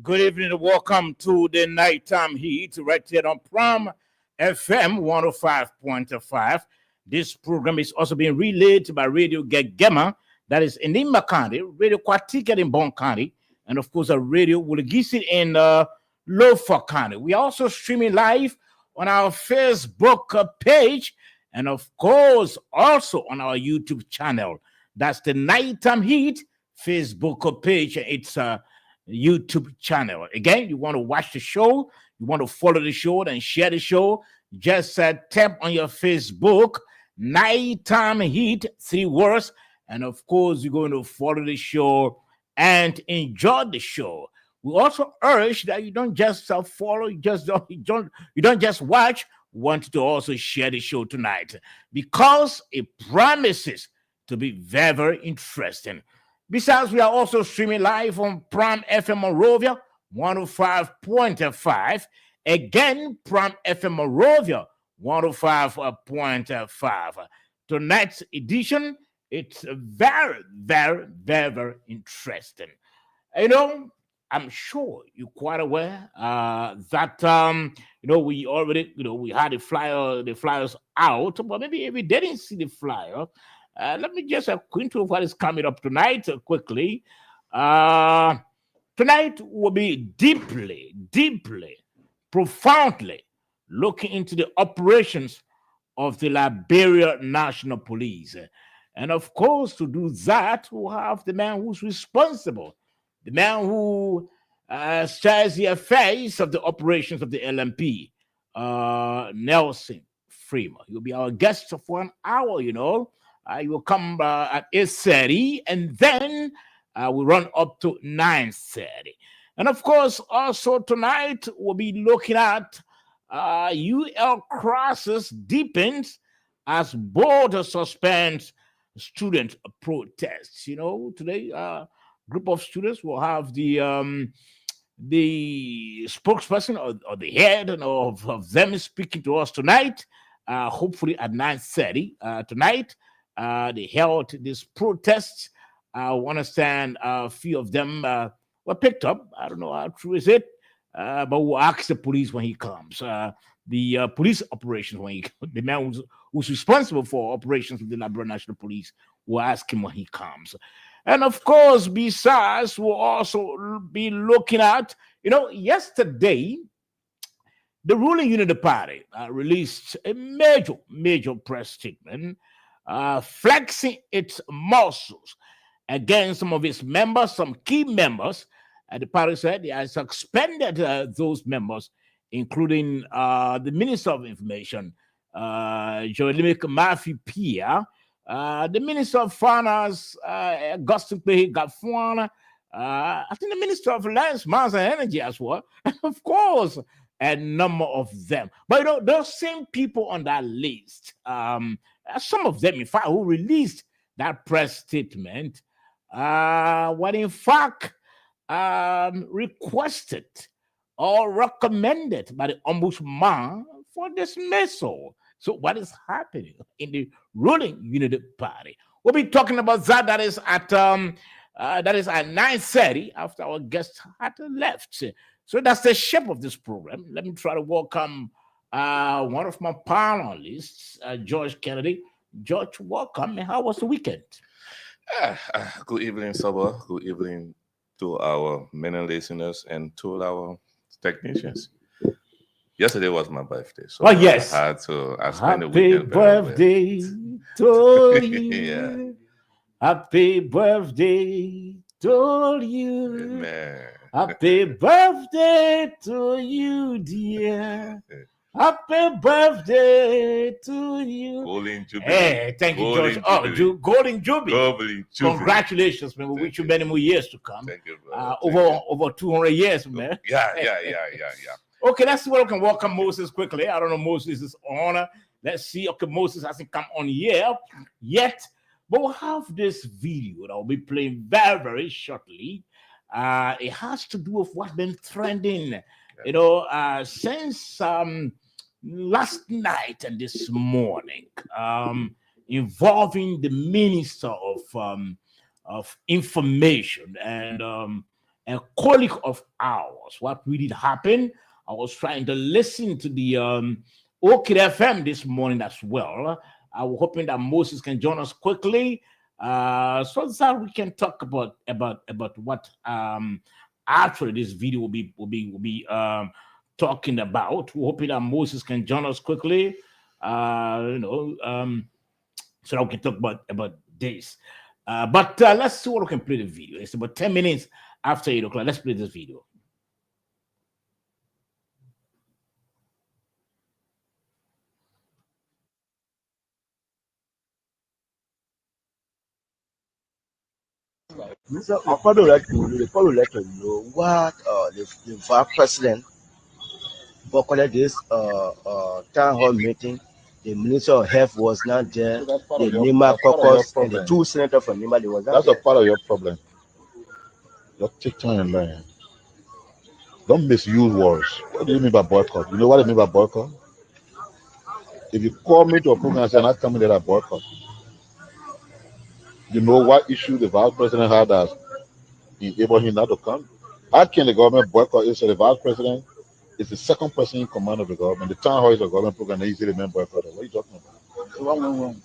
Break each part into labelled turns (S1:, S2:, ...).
S1: Good evening and welcome to the Nighttime Heat right here on Prom FM 105.5. This program is also being relayed by Radio Gegema, that is in Nimba County, Radio Kwatika in Bon County, and of course, a Radio Wulagisi in Lofa County. We are also streaming live on our Facebook page and, of course, also on our YouTube channel. That's the Nighttime Heat Facebook page. It's YouTube channel. Again, you want to watch the show, you want to follow the show and share the show, just tap on your Facebook, Nighttime Heat, 3 words, and of course, you're going to follow the show and enjoy the show. We also urge that you don't just follow, you don't just watch. We want you to also share the show tonight because it promises to be very, very interesting. Besides, we are also streaming live on Prom FM Monrovia 105.5. Again, Prom FM Monrovia 105.5. Tonight's edition, it's very, very, very, very interesting. You know, I'm sure you're quite aware that we already we had the flyers out, but maybe if we didn't see the flyer. Let me just acquaint you with what is coming up tonight quickly. Tonight will be deeply, profoundly looking into the operations of the Liberia National Police. And of course, to do that, we'll have the man who's responsible, the man who stirs the affairs of the operations of the LMP, Nelson Freeman. He'll be our guest for an hour, He will come at 8:30, and then we run up to 9:30. And of course, also tonight we'll be looking at UL crosses deepens as border suspends student protests. Today group of students will have the spokesperson or the head of them speaking to us tonight. Hopefully at 9:30 tonight. They held these protests. I understand a few of them were picked up. I don't know how true is it, but we'll ask the police when he comes. The police operations the man who's responsible for operations with the Liberia National Police, will ask him when he comes. And of course, besides, we'll also be looking at, yesterday, the ruling Unity Party released a major press statement flexing its muscles against some of its members, some key members. The party said they have suspended those members, including the Minister of Information, Joelimic Mafi Pia, the Minister of Finance, Augustin Pehi Gafwana, I think the Minister of Lands, Mines and Energy as well, of course, a number of them. But those same people on that list, some of them, in fact, who released that press statement, were in fact requested or recommended by the Ombudsman for dismissal. So what is happening in the ruling Unity Party? We'll be talking about that. That is at 9:30 after our guest had left. So that's the shape of this program. Let me try to welcome one of my panelists, George Kennedy. George, welcome. How was the weekend?
S2: Good evening, Saba. Good evening to our many listeners and to our technicians. Yesterday was my birthday, so
S1: yes,
S2: I spent the
S1: happy
S2: weekend very
S1: birthday
S2: well.
S1: to you.
S2: Yeah.
S1: Happy birthday to you.
S2: Amen.
S1: Happy birthday to you, dear. Happy birthday to you.
S2: Golden Jubilee.
S1: Hey, thank you,
S2: Golden
S1: George.
S2: Jubilee.
S1: Golden Jubilee.
S2: Golden Jubilee.
S1: Congratulations, man. We wish you many more years to come.
S2: Thank you, bro. Thank you.
S1: Over 200 years, man.
S2: Yeah.
S1: Okay, let's see what we can welcome Moses quickly. I don't know Moses is on. Let's see. Okay, Moses hasn't come on here yet, but we'll have this video that will be playing very, very shortly. It has to do with what's been trending, since last night and this morning, involving the Minister of Information and a colleague of ours. What really happened? I was trying to listen to the OK FM this morning as well. I was hoping that Moses can join us quickly, so that we can talk about what actually this video will be talking about. We're hoping that Moses can join us quickly, so that we can talk about this. But let's see what we can play the video. It's about 10 minutes after 8 o'clock. Let's play this video.
S3: So I probably like to know what the vice president called this town hall meeting. The Minister of Health was not there.
S4: So that's part
S3: The
S4: of your,
S3: Nima
S4: that's part of your
S3: caucus and the
S4: problem.
S3: two senators from Nima, they was not
S4: That's a
S3: there.
S4: part of your problem. Just take time and learn. Don't misuse words. What do you mean by boycott? You know what I mean by boycott? If you call me to a program and say, I'm not coming there, I boycott. You know what issue the vice president had that enabled him not to come? How can the government boycott it? So the vice president is the second person in command of the government. The town hall is a government program, they easily men boycott it. What are you talking about?
S5: So what went wrong?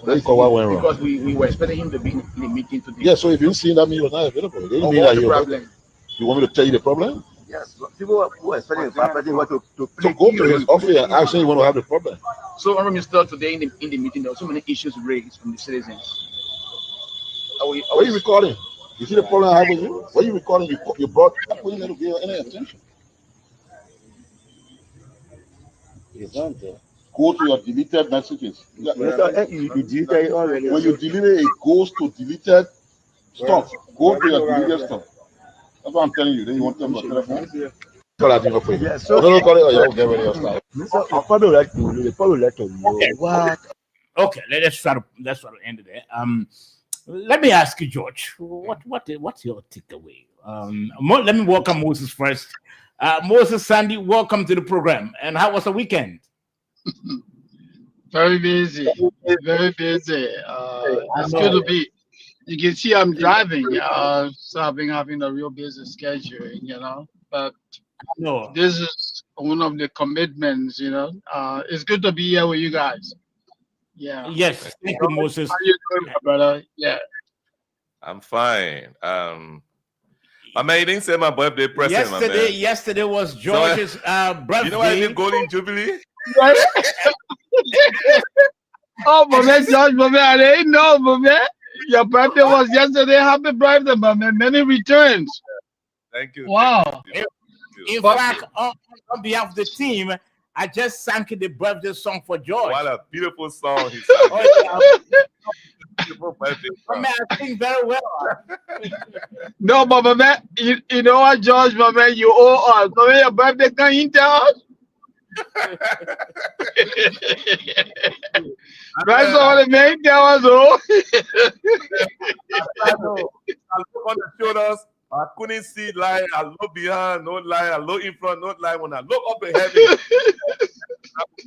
S4: What you call what went wrong?
S5: Because we were expecting him to be in the meeting today.
S4: Yeah, so if you see that mean he was not available. They didn't mean
S5: What's
S4: that
S5: the
S4: he was
S5: problem?
S4: You want me to tell you the problem?
S3: Yes, people who are expecting the vice president want to
S4: So
S3: play
S4: go to his office and ask him you want to have the problem.
S5: So, Honorable Mr. Today in the meeting, there were so many issues raised from the citizens.
S4: What are you recording? You see the problem I have with you? What are you recording? You brought up when you never give any attention.
S3: It's not there.
S4: Go to your deleted messages.
S3: You deleted it already.
S4: When you delete it, it goes to deleted stuff. Go to your deleted stuff. That's what I'm telling you. Then you want them on the telephone? Call that thing up for you.
S3: Yeah, so
S4: Don't call it or you'll get rid of your stuff.
S3: so I probably like to know what
S1: Okay, let's try to end it there. Let me ask you, George, what's your takeaway? Let me welcome Moses first. Moses, Sandy, welcome to the program. And how was the weekend?
S6: Very busy, very busy. It's good to be. You can see I'm driving, so I've been having a real busy schedule, But
S1: No.
S6: this is one of the commitments, It's good to be here with you guys. Yeah.
S1: Yes, thank you, Moses.
S6: How you doing, my brother? Yeah.
S2: I'm fine. I mean, you didn't say my birthday present, my man.
S1: Yesterday was George's birthday.
S2: You know why I did Golden Jubilee?
S6: Oh, my man, George, my man, I didn't know, my man. Your birthday was yesterday. Happy birthday, my man. Many returns.
S2: Thank you.
S6: Wow.
S2: Thank you.
S1: In fact, on behalf of the team, I just sang the birthday song for George.
S2: What a beautiful song he sang. Beautiful birthday song.
S1: Man, I sing very well.
S6: No, but my man, you know what, George, my man, you owe us. My man, your birthday can you tell us? That's all the man tell us, oh.
S2: I look on the shoulders. I couldn't see line. I look behind, no line. I look in front, no line. When I look up in heaven,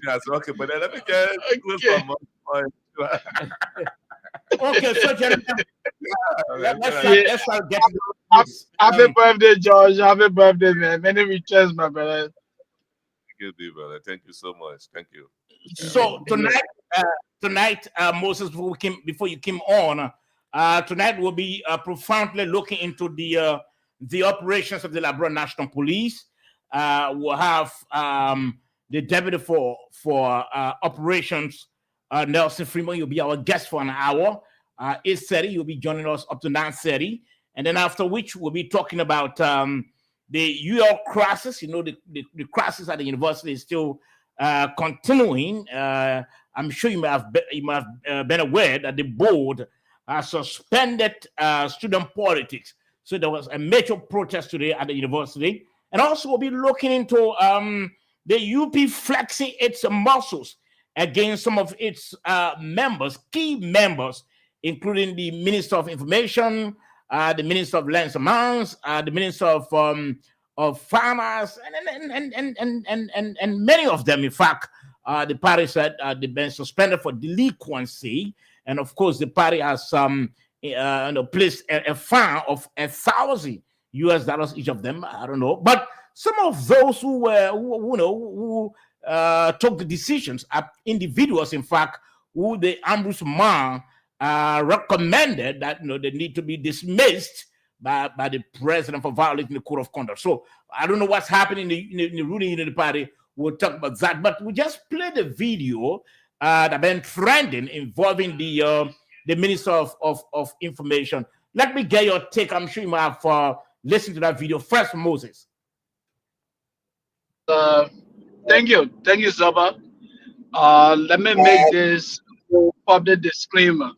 S2: I said, okay, but then let me get close my
S1: Okay, so gentlemen, let's start getting this.
S6: Happy birthday, George. Happy birthday, man. Many returns, my brother.
S2: Thank you, brother. Thank you so much. Thank you.
S1: So tonight, Moses, before you came on, tonight we'll be profoundly looking into the operations of the Liberia National Police. We'll have the deputy for operations, Nelson Freeman. You'll be our guest for an hour. 8:30, you'll be joining us up to 9:30, and then after which we'll be talking about the UL crisis. You know, the crisis at the university is still continuing. I'm sure you may have been aware that the board suspended student politics. So there was a major protest today at the university. And also we'll be looking into the UP flexing its muscles against some of its members, key members, including the Minister of Information, the Minister of Lands and Mines, the Minister of Finance, and many of them, in fact, the party said they've been suspended for delinquency. And of course, the party has placed a fine of $1,000 US each of them. I don't know, but some of those who took the decisions are individuals, in fact, who the ombudsman recommended that they need to be dismissed by the president for violating the code of conduct. So I don't know what's happening in the ruling unity party. We'll talk about that, but we just played the video that been trending involving the Minister of Information. Let me get your take. I'm sure you might have listened to that video first, Moses.
S6: Thank you, Zaba. Let me make this public disclaimer.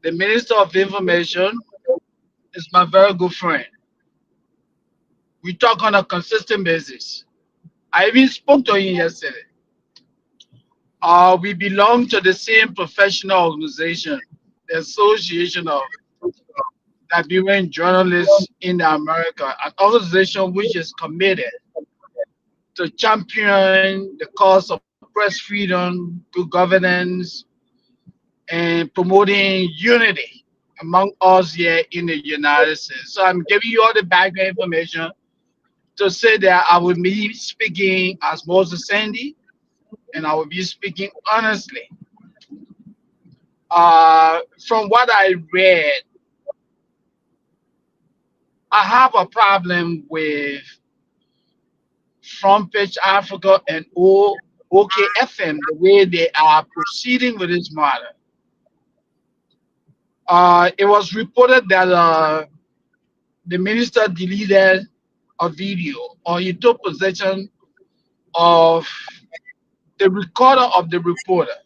S6: The Minister of Information is my very good friend. We talk on a consistent basis. I even spoke to him yesterday. We belong to the same professional organization, the Association of Liberian Journalists in America, an organization which is committed to champion the cause of press freedom, good governance, and promoting unity among us here in the United States. So I'm giving you all the background information to say that I will be speaking as Moses Sandy, and I will be speaking honestly. From what I read, I have a problem with Front Page Africa and OKFM, the way they are proceeding with this matter. It was reported that the minister deleted a video, or he took possession of the recorder of the reporter.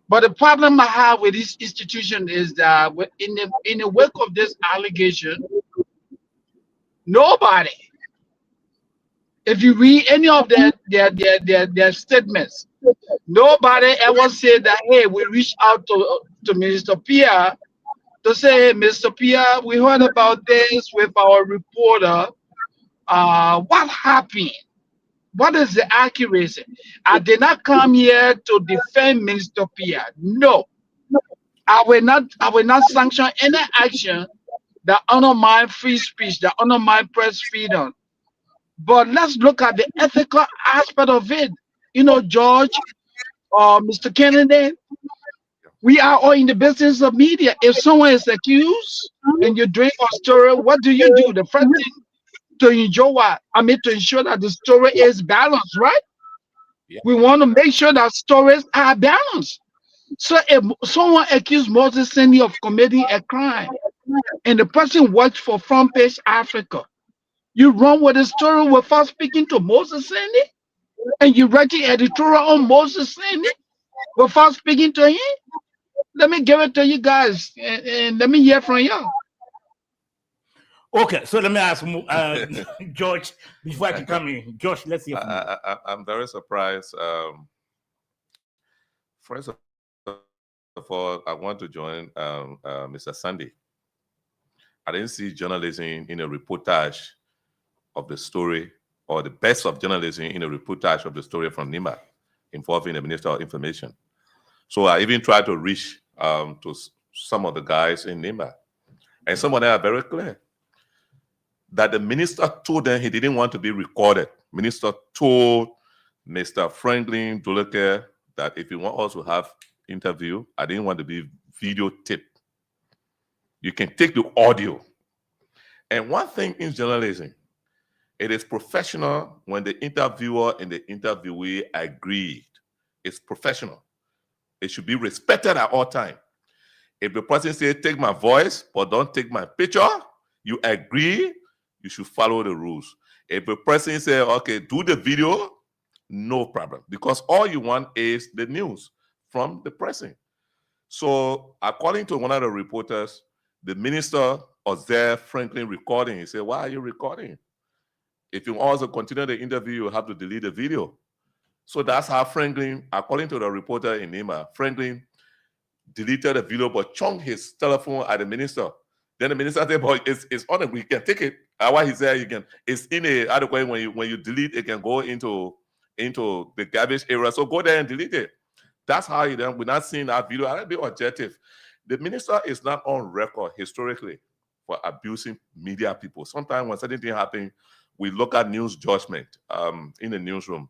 S6: But the problem I have with this institution is that in the wake of this allegation, nobody, if you read any of their statements, nobody ever said that, hey, we reached out to Minister Pierre to say, Mr. Pierre, we heard about this with our reporter. What happened? What is the accuracy? I did not come here to defend Minister Pierre. No, I will not sanction any action that undermine free speech, that undermine press freedom. But let's look at the ethical aspect of it. George, Mr. Kennedy, we are all in the business of media. If someone is accused and you drink a story, what do? The first thing to ensure that the story is balanced, right?
S2: Yeah.
S6: We want to make sure that stories are balanced. So if someone accused Moses Sandy of committing a crime and the person works for Front Page Africa, you run with the story without speaking to Moses Sandy, and you write the editorial on Moses Sandy without speaking to him? Let me give it to you guys, and let me hear from you.
S1: Okay, so let me ask George before I can come in. George, let's hear from you.
S2: I'm very surprised. First of all, I want to join Mr. Sandy. I didn't see journalism in a reportage of the story, or the best of journalism in a reportage of the story from NIMA involving the Minister of Information. So I even tried to reach to some of the guys in NIMA, and some of them are very clear that the minister told them he didn't want to be recorded. Minister told Mr. Franklin Duleke that if you want us to have interview, I didn't want to be videotaped. You can take the audio. And one thing in journalism, it is professional when the interviewer and the interviewee agreed. It's professional. It should be respected at all times. If the person says, take my voice, but don't take my picture, you agree, you should follow the rules. If a person says, okay, do the video, no problem. Because all you want is the news from the person. So according to one of the reporters, the minister was there, Franklin, recording. He said, why are you recording? If you also continue the interview, you have to delete the video. So that's how Franklin, according to the reporter in NIMA, Franklin deleted the video but chunked his telephone at the minister. Then the minister said, "Boy, it's on it. We can take it." Why he said you can? It's in a other way when you delete, it can go into the garbage area. So go there and delete it. That's how he done. We're not seeing that video. I'll be objective. The minister is not on record historically for abusing media people. Sometimes when certain things happen, we look at news judgment in the newsroom.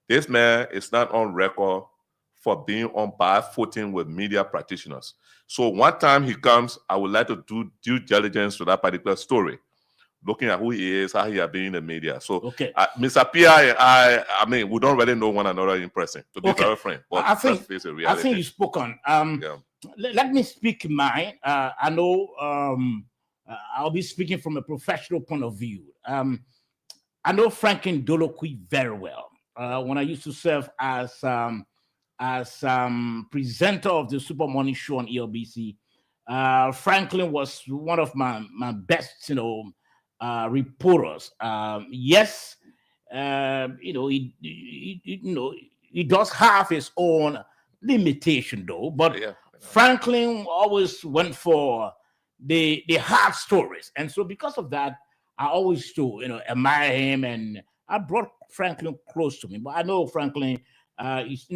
S2: This man is not on record for being on bad footing with media practitioners. So one time he comes, I would like to do due diligence to that particular story, looking at who he is, how he has been in the media. So,
S1: okay,
S2: Mr. P.I. and I mean, we don't really know one another in person, to be
S1: Okay.
S2: very frank. But
S1: I think-
S2: let's face the
S1: I
S2: reality.
S1: think you spoke on.
S2: Yeah.
S1: Let me speak mine. I know I'll be speaking from a professional point of view. I know Franklin Dolokwi very well. When I used to serve as presenter of the Super Morning Show on ELBC, Franklin was one of my best, reporters. Yes, he does have his own limitation though, but
S2: Yeah.
S1: Franklin always went for the hard stories, and so because of that, I always admire him, and I brought Franklin close to me. But I know Franklin is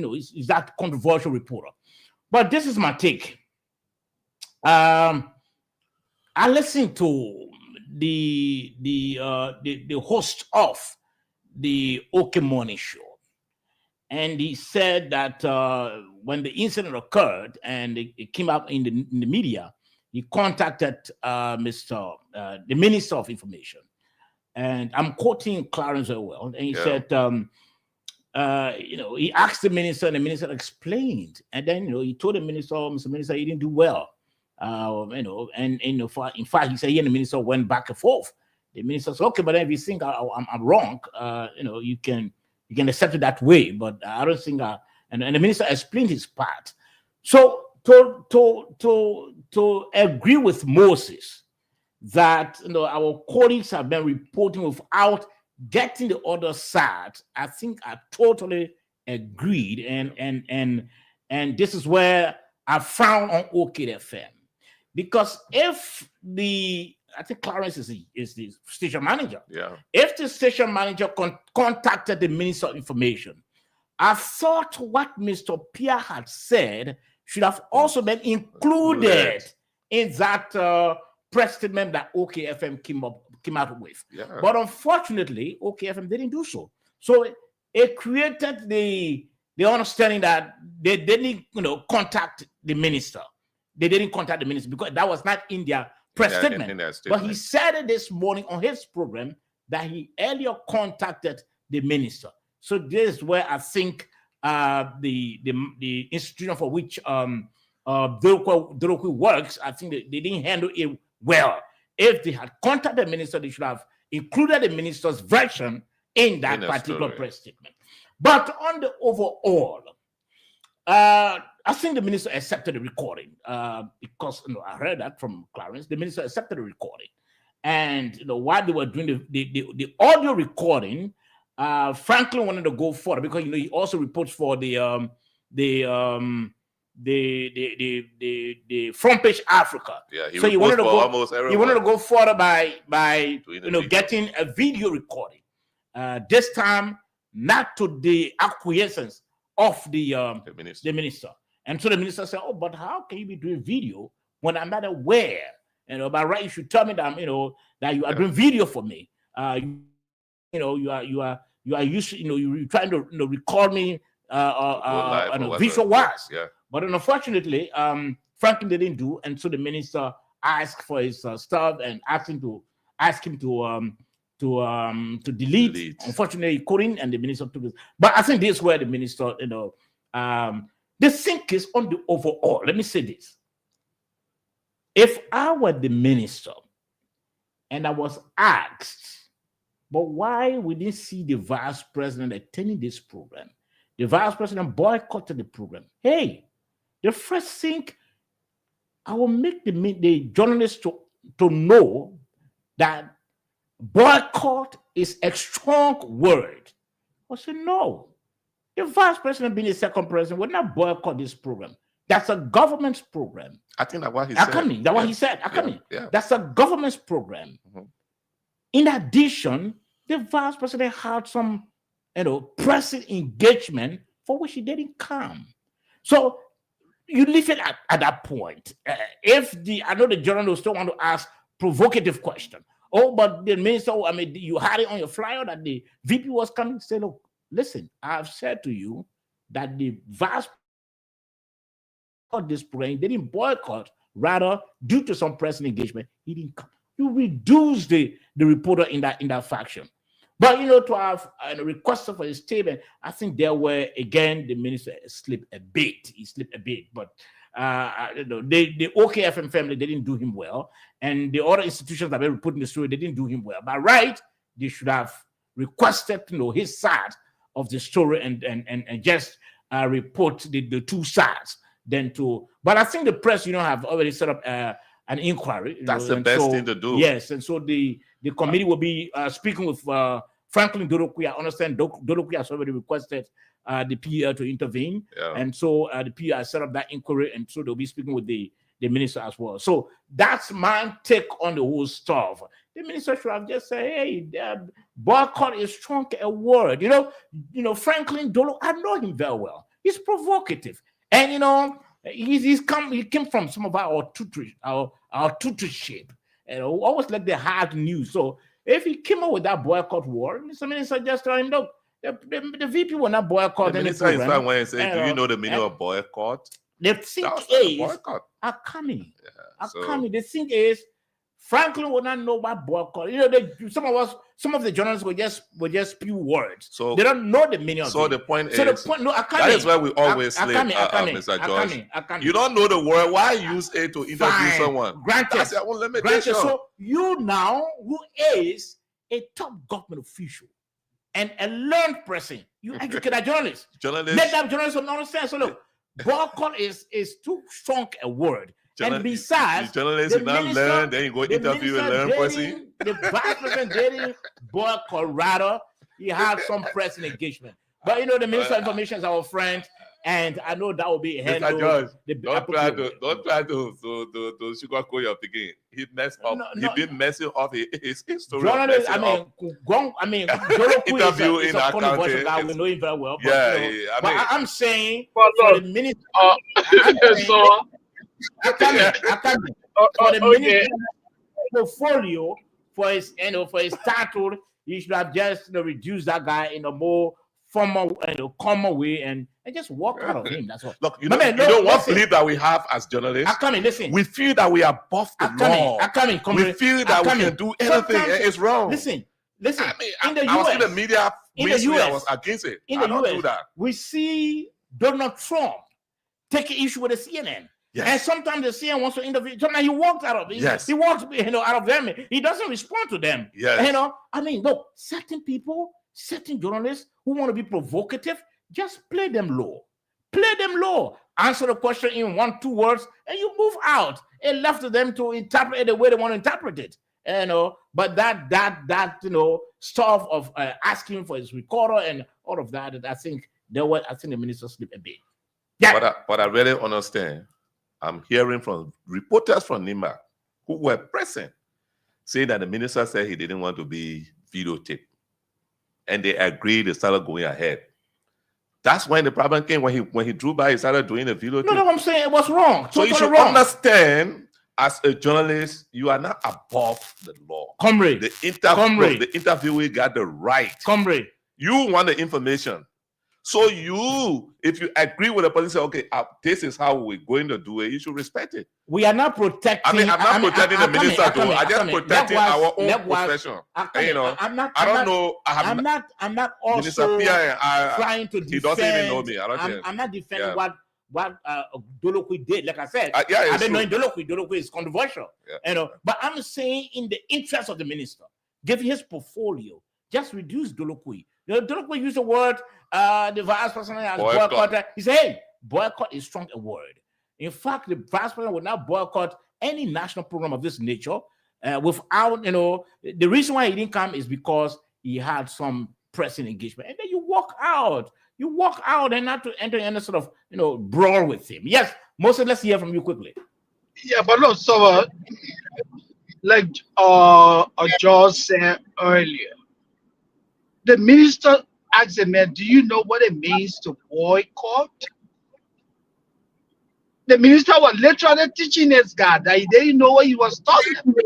S1: that controversial reporter. But this is my take. I listened to the host of the OK Morning Show, and he said that when the incident occurred and it came out in the media, he contacted the Minister of Information, and I'm quoting Clarence very well, and he said, he asked the minister, and the minister explained, and then he told the minister, Mr. Minister, he didn't do well, in fact, he said he and the minister went back and forth. The minister said, okay, but if you think I'm wrong, you can accept it that way, but I don't think and the minister explained his part. So to agree with Moses that our colleagues have been reporting without getting the other side, I think I totally agreed, and this is where I found on OKFM, because if I think Clarence is the station manager.
S2: Yeah.
S1: If the station manager contacted the Minister of Information, I thought what Mr. Pierre had said should have also been included in that press statement that OKFM came out with.
S2: Yeah.
S1: But unfortunately, OKFM didn't do so. So it created the understanding that they didn't contact the minister. They didn't contact the minister because that was not in their press statement.
S2: In their
S1: But
S2: statement.
S1: he said it this morning on his program that he earlier contacted the minister. So this is where I think the institution for which Dolokwi works, I think they didn't handle it well. If they had contacted the minister, they should have included the minister's version in that particular press statement. But on the overall, I think the minister accepted the recording because I heard that from Clarence. The minister accepted the recording, and while they were doing the audio recording, Franklin wanted to go further because he also reports for the Front Page Africa.
S2: Yeah,
S1: so he wanted to go
S2: almost everyone.
S1: He wanted to go further by
S2: Video.
S1: getting a video recording. This time, not to the acquiescence of the minister. And so the minister said, "Oh, but how can you be doing video when I'm not aware? By right, you should tell me that that you are doing video for me. You are used. You're trying to record me visual wise.
S2: Yeah.
S1: But unfortunately, Franklin didn't do, and so the minister asked for his stuff and asked him to delete. Unfortunately, he couldn't, and the minister took it. But I think this is where the minister, the thing is on the overall. Let me say this: if I were the minister and I was asked, but why we didn't see the vice president attending this program? The vice president boycotted the program. Hey, the first thing I will make the journalists to know that boycott is a strong word. I said, no. The vice president being the second president would not boycott this program. That's a government's program.
S2: I think that's what he said.
S1: That's what he said.
S2: Yeah.
S1: That's a government's program.
S2: Mhm.
S1: In addition, the vice president had some pressing engagement for which he didn't come. So you leave it at that point. I know the journalists still want to ask provocative question. Oh, but the minister, I mean, you had it on your flyer that the VP was coming. Say, look, listen, I've said to you that the vast of this program, they didn't boycott, rather, due to some press engagement, he didn't come. You reduce the reporter in that faction. But to have a request for a statement, I think there were again the minister slipped a bit. He slipped a bit, but the OKFM family, they didn't do him well, and the other institutions that were put in the story, they didn't do him well. But they should have requested his side of the story and just report the two sides. But I think the press, have already set up an inquiry.
S2: That's the best thing to do.
S1: Yes, and so the committee will be speaking with Franklin Dolokwe. I understand Dolokwe has already requested the PL to intervene, and so the PL has set up that inquiry, and so they'll be speaking with the minister as well. So that's my take on the whole stuff. The minister should have just said, "Hey, boycott is strong a word." Franklin Dolokwe, I know him very well. He's provocative, and he came from some of our tutorship, and always like the hard news. So if he came up with that boycott war, Mr. Minister just told him, look, the VP will not boycott.
S2: The minister is fine when he says, do you know the meaning of boycott?
S1: The thing is, are coming. The thing is, Franklin will not know about boycott. Some of the journalists will just spew words. So they don't know the meaning of it.
S2: So the point is, that is why we always slip, Mr. George. You don't know the word. Why use it to interview someone? That's your own limitation.
S1: So you now, who is a top government official and a learned person, you educate a journalist. Let that journalist understand. So look, boycott is too strong a word. And besides,
S2: the journalist did not learn, then you go interview a learned person.
S1: The vice president didn't boycott, rather, he had some press engagement. But the Minister of Information is our friend, and I know that will be handled.
S2: Don't try to sugarcoat your picking. He messed up. He been messing up his history.
S1: Journalist, interview is a controversial guy. We know him very well. But I'm saying for the minister. For the minister portfolio, for his title, you should have just reduced that guy in a more formal and common way and just walk out of him. That's all.
S2: Look, what belief that we have as journalists?
S1: Listen.
S2: We feel that we are above the law. We feel that we can do anything. It's wrong.
S1: Listen.
S2: In the US, the media I was against it.
S1: In the US, we see Donald Trump taking issue with the CNN.
S2: Yes.
S1: And sometimes the CNN wants to interview. Sometimes he walks out of it.
S2: Yes.
S1: He walks, out of them. He doesn't respond to them.
S2: Yes.
S1: Look, certain people, certain journalists who want to be provocative, just play them low. Play them low. Answer the question in 1-2 words, and you move out. And left to them to interpret it the way they want to interpret it. But that stuff of asking for his recorder and all of that, I think the minister slipped a bit.
S2: Yeah. But I really understand. I'm hearing from reporters from NIMA who were present saying that the minister said he didn't want to be videotaped. And they agreed, they started going ahead. That's when the problem came, when he drew by, he started doing the videotape.
S1: No, I'm saying it was wrong.
S2: So you should understand, as a journalist, you are not above the law.
S1: Comrade.
S2: The interviewee got the right.
S1: Comrade.
S2: You want the information. So if you agree with the person, say, okay, this is how we're going to do it, you should respect it.
S1: We are not protecting.
S2: I'm not protecting the minister, though. I'm just protecting our own profession. I'm not also
S1: trying to defend.
S2: He doesn't even know me.
S1: I'm not defending what Dolokwe did. Like I said, I've been knowing Dolokwe. Dolokwe is controversial. But I'm saying in the interest of the minister, given his portfolio, just reduce Dolokwe. Dolokwe used the word, the vice president has boycotted. He said, hey, boycott is strong a word. In fact, the vice president would not boycott any national program of this nature without, the reason why he didn't come is because he had some pressing engagement. And then you walk out. You walk out and not to enter any sort of, brawl with him. Yes, Moses, let's hear from you quickly.
S6: Yeah, but look, so like George said earlier, the minister asked the man, do you know what it means to boycott? The minister was literally teaching this guy that he didn't know what he was talking about.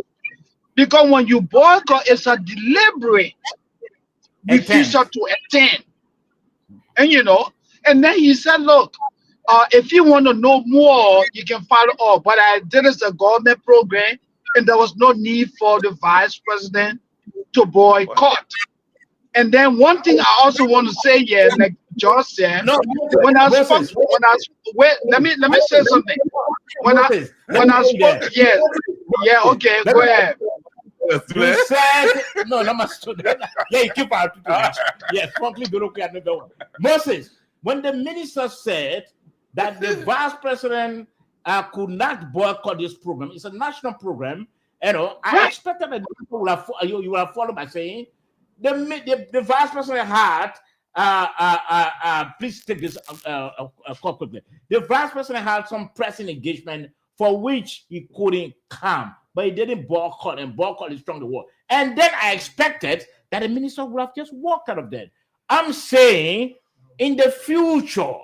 S6: Because when you boycott, it's a deliberate refusal to attend. And and then he said, look, if you want to know more, you can follow up. But I did as a government program, and there was no need for the vice president to boycott. And then one thing I also want to say here, like George said, let me say something. When I spoke, yeah, okay, go ahead.
S1: You said no, yeah, you keep out. Yes, frankly, Moses, when the minister said that the vice president could not boycott this program, it's a national program. I expected that people you will have followed by saying the vice president had please take this call quickly. The vice president had some pressing engagement for which he couldn't come, but he didn't boycott, and boycott is strong the word. And then I expected that the minister would have just walked out of that. I'm saying in the future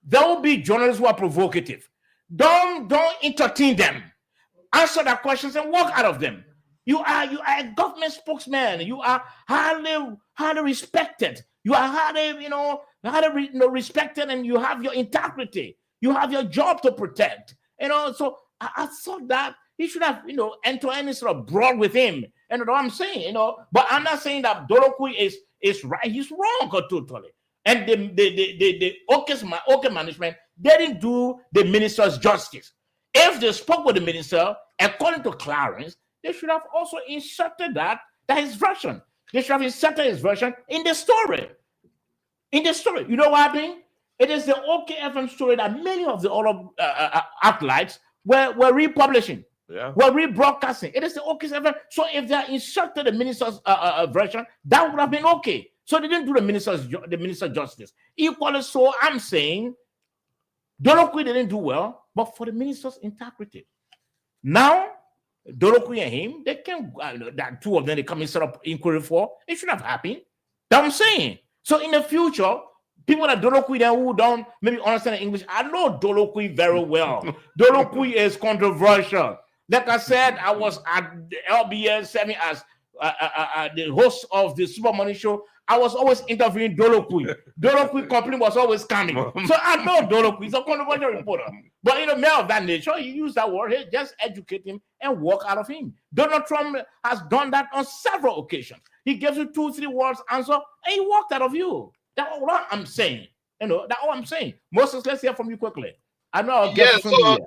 S1: there will be journalists who are provocative. Don't entertain them. Answer their questions and walk out of them. You are a government spokesman. You are highly respected. You are highly respected, and you have your integrity. You have your job to protect. So I thought that he should have, enter any sort of brawl with him. And what I'm saying, but I'm not saying that Dolokui is right. He's wrong totally. And the OK management didn't do the minister's justice. If they spoke with the minister, according to Clarence, they should have also inserted that his version. They should have inserted his version in the story. In the story, you know what I mean? It is the OKFM story that many of the other outlets were republishing, were rebroadcasting. It is the OKFM. So if they inserted the minister's version, that would have been okay. So they didn't do the minister's justice. Equally so, I'm saying Dolokui didn't do well, but for the minister's integrity. Now, Dolokui and him, they can, that two of them, they come and set up inquiry for, it should have happened. That's what I'm saying. So in the future, people that Dolokui then who don't maybe understand English, I know Dolokui very well. Dolokui is controversial. Like I said, I was at the LBS serving as the host of the Super Money Show. I was always interviewing Dolokui. Dolokui complaint was always coming. So I know Dolokui is a controversial reporter. But mayor of that nature, you use that word here, just educate him and walk out of him. Donald Trump has done that on several occasions. He gives you 2-3 words answer, and he walked out of you. That's what I'm saying. That's all I'm saying. Moses, let's hear from you quickly. I know I'll get from you.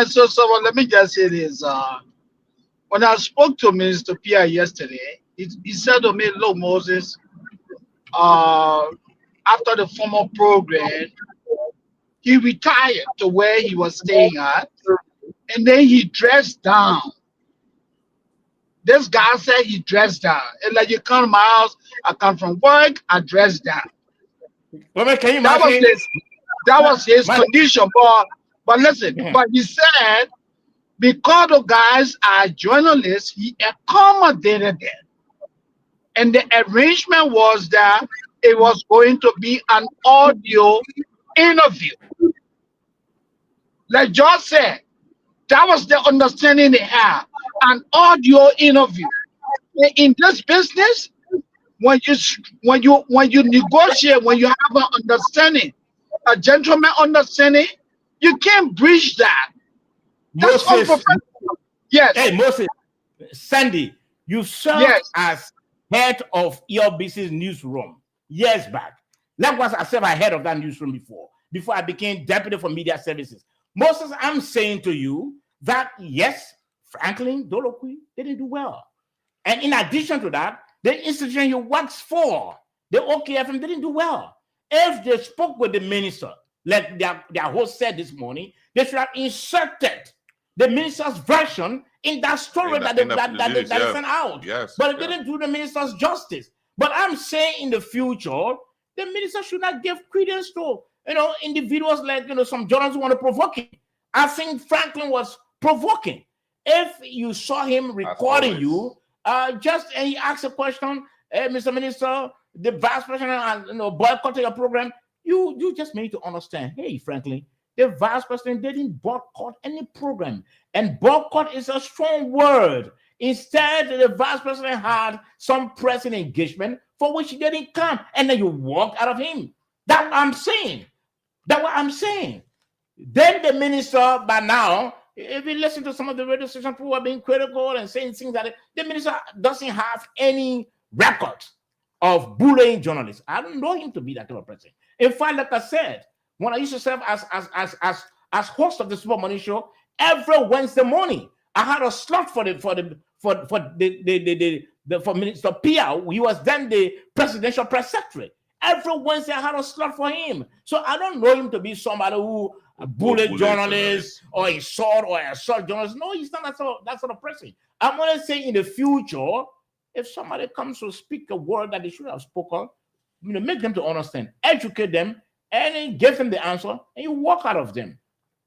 S6: So let me just say this. When I spoke to Minister Pierre yesterday, he said to me, look, Moses, after the former program, he retired to where he was staying at, and then he dressed down. This guy said he dressed down. It's like you come to my house, I come from work, I dress down.
S1: Well, can you
S6: imagine? That was his condition. But listen, but he said, because the guys are journalists, he accommodated them. And the arrangement was that it was going to be an audio interview. Like George said, that was the understanding they had, an audio interview. In this business, when you negotiate, when you have an understanding, a gentleman understanding, you can't breach that. That's unprofessional. Yes.
S1: Hey, Moses, Sandy, you served as head of ELBC's newsroom years back. Likewise, I served as head of that newsroom before I became deputy for media services. Moses, I'm saying to you that yes, Franklin Dolokui didn't do well. And in addition to that, the institution he works for, the OKFM, didn't do well. If they spoke with the minister, like their host said this morning, they should have inserted the minister's version in that story that they sent out.
S2: Yes,
S1: but it didn't do the minister's justice. But I'm saying in the future, the minister should not give credence to individuals like some journalists who want to provoke him. I think Franklin was provoking. If you saw him recording you, and he asked a question, hey, Mr. Minister, the vice president boycotted your program, you just need to understand, hey, Franklin, the vice president didn't boycott any program. And boycott is a strong word. Instead, the vice president had some pressing engagement for which he didn't come. And then you walked out of him. That's what I'm saying. That's what I'm saying. Then the minister, by now, if you listen to some of the radio stations, people are being critical and saying things that the minister doesn't have any record of bullying journalists. I don't know him to be that type of person. In fact, like I said, when I used to serve as host of the Super Money Show, every Wednesday morning, I had a slot for Minister Pia. He was then the presidential press secretary. Every Wednesday, I had a slot for him. So I don't know him to be somebody who bullied journalists or assault journalists. No, he's not that sort of person. I'm going to say in the future, if somebody comes to speak a word that they should have spoken, make them to understand, educate them, and then give them the answer, and you walk out of them.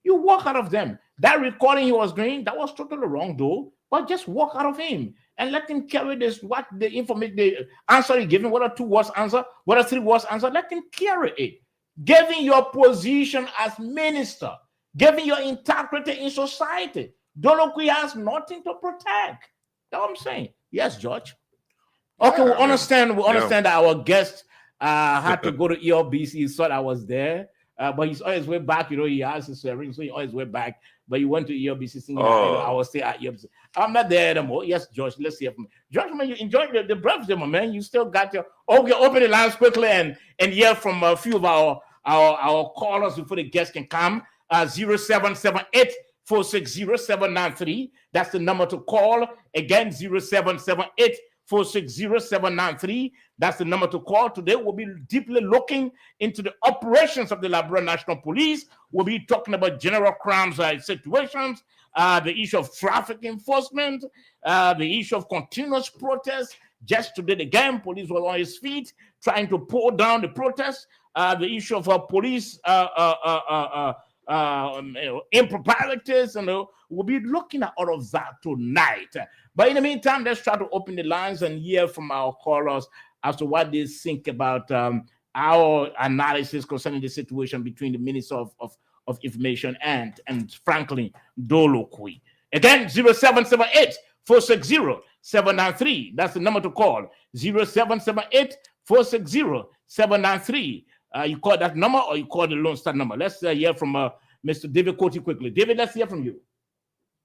S1: You walk out of them. That recording he was doing, that was totally wrong, though. But just walk out of him and let him carry this, what the information, the answer he given, whether 2 words answer, whether 3 words answer, let him carry it. Giving your position as minister, giving your integrity in society. Dolokwe has nothing to protect. That's what I'm saying. Yes, George. Okay, we understand that our guest had to go to ELBC. He thought I was there. But he's on his way back, he has his ring, so he's on his way back. But he went to ELBC singing, I was still at ELBC. I'm not there anymore. Yes, George, let's hear from you. George, man, you enjoyed the birthday, my man. You still got your... Okay, open the lines quickly and hear from a few of our callers before the guests can come. 0778-460-793. That's the number to call. Again, 0778-460-793. That's the number to call. Today, we'll be deeply looking into the operations of the Liberia National Police. We'll be talking about general crimes situations, the issue of traffic enforcement, the issue of continuous protests. Just today, again, police were on his feet trying to pull down the protests. The issue of police improprieties, and we'll be looking at all of that tonight. But in the meantime, let's try to open the lines and hear from our callers as to what they think about our analysis concerning the situation between the Minister of Information and Franklin Dolokwe. Again, 0778-460-793. That's the number to call. 0778-460-793. You call that number or you call the Lone Star number. Let's hear from Mr. David Coty quickly. David, let's hear from you.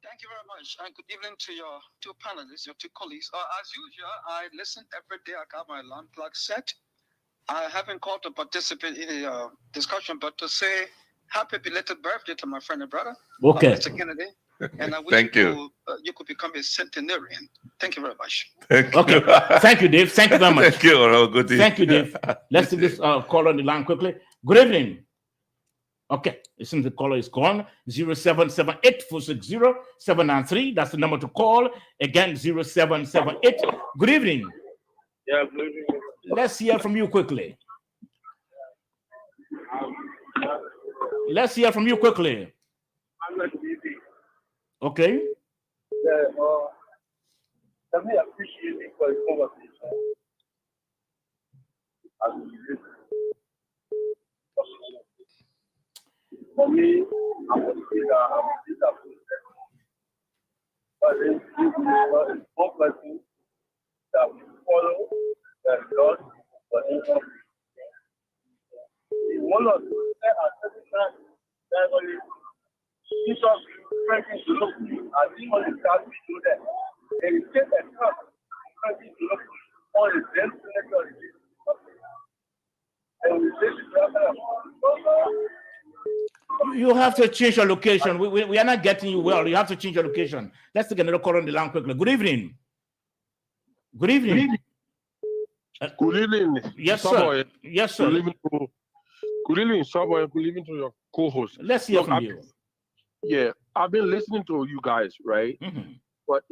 S7: Thank you very much, and good evening to your 2 panelists, your 2 colleagues. As usual, I listen every day. I got my alarm clock set. I haven't called to participate in the discussion, but to say happy belated birthday to my friend and brother, Mr. Kennedy. And I wish you could become a centenarian. Thank you very much.
S2: Thank you.
S1: Okay. Thank you, Dave. Thank you very much.
S2: Thank you. Good
S1: Thank you, Dave. Let's take this call on the line quickly. Good evening. Okay, it seems the caller is gone. 0778-460-793. That's the number to call. Again, 0778. Good evening.
S8: Yeah, good evening.
S1: Let's hear from you quickly. Let's hear from you quickly. Okay.
S8: Yeah, let me appreciate it for the conversation. For me, I would say that I'm a but it's one person that we follow the Lord for income. One of the certain times that only Jesus Franklin Dolokwe, as the only God we do that. And he said that Franklin Dolokwe on his then senator and we say
S1: you have to change your location. We are not getting you well. You have to change your location. Let's take another call on the line quickly. Good evening. Good evening.
S9: Good evening.
S1: Yes,
S9: Saboy.
S1: sir. Yes, sir.
S9: Good evening, Saboy. Good evening to your co-host.
S1: Let's hear from you.
S9: Yeah, I've been listening to you guys, right?
S1: Mm-hmm.
S9: But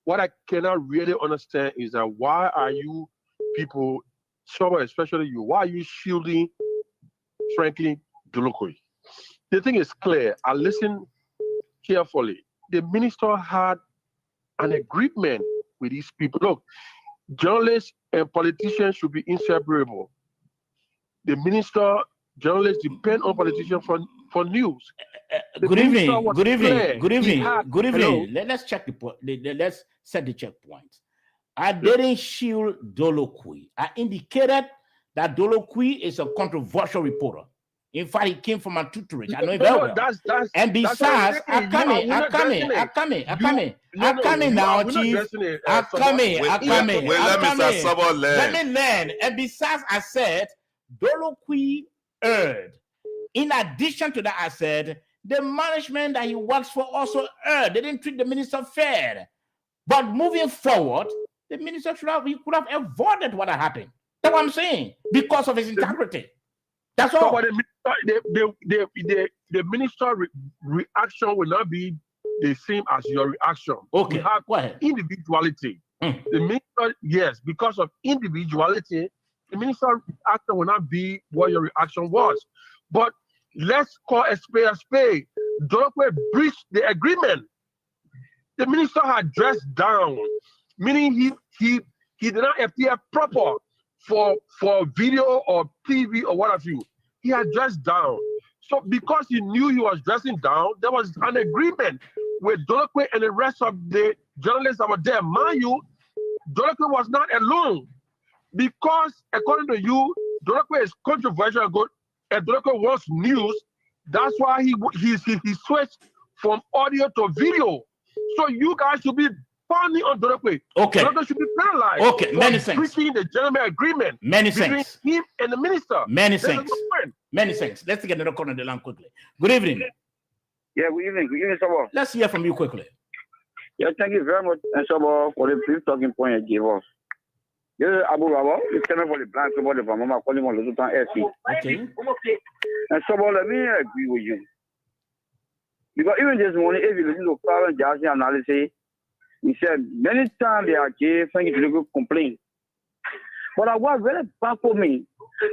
S9: what I cannot really understand is that why are you people, Saboy, especially you, why are you shielding Franklin Dolokwe? The thing is clear. I listened carefully. The minister had an agreement with these people. Look, journalists and politicians should be inseparable. The minister journalists depend on politicians for news.
S1: Good evening. Good evening.
S9: clear.
S1: Good
S9: He
S1: evening.
S9: had-
S1: Good
S9: Hello?
S1: evening. Let's check the point. Let's set the checkpoints. I didn't shield Dolokwi. I indicated that Dolokwi is a controversial reporter. In fact, he came from a tutorage. I know it very
S9: No,
S1: well.
S9: that's
S1: And
S9: that's what I'm
S1: besides,
S9: saying.
S1: I come in now, Chief. I come in
S2: Well, let Mr. Sabo
S1: Let
S2: learn.
S1: me learn. And besides, I said, Dolokwi erred. In addition to that, I said, the management that he works for also erred. They didn't treat the minister fair. But moving forward, the minister he could have avoided what had happened. That's what I'm saying. Because of his integrity. That's all.
S9: So, but the minister reaction will not be the same as your reaction.
S1: Okay,
S9: We have
S1: go ahead.
S9: individuality.
S1: Mm.
S9: The minister, yes, because of individuality, the minister action will not be what your reaction was. But let's call a spade a spade. Dolokwe breached the agreement. The minister had dressed down, meaning he did not appear proper for video or TV or what have you. He had dressed down. So because he knew he was dressing down, there was an agreement with Dolokwe and the rest of the journalists that were there. Mind you, Dolokwe was not alone. Because according to you, Dolokwe is controversial and Dolokwe wants news. That's why he switched from audio to video. So you guys should be pounding on Dolokwe.
S1: Okay.
S9: Dolokwe should be penalized.
S1: Okay,
S9: for
S1: many thanks.
S9: breaching the gentleman agreement
S1: Many
S9: between
S1: thanks.
S9: him and the minister.
S1: Many
S9: There's a
S1: thanks.
S9: difference.
S1: Many thanks. Let's get another corner of the line quickly. Good evening.
S8: Yeah, good evening. Good evening, Sabo.
S1: Let's hear from you quickly.
S8: Yeah, thank you very much, Sabo, for the brief talking point you gave us. Yeah, Abu Rabo, you tell me for the blind about the Mama calling on the Sultan SC.
S1: Okay.
S8: And Sabo, let me agree with you. Because even this morning, if you listen to Clarence Jackson analysis, he said many times they are gay, thank you to complain. But I was very bad for me.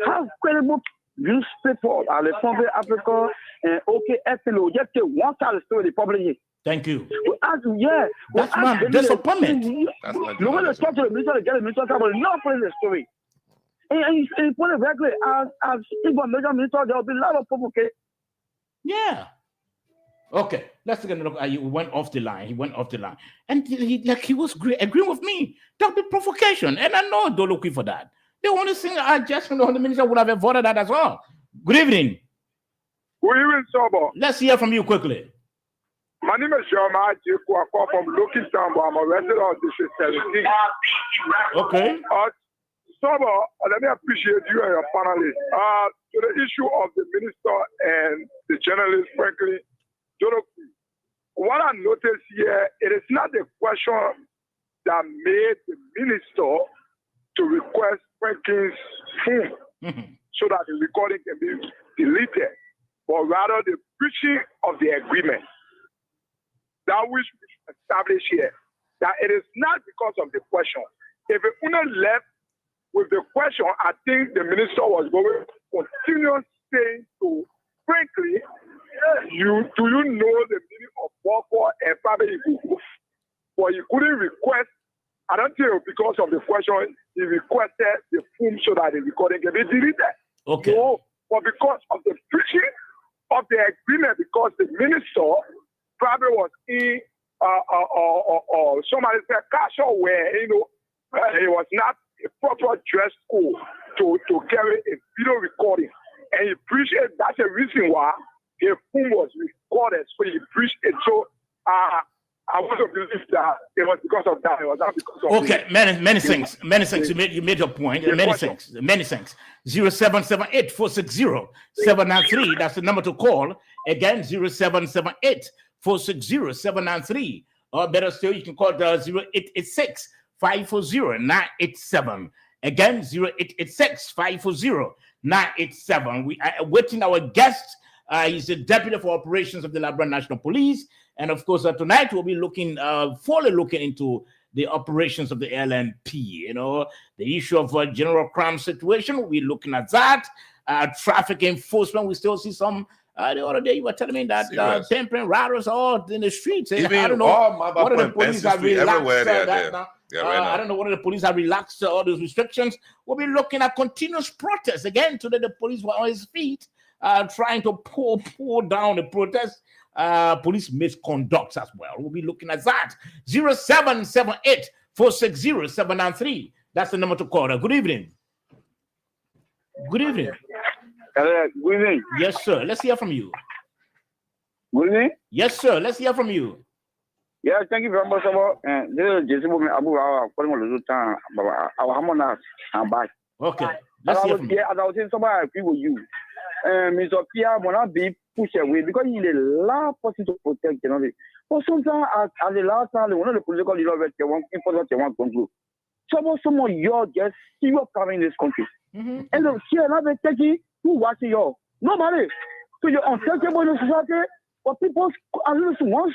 S8: How credible newspapers are the Public Africa and OK FLO just take one side of the story, the public.
S1: Thank you.
S8: We ask, yeah.
S1: That's my disappointment.
S8: You want to talk to the minister, get the minister, but not put in the story. And you put it regularly as if a major minister, there will be a lot of people. Okay?
S1: Yeah. Okay. Let's take another. He went off the line. He went off the line, and he was agreeing with me. That would be provocation, and I know Dolokwi for that. The only thing I just know the minister would have avoided that as well. Good evening.
S10: Good evening, Sabo.
S1: Let's hear from you quickly.
S10: My name is Shoma Jiku. I come from Loki Town, but I'm a resident of District 17.
S1: Okay.
S10: Sabo, let me appreciate you and your panelists. To the issue of the minister and the journalist, frankly, what I noticed here, it is not the question that made the minister to request Franklin's phone so that the recording can be deleted, but rather the breaching of the agreement. That which we established here, that it is not because of the question. If it wouldn't left with the question, I think the minister was going to continue saying to frankly, do you know the meaning of Boko and family? But he couldn't request. I don't think because of the question, he requested the film so that the recording can be deleted.
S1: Okay.
S10: No, but because of the breaching of the agreement, because the minister probably was in somebody said casual where he was not a proper dress code to carry a video recording, and he breached it. That's the reason why the film was recorded. So he breached it. So I want to believe that it was because of that. It was not because of
S1: okay. Many things. Many things. You made your point. Many things. 0778-460-793. That's the number to call. Again, 0778-460-793. Or better still, you can call the 0886-540-987. Again, 0886-540-987. We are waiting our guest. He's the deputy for operations of the Liberia National Police. And of course, tonight we'll be fully looking into the operations of the LNP. The issue of general crime situation, we'll be looking at that. Traffic enforcement, we still see some. The other day you were telling me that pimping riders all in the streets. I don't know what of the police have relaxed I don't know what of the police have relaxed all those restrictions. We'll be looking at continuous protests. Again, today the police were on his feet trying to pull down the protest. Police misconduct as well. We'll be looking at that. 0778-460-793. That's the number to call. Good evening. Good evening.
S11: Good evening.
S1: Yes, sir. Let's hear from you.
S11: Good evening.
S1: Yes, sir. Let's hear from you.
S11: Yeah, thank you very much. This is Jason Abu I'm back.
S1: Okay. Let's hear from you.
S11: As I was saying, somebody I agree with you. Mr. Pierre will not be pushed away because he's the last person to protect journalists. But sometimes, at the last time, one of the political leaders they want to control. Someone you're just serious problem in this country. And the here not be taking who watching you. Nobody. So you're untouchable in the society. But people, at least one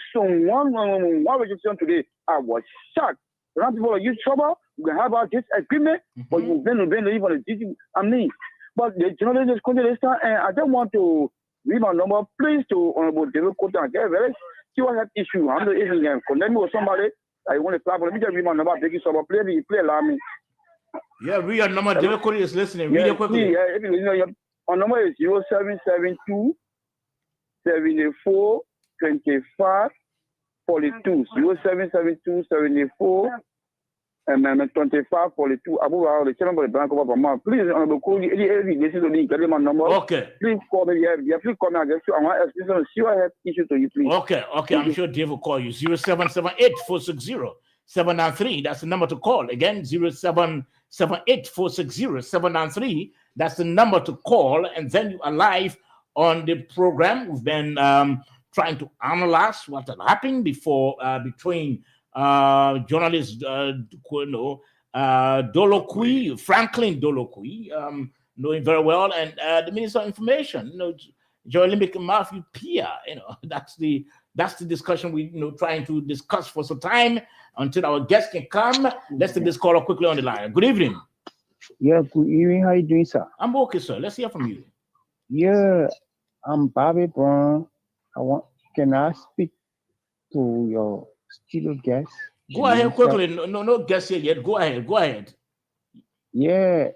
S11: registration today, I was shocked. Some people are use trouble. We can have our disagreement, but you then live on the teaching. I mean, but the journalists come to this time, and I don't want to read my number. Please to Honorable David Kota and get very serious health issue. I'm the issue again. Connect me with somebody. I want to clap. Let me just read my number. Take it so play allow me.
S1: Yeah, read your number. David Kota is listening. Read it quickly.
S11: Yeah, if you know, our number is 0772 74 25 42. 0772 74 and 25 42. Abu the channel of the Bank of Vermont. Please, Honorable Cody, listen to me. Get my number.
S1: Okay.
S11: Please call me. Yeah, please call me. I guess I want to see what I have issue to you, please.
S1: Okay. I'm sure Dave will call you. 0778-460-793. That's the number to call. Again, 0778-460-793. That's the number to call. And then you are live on the program. We've been trying to analyze what had happened before between journalist Dolokui, Franklin Dolokui, knowing very well, and the Minister of Information, Joel Matthew Pia. That's the discussion we trying to discuss for some time until our guests can come. Let's take this caller quickly on the line. Good evening.
S12: Yeah, good evening. How you doing, sir?
S1: I'm okay, sir. Let's hear from you.
S12: Yeah, I'm Bobby Brown. Can I speak to your studio guest?
S1: Go ahead quickly. No guest here yet. Go ahead.
S12: Yeah,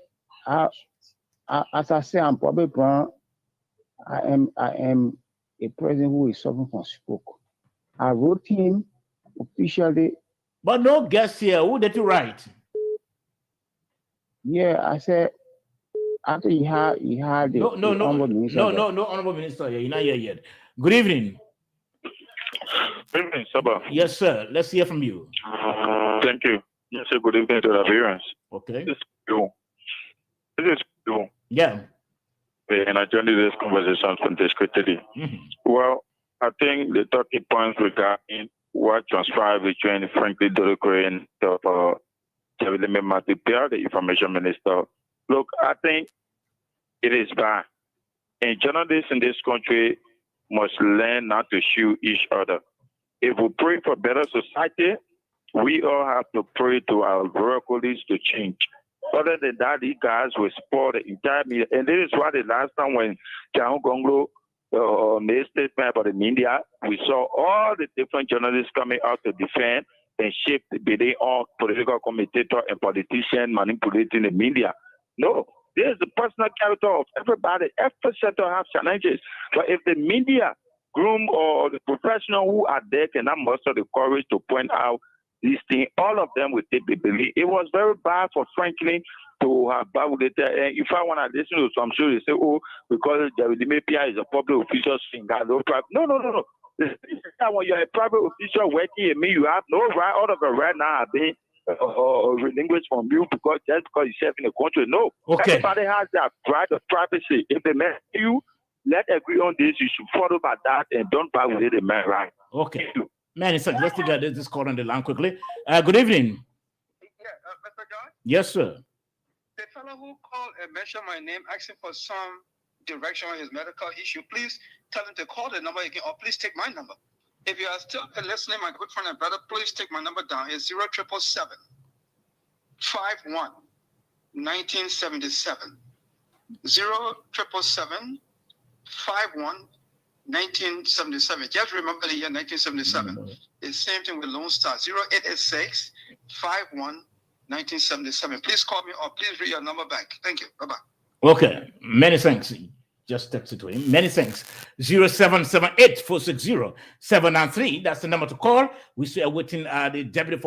S12: as I say, I'm Bobby Brown. I am a president who is suffering from stroke. I wrote him officially.
S1: But no guest here. Who did you write?
S12: Yeah, I said after he had the honorable minister.
S1: No honorable minister here. You're not here yet. Good evening.
S13: Good evening, Saba.
S1: Yes, sir. Let's hear from you.
S13: Thank you. Yes, sir. Good evening to the appearance.
S1: Okay.
S13: This is you.
S1: Yeah.
S13: And I joined this conversation from the secretary. Well, I think the talking points regarding what transpired between Franklin Dolokui and Matthew Pia, the information minister. Look, I think it is bad. And journalists in this country must learn not to shoot each other. If we pray for better society, we all have to pray to our colleagues to change. Other than that, these guys will spoil the entire media. And this is why the last time when John Gonglo made a statement about the media, we saw all the different journalists coming out to defend and shape the bidding on political commentator and politicians manipulating the media. No, this is the personal character of everybody. Every sector has challenges. But if the media groom or the professional who are there cannot muster the courage to point out these things, all of them will take the belief. It was very bad for Franklin to have violated. And if I want to listen to some show, they say, oh, because the Pia is a public official, no. When you're a private official working, it means you have no right, all of the right now being relinquished from you because just because you serve in the country. No.
S1: Okay.
S13: Everybody has that right of privacy. If they met you, let's agree on this. You should follow by that and don't violate the man right.
S1: Okay. Man, let's take this call on the line quickly. Good evening.
S7: Yeah, Mr. John?
S1: Yes, sir.
S7: The fellow who called and mentioned my name asking for some direction on his medical issue, please tell him to call the number again or please take my number. If you are still listening, my good friend and brother, please take my number down. It's 0777 51 1977. 0777 51 1977. Just remember the year 1977. It's the same thing with Lone Star. 0886 51 1977. Please call me or please read your number back. Thank you. Bye-bye.
S1: Okay. Many thanks. Just text it to him. Many thanks. 0778-460-793. That's the number to call. We are waiting. The deputy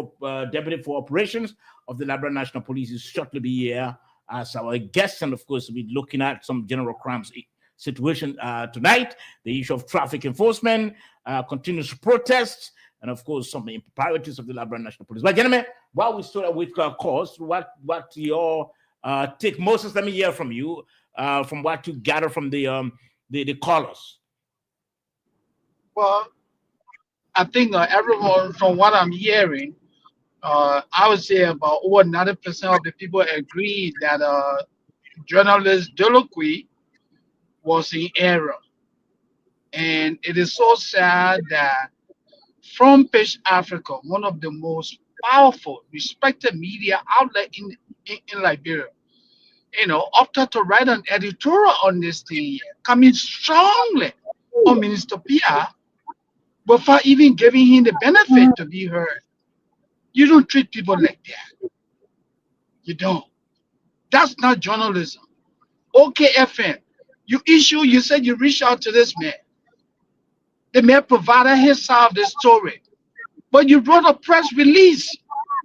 S1: for operations of the Liberia National Police is shortly be here as our guest, and of course, we'll be looking at some general crimes situation tonight. The issue of traffic enforcement, continuous protests, and of course, some improprieties of the Liberia National Police. But gentlemen, while we start with calls, what your take, Moses? Let me hear from you. From what you gather from the callers.
S6: Well, I think everyone, from what I'm hearing, I would say about over 90% of the people agree that journalist Dolokwi was in error. And it is so sad that Front Page Africa, one of the most powerful, respected media outlet in Liberia, opted to write an editorial on this thing, coming strongly on Minister Pia before even giving him the benefit to be heard. You don't treat people like that. You don't. That's not journalism. OKFM, you said you reached out to this man. The man provided his side of the story. But you wrote a press release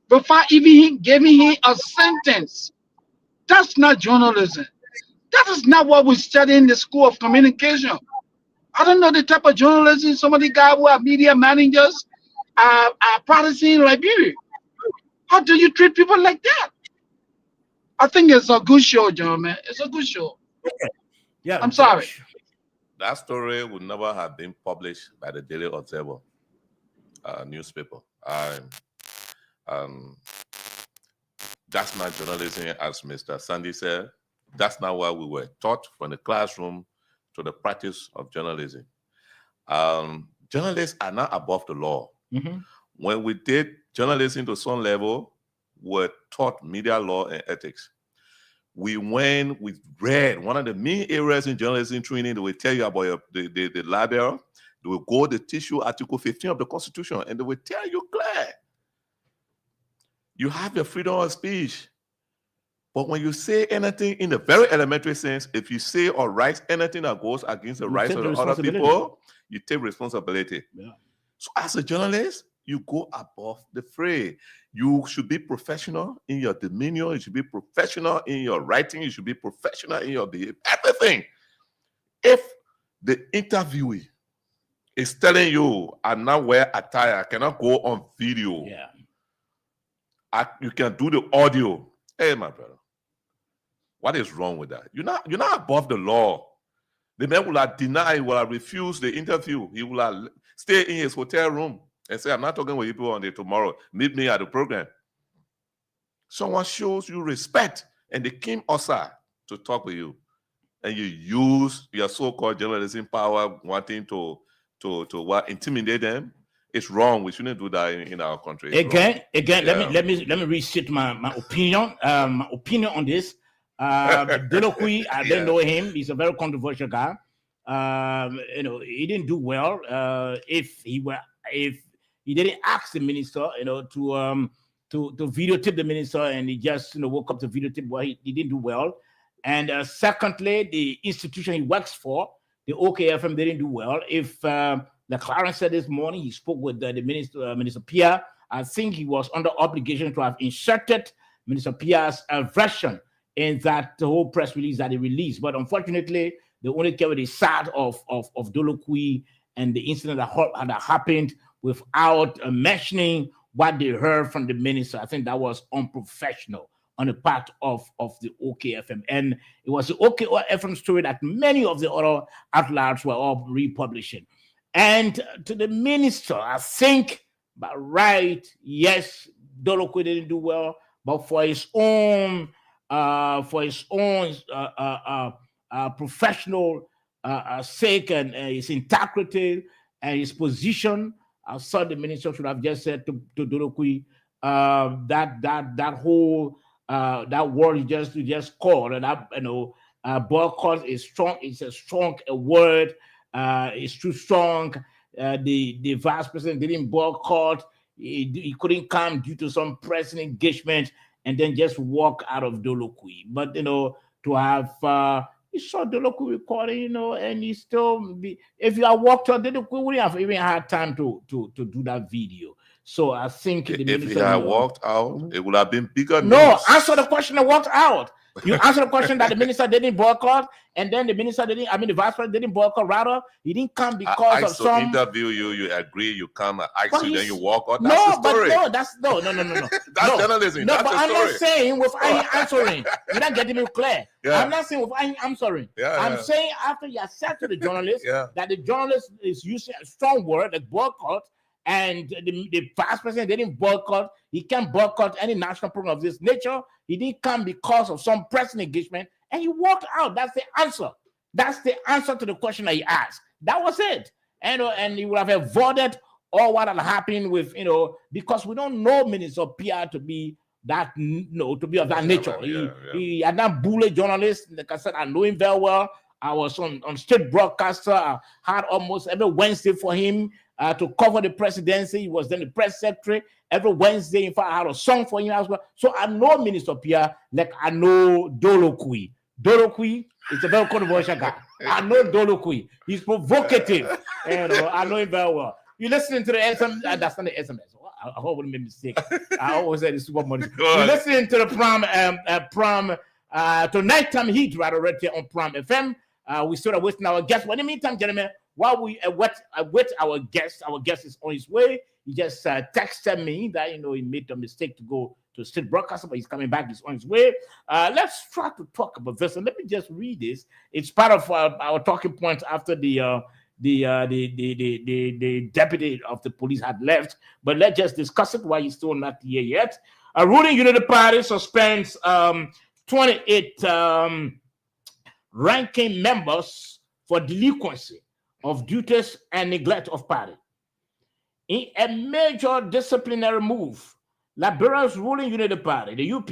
S6: before even giving him a sentence. That's not journalism. That is not what we study in the School of Communication. I don't know the type of journalism some of the guys who are media managers are practicing in Liberia. How do you treat people like that? I think it's a good show, gentlemen. It's a good show.
S1: Okay. Yeah,
S6: I'm sorry.
S2: That story would never have been published by the Daily Observer newspaper. That's not journalism, as Mr. Sandy said. That's not what we were taught from the classroom to the practice of journalism. Journalists are not above the law.
S1: Mm-hmm.
S2: When we did journalism to some level, we're taught media law and ethics. We read one of the main areas in journalism training. They will tell you about the libel. They will go to teach you Article 15 of the Constitution, and they will tell you clear. You have your freedom of speech. But when you say anything in a very elementary sense, if you say or write anything that goes against the rights of the other people, you take responsibility.
S1: Yeah.
S2: So as a journalist, you go above the fray. You should be professional in your demeanor. You should be professional in your writing. You should be professional in your behavior. Everything. If the interviewee is telling you, I not wear attire, I cannot go on video.
S1: Yeah.
S2: You can do the audio. Hey, my brother, what is wrong with that? You're not above the law. The man will have denied, will have refused the interview. He will have stay in his hotel room and say, I'm not talking with people on the tomorrow. Meet me at the program. Someone shows you respect and they came outside to talk with you. And you use your so-called journalism power wanting to intimidate them. It's wrong. We shouldn't do that in our country.
S1: Again, let me restate my opinion. My opinion on this. Dolokwi, I don't know him. He's a very controversial guy. He didn't do well. If he didn't ask the minister, to videotape the minister, and he just woke up to videotape. Well, he didn't do well. And secondly, the institution he works for, the OKFM, didn't do well. If the Clarence said this morning, he spoke with the minister, Minister Pia. I think he was under obligation to have inserted Minister Pia's version in that whole press release that he released. But unfortunately, they only covered the side of Dolokwi and the incident that happened without mentioning what they heard from the minister. I think that was unprofessional on the part of the OKFM. And it was the OKFM story that many of the other outlets were all republishing. And to the minister, I think, but right, yes, Dolokwi didn't do well, but for his own professional sake and his integrity and his position, I thought the minister should have just said to Dolokwi that whole that word he just called, and boycott is strong. It's a strong word. It's too strong. The vice president didn't boycott. He couldn't come due to some pressing engagement and then just walk out of Dolokwi. But to have You saw the local recording, you know, and he still be. If you had walked out, we wouldn't have even had time to do that video. So I think
S2: if he had walked out, it would have been bigger.
S1: No,
S2: news.
S1: answer the question and walked out. You answer the question that the minister didn't boycott, and then the minister didn't. I mean, the vice president didn't boycott. Rather, he didn't come because of some
S2: interview you. You agree. You come. I
S1: But
S2: you, then
S1: he's-
S2: you walk out.
S1: No,
S2: That's the
S1: but
S2: story.
S1: no, that's no.
S2: That's
S1: No.
S2: journalism.
S1: No,
S2: That's
S1: but
S2: the
S1: I'm not
S2: story.
S1: saying with any answering. You're not getting me clear.
S2: Yeah.
S1: I'm not saying with any answering.
S2: Yeah,
S1: I'm
S2: yeah.
S1: saying after you said to the journalist
S2: Yeah.
S1: that the journalist is using a strong word like boycott, and the vice president didn't boycott. He can't boycott any national program of this nature. He didn't come because of some press engagement, and he walked out. That's the answer. That's the answer to the question that he asked. That was it. And he would have avoided all what had happened with, because we don't know Minister Pierre to be that, to be of that nature. He had not bullied journalists. Like I said, I know him very well. I was on state broadcaster. I had almost every Wednesday for him to cover the presidency. He was then the press secretary. Every Wednesday, in fact, I had a song for him as well. So I know Minister Pierre like I know Dolokui. Dolokui is a very controversial guy. I know Dolokui. He's provocative. I know him very well. You listening to the SMS? That's not the SMS. I hope I wouldn't make a mistake. I always say the super money. You're listening to the Prom to nighttime heat right here on Prom FM. We still are waiting our guest. But in the meantime, gentlemen, while we wait our guest is on his way. He just texted me that he made a mistake to go to state broadcaster, but he's coming back. He's on his way. Let's try to talk about this, and let me just read this. It's part of our talking point after the deputy of the police had left. But let's just discuss it while he's still not here yet. A ruling unity party suspends 28 ranking members for delinquency of duties and neglect of party. In a major disciplinary move, Liberia's ruling unity party, the UP,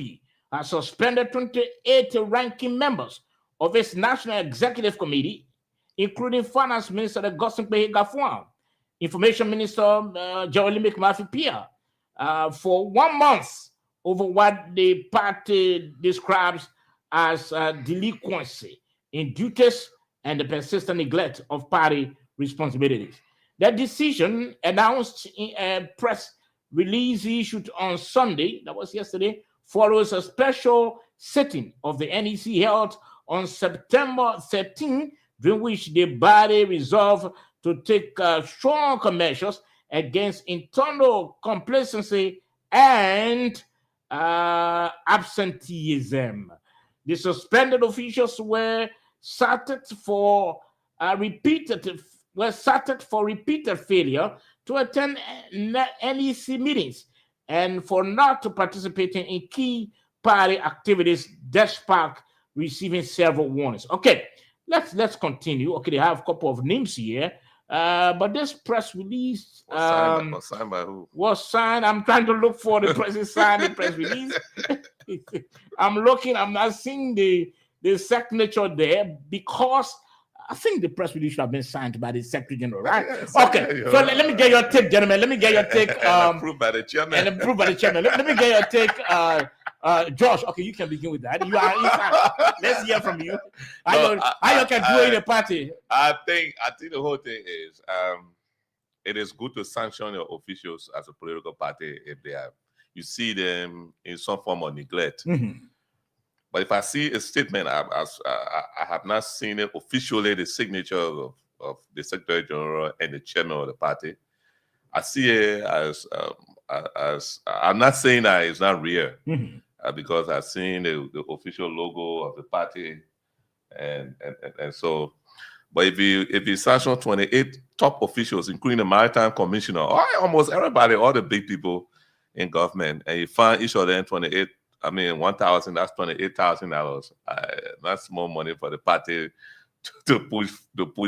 S1: has suspended 28 ranking members of its National Executive Committee, including Finance Minister Augustin Kpehe-Gafuan, Information Minister Jeremy Mafi-Pia, for 1 month over what the party describes as delinquency in duties and the persistent neglect of party responsibilities. That decision, announced in a press release issued on Sunday, that was yesterday, follows a special sitting of the NEC held on September 13, during which the body resolved to take strong measures against internal complacency and absenteeism. The suspended officials were cited for repeated failure to attend NEC meetings and for not participating in key party activities despite receiving several warnings. Okay, let's continue. Okay, they have a couple of names here. But this press release
S2: was signed by who?
S1: Was signed. I'm trying to look for the person signed the press release. I'm not seeing the signature there because I think the press release should have been signed by the Secretary General, right? Okay, so let me get your take, gentlemen. Let me get your take.
S2: Approved by the chairman.
S1: And approved by the chairman. Let me get your take, Josh. Okay, you can begin with that. You are inside. Let's hear from you. How you can do it in a party?
S2: I think the whole thing is it is good to sanction your officials as a political party if you see them in some form of neglect.
S1: Mm-hmm.
S2: But if I see a statement, I have not seen it officially, the signature of the Secretary General and the chairman of the party. I see it as I'm not saying that it's not real, because I've seen the official logo of the party, and so. But if you sanction 28 top officials, including the Maritime Commissioner, or almost everybody, all the big people in government, and you find each of them 28. I mean, 1,000, that's $28,000. That's small money for the party to push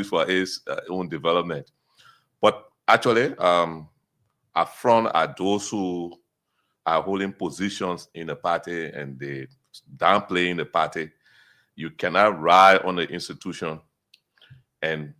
S2: for its own development. But actually, affront are those who are holding positions in the party and they downplaying the party. You cannot ride on the institution, and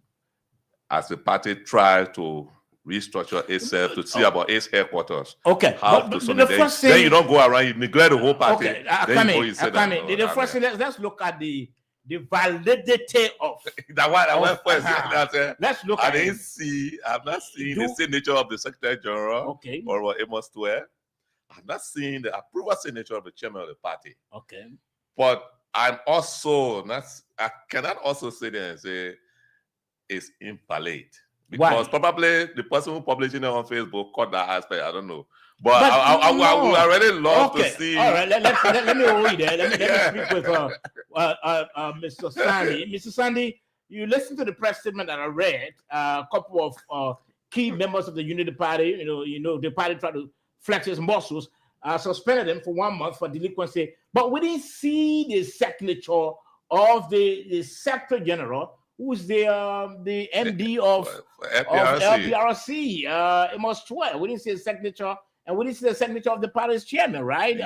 S2: as the party tries to restructure itself to see about its headquarters.
S1: Okay.
S2: How to then you don't go around, you neglect the whole party.
S1: Okay,
S2: The first thing,
S1: let's look at the the validity of
S2: that one. I
S1: of-
S2: went first.
S1: uh-huh. Let's look
S2: I
S1: at
S2: didn't
S1: it.
S2: see. I've not seen
S1: Do-
S2: the signature of the Secretary General
S1: Okay.
S2: or Amos Square. I've not seen the approval signature of the chairman of the party.
S1: Okay.
S2: But I'm also not. I cannot also say that and say it's invalid because
S1: Why?
S2: probably the person who publishing it on Facebook caught that aspect. I don't know. But
S1: But
S2: I would
S1: no.
S2: already love
S1: Okay.
S2: to see.
S1: All right. Let me hold you there. Let
S2: Yeah.
S1: me speak with Mr. Sandy. Mr. Sandy, you listened to the press statement that I read. A couple of key members of the Unity Party, you know, the party tried to flex its muscles, suspended them for 1 month for delinquency. But we didn't see the signature of the Secretary General, who's the MD of LPRC, Amos Square. We didn't see a signature, and we didn't see the signature of the party's chairman, right?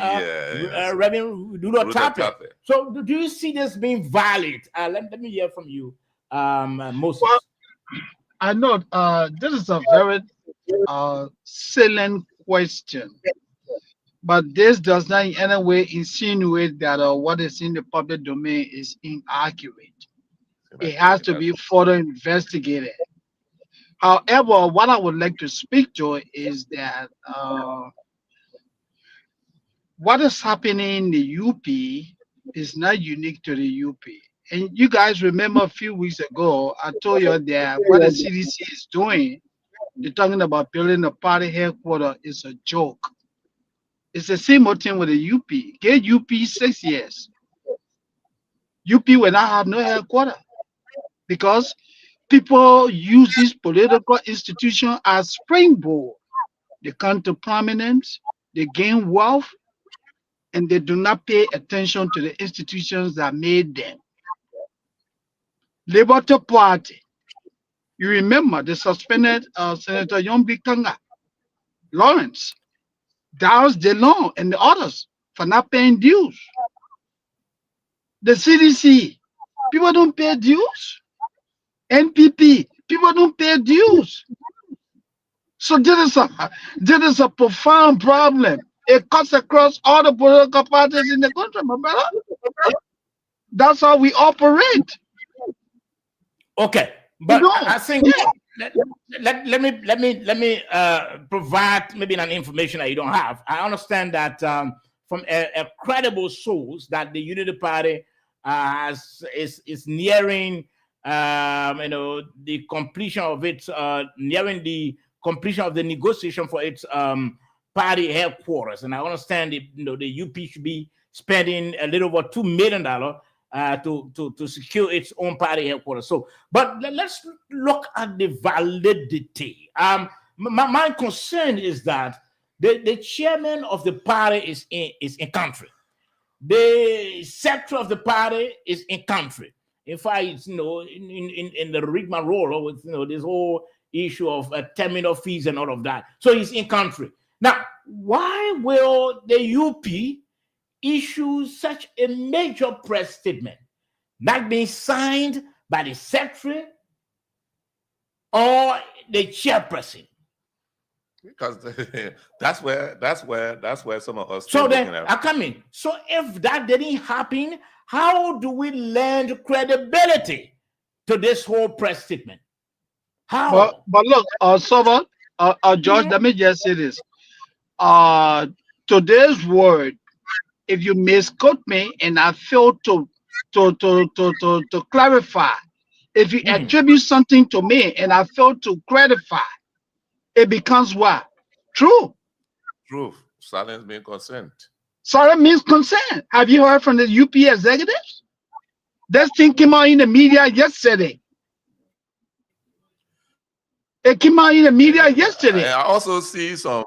S1: Reverend Rudolph Tappe. So do you see this being valid? Let me hear from you, Moses.
S6: Well, I know this is a very salient question, but this does not in any way insinuate that what is in the public domain is inaccurate. It has to be further investigated. However, what I would like to speak to is that what is happening in the UP is not unique to the UP. And you guys remember a few weeks ago, I told you that what the CDC is doing, they're talking about building a party headquarters, is a joke. It's the same old thing with the UP. Get UP 6 years. UP will not have no headquarters because people use this political institution as springboard. They come to prominence, they gain wealth, and they do not pay attention to the institutions that made them. Liberty Party. You remember they suspended Senator Yombi Kanga, Lawrence, Darius DeLong, and the others for not paying dues. The CDC, people don't pay dues. NPP, people don't pay dues. So this is a profound problem. It cuts across all the political parties in the country, my brother. That's how we operate.
S1: Okay, but I think let me provide maybe an information that you don't have. I understand that from a credible source that the Unity Party is nearing the completion of its nearing the completion of the negotiation for its party headquarters, and I understand the UP should be spending a little over $2 million to secure its own party headquarters. So, but let's look at the validity. My concern is that the chairman of the party is in country. The secretary of the party is in country. In fact, in the rigmarole with this whole issue of terminal fees and all of that. So he's in country. Now, why will the UP issue such a major press statement not being signed by the secretary or the chairperson?
S2: Because that's where some of us.
S1: So then I come in. So if that didn't happen, how do we lend credibility to this whole press statement? How?
S6: But look, George, let me just say this. Today's word, if you misquote me and I fail to clarify, if you attribute something to me and I fail to clarify, it becomes what? True.
S2: True. Silence means consent.
S6: Silence means consent. Have you heard from the UP executives? This thing came out in the media yesterday. It came out in the media yesterday.
S2: I also see some.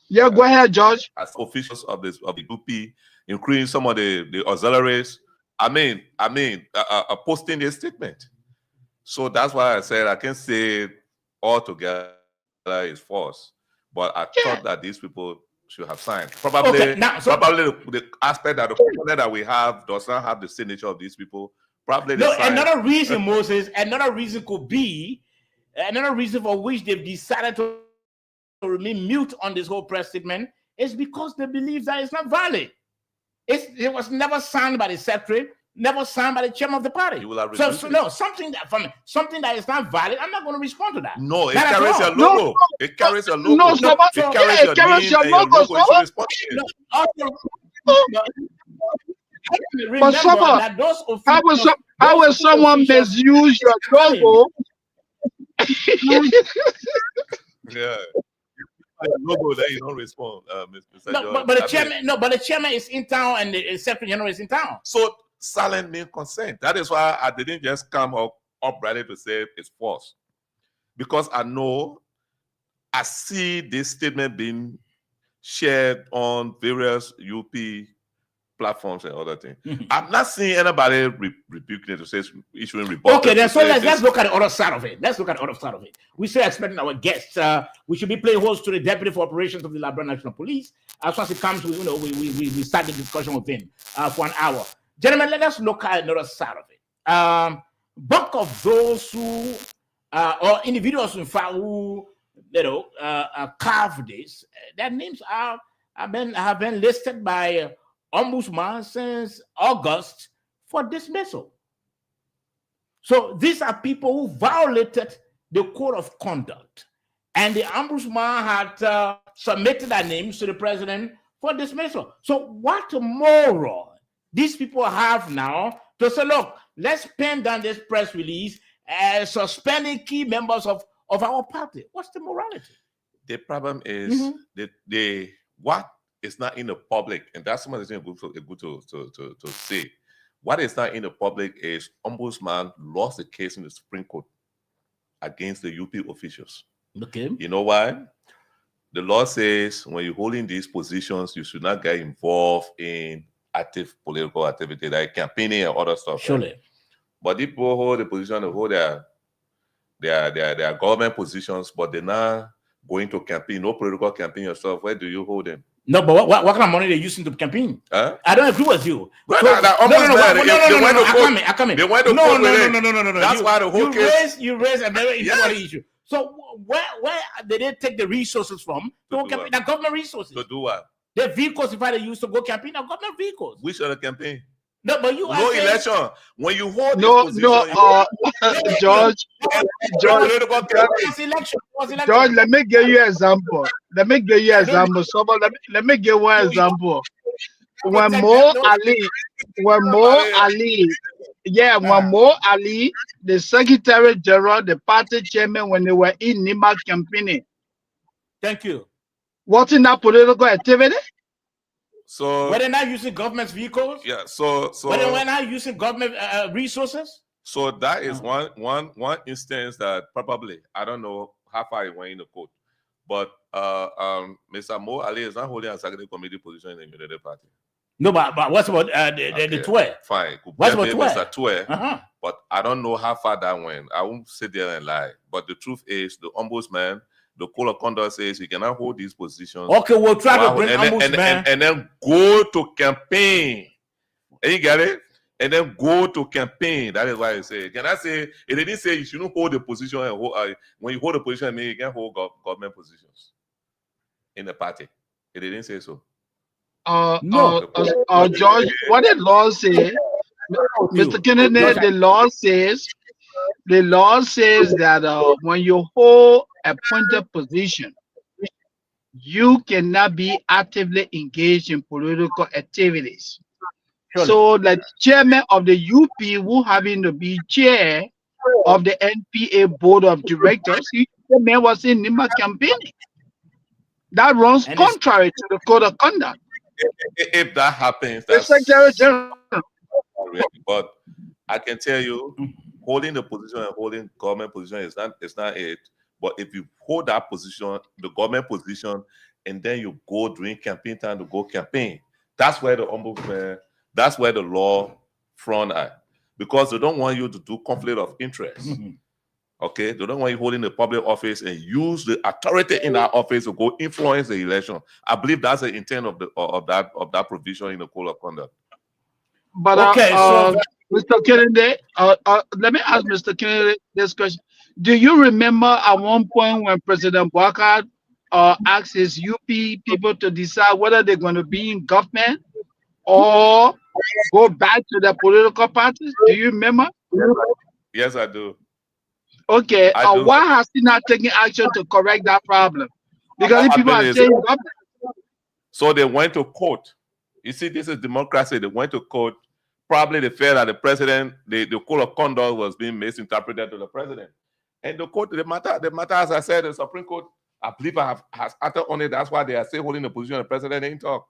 S6: Yeah, go ahead, George.
S2: As officials of the UP, including some of the auxiliaries, posting a statement. So that's why I said I can say it all together is false. But I thought that these people should have signed. Probably,
S1: okay, now,
S2: probably the aspect that the component that we have does not have the signature of these people. Probably
S1: no. Another reason, Moses. Another reason could be another reason for which they've decided to remain mute on this whole press statement is because they believe that it's not valid. It was never signed by the secretary, never signed by the chairman of the party.
S2: You will have
S1: So no, something that is not valid, I'm not going to respond to that.
S2: No, it
S1: Not at
S2: carries
S1: all.
S2: your logo. It carries your logo.
S6: No,
S2: It
S6: so-
S2: carries
S6: yeah,
S2: your
S6: it carries
S2: name
S6: your
S2: and your
S6: logo,
S2: logo. You
S6: so-
S2: should respond to it.
S1: Remember
S6: But someone,
S1: that those
S6: how will someone misuse your logo?
S2: Yeah. Your logo, then you don't respond, Mr.
S1: No,
S2: George.
S1: but the
S2: I
S1: chairman,
S2: mean,
S1: but the chairman is in town and the secretary general is in town.
S2: so silent means consent. That is why I didn't just come up ready to say it's false. Because I see this statement being shared on various UP platforms and other things. I'm not seeing anybody rebuking it to say issuing reports.
S1: Okay, then so let's look at the other side of it. Let's look at the other side of it. We still expecting our guests. We should be playing host to the deputy for operations of the Liberia National Police. As soon as it comes, we start the discussion with him for an hour. Gentlemen, let us look at another side of it. Bulk of those who or individuals in fact who carved this, their names have been listed by Ombudsman since August for dismissal. So these are people who violated the code of conduct, and the Ombudsman had submitted their names to the president for dismissal. So what moral these people have now to say, look, let's pen down this press release suspending key members of our party? What's the morality?
S2: The problem is what is not in the public, and that's something that's good to say. What is not in the public is Ombudsman lost the case in the Supreme Court against the UP officials.
S1: Okay.
S2: You know why? The law says when you're holding these positions, you should not get involved in active political activity like campaigning and other stuff.
S1: Surely.
S2: Right? But people hold the position, they hold their government positions, but they're not going to campaign, no political campaign yourself. Where do you hold them?
S1: No, but what kind of money they're using to campaign?
S2: Huh?
S1: I don't agree with you.
S2: Well,
S1: So-
S2: I come in. They went to court with it.
S1: No.
S2: That's why the whole case.
S1: You raise a very
S2: Yes.
S1: important issue. So where did they take the resources from to go
S2: do
S1: campaign?
S2: what?
S1: The government resources.
S2: To do what?
S1: The vehicles, if I use to go campaign, are government vehicles.
S2: Which other campaign?
S1: No, but you
S2: No
S1: are saying-
S2: election. When you hold
S6: No,
S2: this
S6: no,
S2: position,
S6: George,
S2: political campaign.
S1: It was election.
S6: George, let me give you an example. Someone, let me give one example. When Mo Ali, when Mo Ali, the Secretary General, the party chairman, when they were in Nima campaigning,
S1: Thank you.
S6: wasn't that political activity?
S2: So
S1: Were they not using government vehicles?
S2: yeah, so
S1: Were they not using government resources?
S2: So that is one instance that probably, I don't know how far it went in the court, but Mr. Mo Ali is not holding a executive committee position in the Unity Party.
S1: No, but what's about the tour?
S2: Fine.
S1: What's about
S2: Mr.
S1: tour?
S2: Tour, but I don't know how far that went. I won't sit there and lie. But the truth is, the ombudsman, the code of conduct says you cannot hold these positions.
S1: Okay, we'll try to bring
S2: ombudsman and then go to campaign. And you get it? And then go to campaign. That is why I say. Can I say? It didn't say you shouldn't hold the position and hold, when you hold a position, you can hold government positions in the party. It didn't say so.
S6: George, what the law say, Mr. Kennedy, the law says that when you hold a appointed position, you cannot be actively engaged in political activities.
S1: Surely.
S6: So the chairman of the UP who having to be chair of the NPA board of directors, the man was in Nima campaigning. That runs contrary to the code of conduct.
S2: If that happens,
S6: The
S2: that's
S6: Secretary General.
S2: but I can tell you, holding the position and holding government position is not it. But if you hold that position, the government position, and then you go during campaign time to go campaign, that's where the ombudsman, that's where the law front at, because they don't want you to do conflict of interest. Okay, they don't want you holding the public office and use the authority in that office to go influence the election. I believe that's the intent of that provision in the code of conduct.
S6: But
S1: Okay, so
S6: Mr. Kennedy, let me ask Mr. Kennedy this question. Do you remember at one point when President Boubacar asked his UP people to decide whether they're going to be in government or go back to the political parties? Do you remember?
S2: Yes, I do.
S6: Okay,
S2: I do.
S6: why has he not taken action to correct that problem? Because if people are saying,
S2: so they went to court. You see, this is democracy. They went to court. Probably they felt that the president, the code of conduct was being misinterpreted to the president. And the court, the matter, as I said, the Supreme Court, I believe has acted on it. That's why they are still holding the position of the president ain't talk.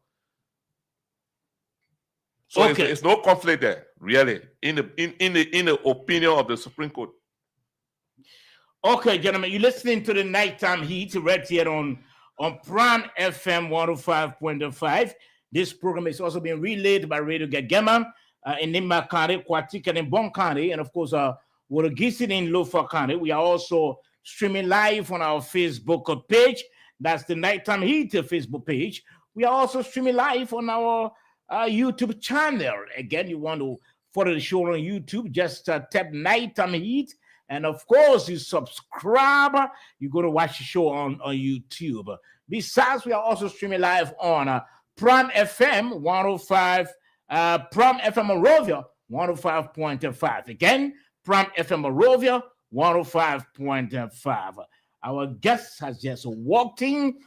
S2: So it's no conflict there, really, in the opinion of the Supreme Court.
S1: Okay, gentlemen, you're listening to the Nighttime Heat right here on Prime FM 105.5. This program is also being relayed by Radio Gagema in Nimba County, Kwatika, and in Bon County, and of course, Wurugisi in Lofa County. We are also streaming live on our Facebook page. That's the Nighttime Heat Facebook page. We are also streaming live on our YouTube channel. Again, you want to follow the show on YouTube, just tap Nighttime Heat. And of course, you subscribe. You're going to watch the show on YouTube. Besides, we are also streaming live on Prime FM 105, Prime FM Morovia 105.5. Again, Prime FM Morovia 105.5. Our guest has just walked in,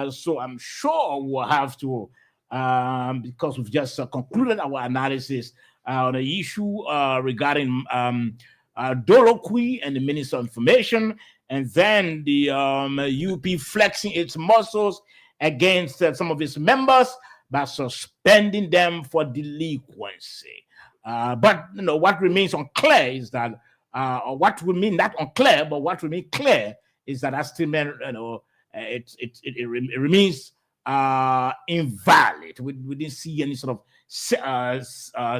S1: so I'm sure we'll have to, because we've just concluded our analysis on the issue regarding Dolokwi and the Minister of Information, and then the UP flexing its muscles against some of its members by suspending them for delinquency. But you know what remains unclear is that, or what would mean not unclear, but what remains clear is that statement, you know, it remains invalid. We didn't see any sort of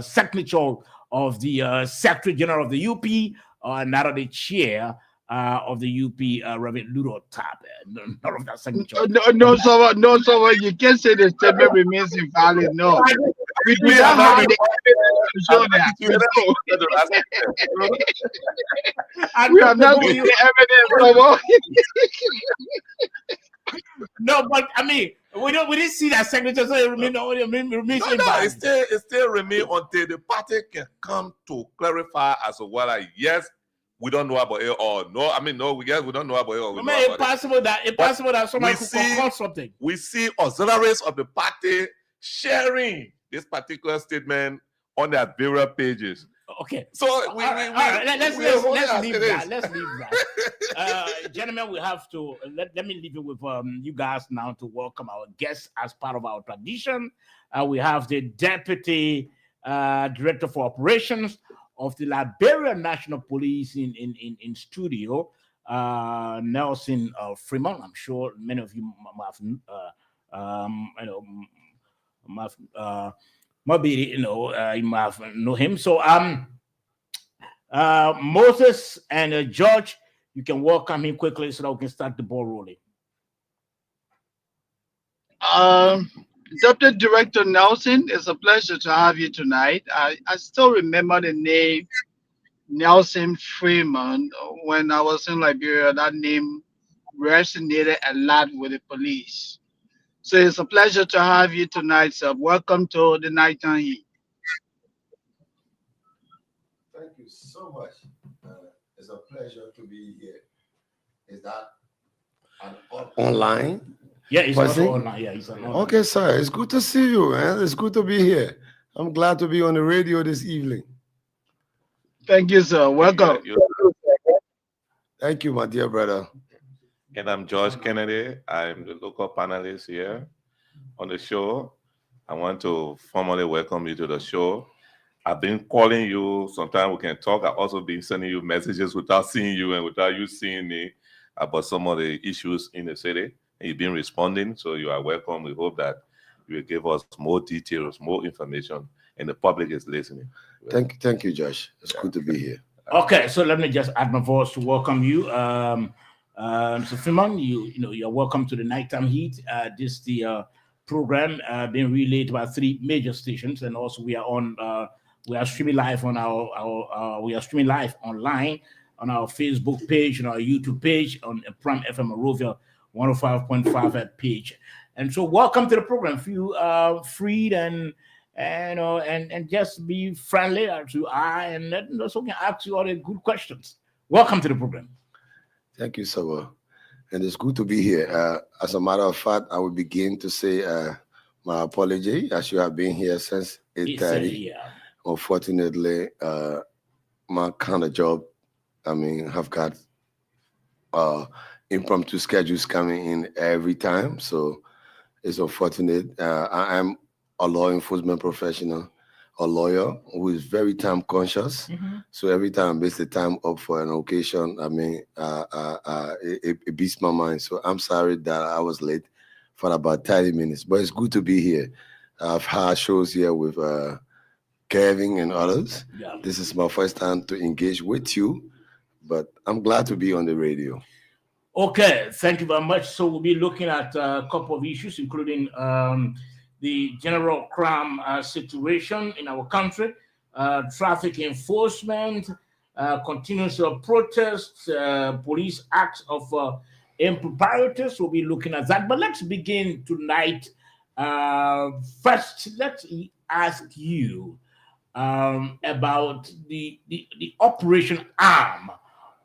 S1: signature of the Secretary General of the UP, or not of the chair of the UP, Reverend Ludo Tabe. None of that signature.
S6: No, so you can't say the statement remains invalid. No, we do not have the evidence to show that. We have not seen the evidence.
S2: No, but I mean, we didn't see that signature, so it remains invalid. It still remains until the party can come to clarify as to whether yes, we don't know about it, or no. I mean, no, we don't know about it. Or
S1: it's possible that somebody could conclude something.
S2: We see auxiliaries of the party sharing this particular statement on their various pages.
S1: Okay.
S2: So
S1: let's leave that. Let's leave that. Gentlemen, we have to let me leave it with you guys now to welcome our guests as part of our tradition. We have the Deputy Director for Operations of the Liberia National Police in studio, Nelson Freeman. I'm sure many of you you might know him. So Moses and George, you can welcome him quickly so that we can start the ball rolling.
S6: Deputy Director Nelson, it's a pleasure to have you tonight. I still remember the name Nelson Freeman. When I was in Liberia, that name resonated a lot with the police. So it's a pleasure to have you tonight, sir. Welcome to the Nighttime Heat.
S14: Thank you so much. It's a pleasure to be here. Is that online?
S1: Yeah, it's online. Yeah, it's online.
S14: Okay, sir. It's good to see you, man. It's good to be here. I'm glad to be on the radio this evening.
S6: Thank you, sir. Welcome.
S14: Thank you, my dear brother.
S2: And I'm George Kennedy. I'm the local panelist here on the show. I want to formally welcome you to the show. I've been calling you. Sometimes we can talk. I've also been sending you messages without seeing you and without you seeing me about some of the issues in the city. And you've been responding, so you are welcome. We hope that you will give us more details, more information, and the public is listening.
S14: Thank you, Josh. It's good to be here.
S1: Okay, so let me just add my voice to welcome you. So Freeman, you're welcome to the Nighttime Heat. This is the program being relayed by 3 major stations, and also we are streaming live on we are streaming live online on our Facebook page and our YouTube page on Prime FM Morovia 105.5 page. And so welcome to the program. If you freed and and just be friendly as you are, and so can ask you all the good questions. Welcome to the program.
S15: Thank you, sir. And it's good to be here. As a matter of fact, I will begin to say my apology, as you have been here since 8:30. Unfortunately, my kind of job, have got impromptu schedules coming in every time, so it's unfortunate. I am a law enforcement professional, a lawyer who is very time conscious. So every time I miss the time up for an occasion, it beats my mind. So I'm sorry that I was late for about 30 minutes, but it's good to be here. I've had shows here with Kevin and others.
S1: Yeah.
S15: This is my first time to engage with you, but I'm glad to be on the radio.
S1: Okay, thank you very much. So we'll be looking at a couple of issues, including the general crime situation in our country, traffic enforcement, continuous protests, police acts of improprieties. We'll be looking at that. But let's begin tonight. First, let's ask you about the operation arm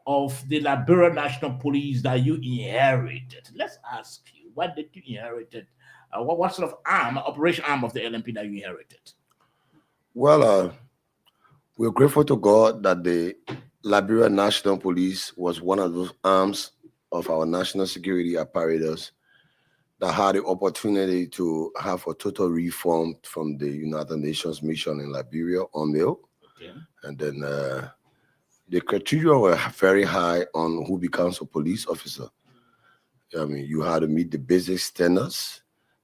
S1: of the Liberia National Police that you inherited. Let's ask you, what did you inherit? What sort of operation arm of the LNP that you inherited?
S15: Well, we're grateful to God that the Liberia National Police was one of those arms of our national security apparatus that had the opportunity to have a total reform from the United Nations mission in Liberia, UNMIL.
S1: Okay.
S15: And then the criteria were very high on who becomes a police officer. You had to meet the basic standards.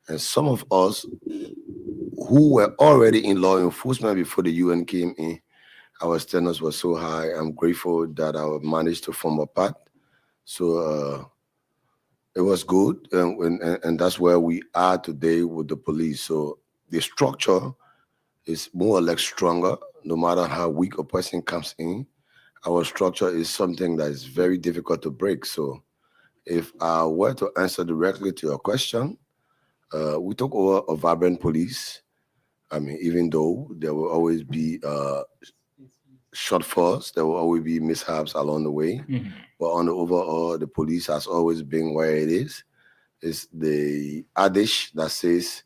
S15: And some of us who were already in law enforcement before the UN came in, our standards were so high. I'm grateful that I managed to form a part. So it was good. And that's where we are today with the police. So the structure is more or less stronger, no matter how weak a person comes in. Our structure is something that is very difficult to break. So if I were to answer directly to your question, we took over a vibrant police. Even though there will always be shortfalls, there will always be mishaps along the way. But on the overall, the police has always been where it is. It's the adage that says,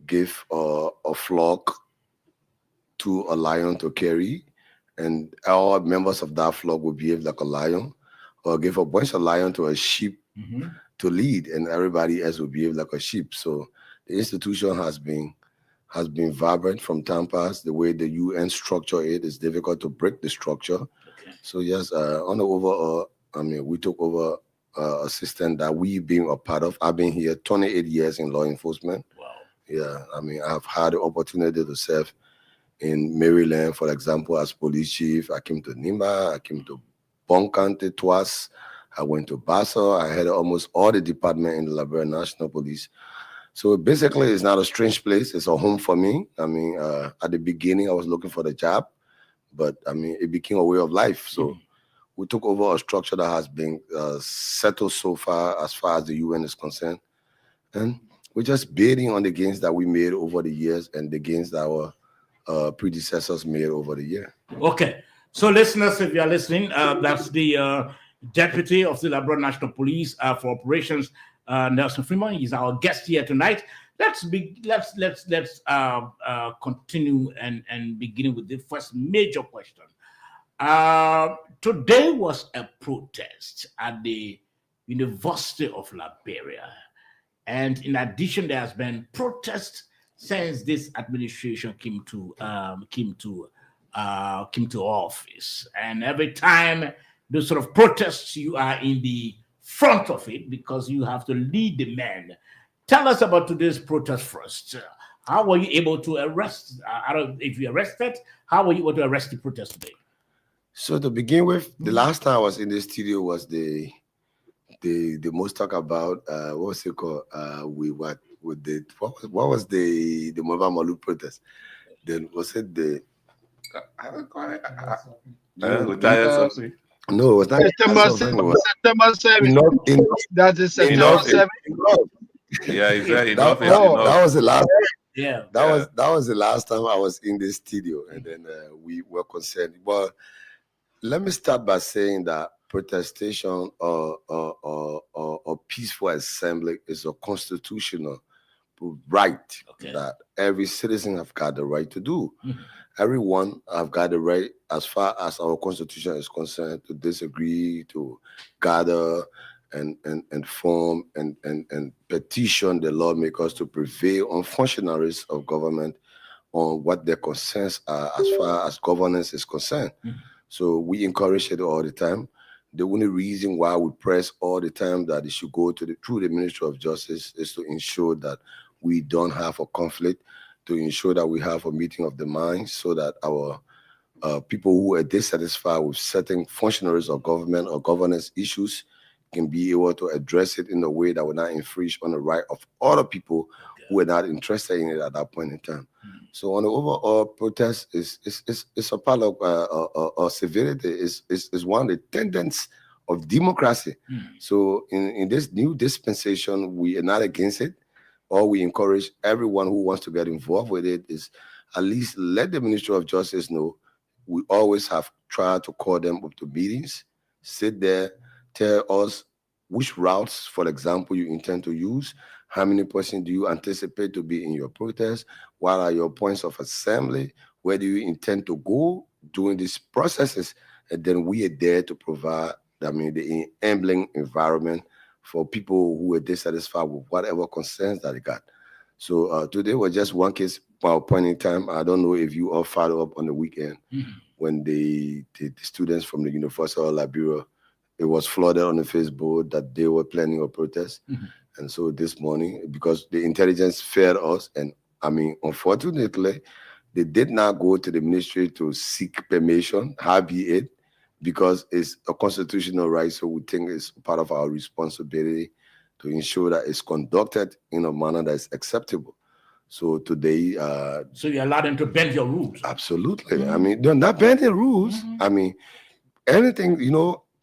S15: give a flock to a lion to carry, and all members of that flock will behave like a lion, or give a bunch of lion to a sheep to lead, and everybody else will behave like a sheep. So the institution has been vibrant from time past. The way the UN structure it is difficult to break the structure.
S1: Okay.
S15: So yes, on the overall, we took over a system that we've been a part of. I've been here 28 years in law enforcement.
S1: Wow.
S15: Yeah, I've had the opportunity to serve in Maryland, for example, as police chief. I came to Nimba, I came to Bon County twice. I went to Basel. I had almost all the department in the Liberia National Police. So basically, it's not a strange place. It's a home for me. At the beginning, I was looking for the job, but it became a way of life. So we took over a structure that has been settled so far as the UN is concerned. And we're just building on the gains that we made over the years and the gains that our predecessors made over the year.
S1: Okay. So listeners, if you are listening, that's the Deputy of the Liberia National Police for Operations, Nelson Freeman. He's our guest here tonight. Let's continue and begin with the first major question. Today was a protest at the University of Liberia, and in addition, there has been protests since this administration came to office. And every time those sort of protests, you are in the front of it because you have to lead the men. Tell us about today's protest first. How were you able to arrest? If you arrested, how were you able to arrest the protest today?
S15: So to begin with, the last time I was in the studio was the most talk about what was it called? What was the Mova Malu protest? Then was it the no, it was not
S6: September 7th. That's the September 7th.
S2: Yeah, exactly.
S15: That was the last.
S1: Yeah.
S15: That was the last time I was in the studio, and then we were concerned. But let me start by saying that protestation or peaceful assembly is a constitutional right that every citizen have got the right to do. Everyone have got the right, as far as our constitution is concerned, to disagree, to gather and form and petition the lawmakers to prevail on functionaries of government on what their concerns are as far as governance is concerned. So we encourage it all the time. The only reason why we press all the time that it should go through the Ministry of Justice is to ensure that we don't have a conflict, to ensure that we have a meeting of the minds, so that our people who are dissatisfied with certain functionaries of government or governance issues can be able to address it in a way that will not infringe on the right of other people who are not interested in it at that point in time. So on the overall protest is a part of civility, is one of the tenets of democracy. So in this new dispensation, we are not against it. All we encourage everyone who wants to get involved with it is at least let the Ministry of Justice know. We always have tried to call them up to meetings, sit there, tell us which routes, for example, you intend to use. How many persons do you anticipate to be in your protest? What are your points of assembly? Where do you intend to go during these processes? And then we are there to provide, the enabling environment for people who are dissatisfied with whatever concerns that they got. So today was just one case point in time. I don't know if you all follow up on the weekend when the students from the University of Liberia, it was flooded on the Facebook that they were planning a protest. And so this morning, because the intelligence failed us, and unfortunately, they did not go to the ministry to seek permission, howbeit, because it's a constitutional right. So we think it's part of our responsibility to ensure that it's conducted in a manner that is acceptable. So today,
S1: so you allow them to bend your rules.
S15: Absolutely. They're not bending rules. Anything,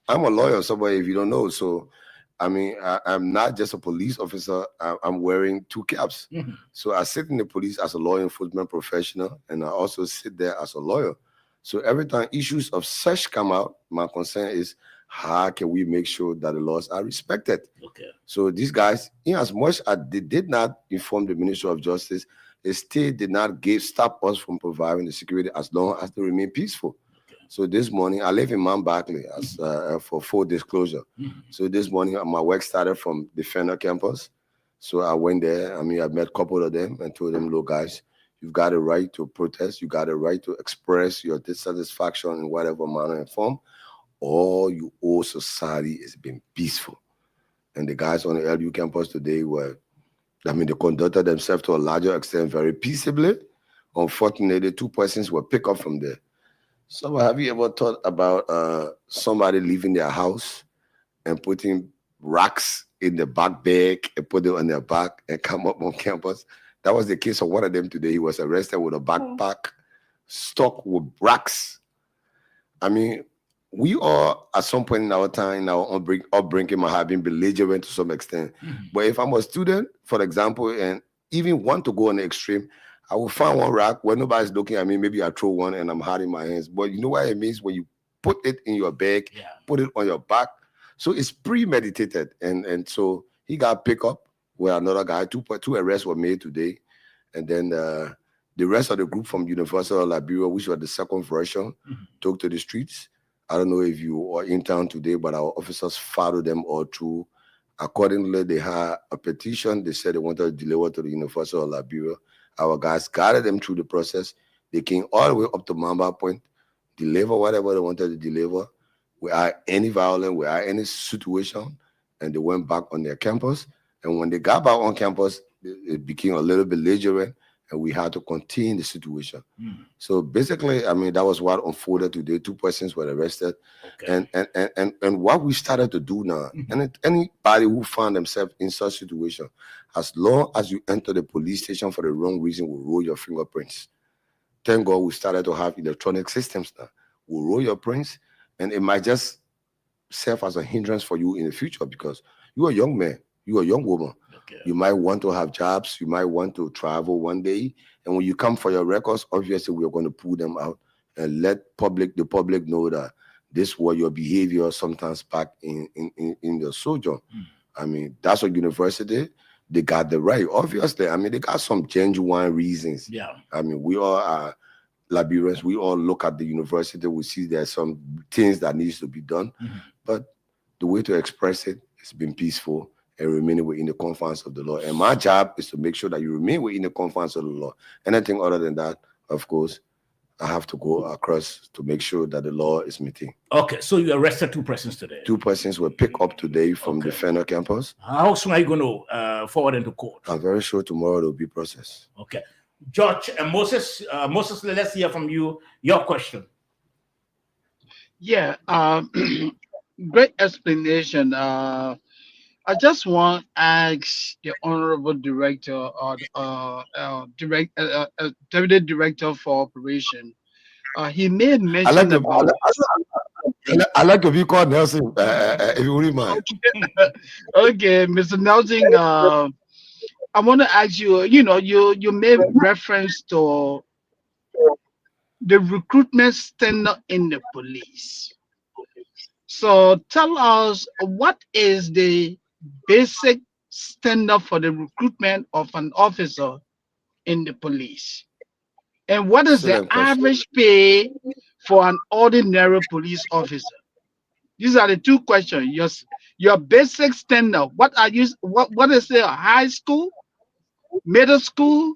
S15: I'm a lawyer, somebody, if you don't know. So, I'm not just a police officer. I'm wearing two caps. So I sit in the police as a law enforcement professional, and I also sit there as a lawyer. So every time issues of such come out, my concern is how can we make sure that the laws are respected? So these guys, in as much as they did not inform the Ministry of Justice, they still did not stop us from providing the security as long as they remain peaceful. So this morning, I live in Mount Barkley as for full disclosure. So this morning, my work started from the Fenner campus. So I went there. I met a couple of them and told them, look, guys, you've got a right to protest. You got a right to express your dissatisfaction in whatever manner and form. All you owe society is being peaceful. And the guys on the LU campus today they conducted themselves to a larger extent very peaceably. Unfortunately, 2 persons were picked up from there. So have you ever thought about somebody leaving their house and putting rocks in the back bag and put it on their back and come up on campus? That was the case of one of them today. He was arrested with a backpack stuck with rocks. We are at some point in our time, in our upbringing, might have been belligerent to some extent. But if I'm a student, for example, and even want to go on the extreme, I will find one rock where nobody's looking at me. Maybe I throw one and I'm hiding my hands. But you know what it means when you put it in your bag, put it on your back. So it's premeditated. And so he got picked up with another guy. Two arrests were made today. And then the rest of the group from University of Liberia, which was the second version, took to the streets. I don't know if you are in town today, but our officers followed them all through. Accordingly, they had a petition. They said they wanted to deliver to the University of Liberia. Our guys guided them through the process. They came all the way up to Mamba Point, deliver whatever they wanted to deliver without any violence, without any situation, and they went back on their campus. And when they got back on campus, it became a little belligerent, and we had to contain the situation. So basically, that was what unfolded today. 2 persons were arrested. And what we started to do now, and anybody who found themselves in such situation, as long as you enter the police station for the wrong reason, will roll your fingerprints. Thank God we started to have electronic systems now. We'll roll your prints, and it might just serve as a hindrance for you in the future because you're a young man. You're a young woman. You might want to have jobs. You might want to travel one day. And when you come for your records, obviously we're going to pull them out and let the public know that this was your behavior sometimes back in the sojourn. I mean, that's a university. They got the right. Obviously, I mean, they got some genuine reasons.
S1: Yeah.
S15: I mean, we all are Liberians. We all look at the university. We see there's some things that needs to be done. But the way to express it has been peaceful and remaining within the confines of the law. And my job is to make sure that you remain within the confines of the law. Anything other than that, of course, I have to go across to make sure that the law is meeting.
S1: Okay, so you arrested 2 persons today.
S15: 2 persons were picked up today from the Fenner campus.
S1: How soon are you going to forward them to court?
S15: I'm very sure tomorrow they'll be processed.
S1: Okay. George and Moses, let's hear from you. Your question.
S6: Yeah, great explanation. I just want to ask the honorable director or deputy director for operation. He made mention about.
S15: I like to be called Nelson, if you wouldn't mind.
S6: Okay, Mr. Nelson. I want to ask you. You made reference to the recruitment standard in the police. So tell us, what is the basic standard for the recruitment of an officer in the police? And what is the average pay for an ordinary police officer? These are the 2 questions. Your basic standard. What is it? High school, middle school,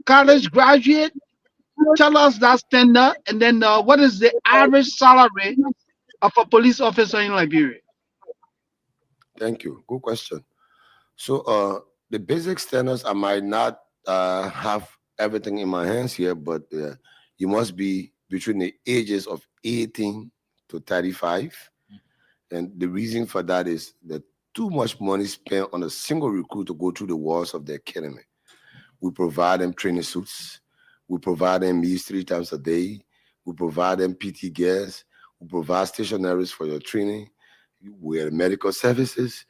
S6: college graduate? Tell us that standard. And then what is the average salary of a police officer in Liberia?
S15: Thank you. Good question. So the basic standards, I might not have everything in my hands here, but you must be between the ages of 18 to 35. And the reason for that is that too much money spent on a single recruit to go through the walls of the academy. We provide them training suits. We provide them meals 3 times a day. We provide them PT gears. We provide stationaries for your training. We have medical services,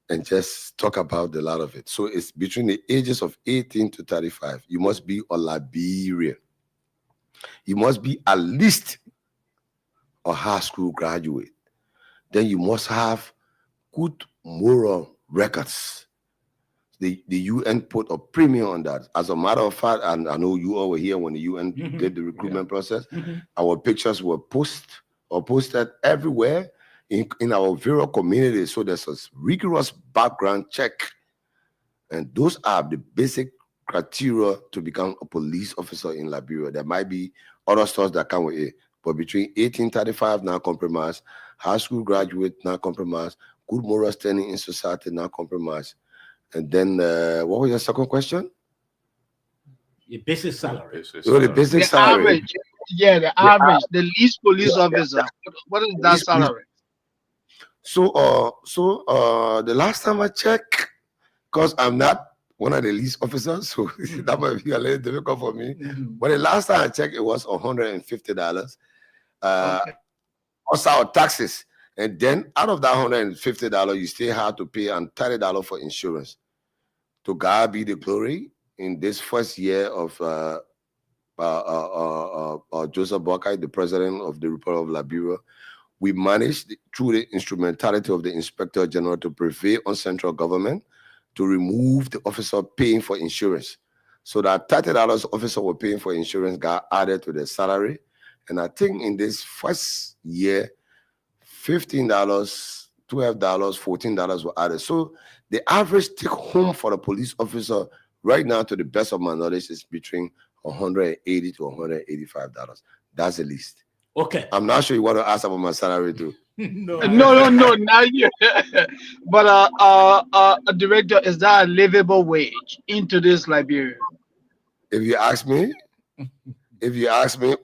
S15: and just talk about a lot of it. So it's between the ages of 18 to 35. You must be a Liberian. You must be at least a high school graduate. Then you must have good moral records. The UN put a premium on that. As a matter of fact, and I know you all were here when the UN did the recruitment process. Our pictures were posted everywhere in our various communities. So there's a rigorous background check. And those are the basic criteria to become a police officer in Liberia. There might be other stuff that come with it. But between 1835, not compromise, high school graduate, not compromise, good moral standing in society, not compromise. And then, what was your second question?
S1: Your basic salary.
S15: The basic salary.
S6: Average. Yeah, the average, the least police officer. What is that salary?
S15: So the last time I checked, because I'm not one of the least officers, so that might be a little difficult for me. But the last time I checked, it was $150. Also our taxes. And then out of that $150, you still have to pay $30 for insurance. To God be the glory. In this first year of Joseph Boakai, the president of the Republic of Liberia, we managed, through the instrumentality of the Inspector General, to prevail on central government to remove the officer paying for insurance. So that $30 officer were paying for insurance got added to their salary. And I think in this first year, $15, $12, $14 were added. So the average take home for a police officer right now, to the best of my knowledge, is between $180 to $185. That's the least.
S1: Okay.
S15: I'm not sure you want to ask about my salary too.
S6: No, not you. But director, is that a livable wage into this Liberia?
S15: If you ask me,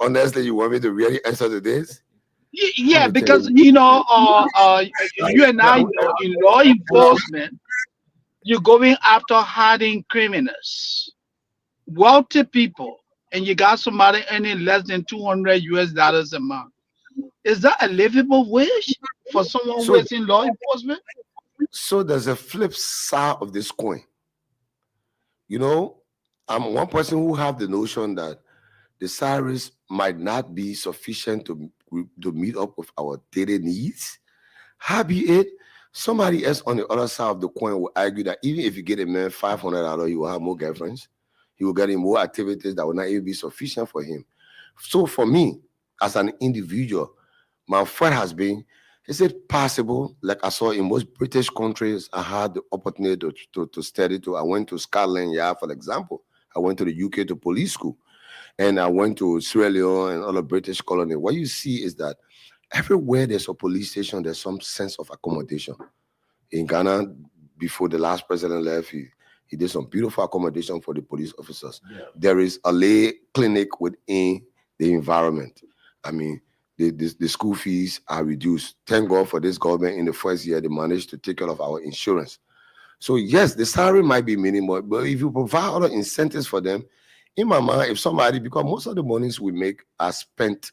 S15: honestly, you want me to really answer to this?
S6: Yeah, because you and I know in law enforcement, you're going after hiding criminals, wealthy people, and you got somebody earning less than $200 a month. Is that a livable wage for someone who is in law enforcement?
S15: So there's a flip side of this coin. You know, I'm one person who have the notion that the salaries might not be sufficient to meet up with our daily needs. Howbeit, somebody else on the other side of the coin will argue that even if you get a man $500, he will have more girlfriends. He will get in more activities that will not even be sufficient for him. So for me, as an individual, my thought has been, is it possible, like I saw in most British countries, I had the opportunity to study to. I went to Scotland Yard, for example. I went to the UK to police school. And I went to Sierra Leone and other British colonies. What you see is that everywhere there's a police station, there's some sense of accommodation. In Ghana, before the last president left, he did some beautiful accommodation for the police officers. Yeah. There is a lay clinic within the environment. I mean, the school fees are reduced. Thank God for this government. In the first year, they managed to take care of our insurance. So yes, the salary might be minimal, but if you provide other incentives for them, in my mind, if somebody, because most of the monies we make are spent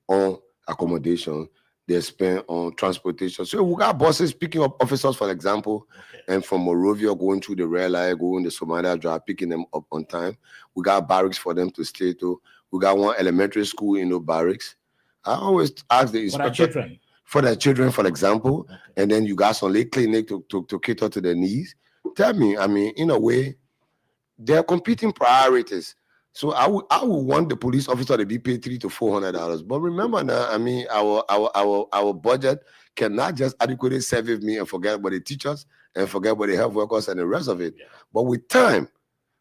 S15: on accommodation, they're spent on transportation. So we got buses picking up officers, for example, and from Monrovia going through the red light, going the Somalia Drive, picking them up on time. We got barracks for them to stay to. We got one elementary school in the barracks. I always ask the inspector for their children, for example, and then you got some late clinic to cater to their needs. Tell me, I mean, in a way, they're competing priorities. So I would want the police officer to be paid $300 to $400. But remember now, I mean, our budget cannot just adequately serve me and forget about the teachers and forget about the health workers and the rest of it. Yeah. But with time,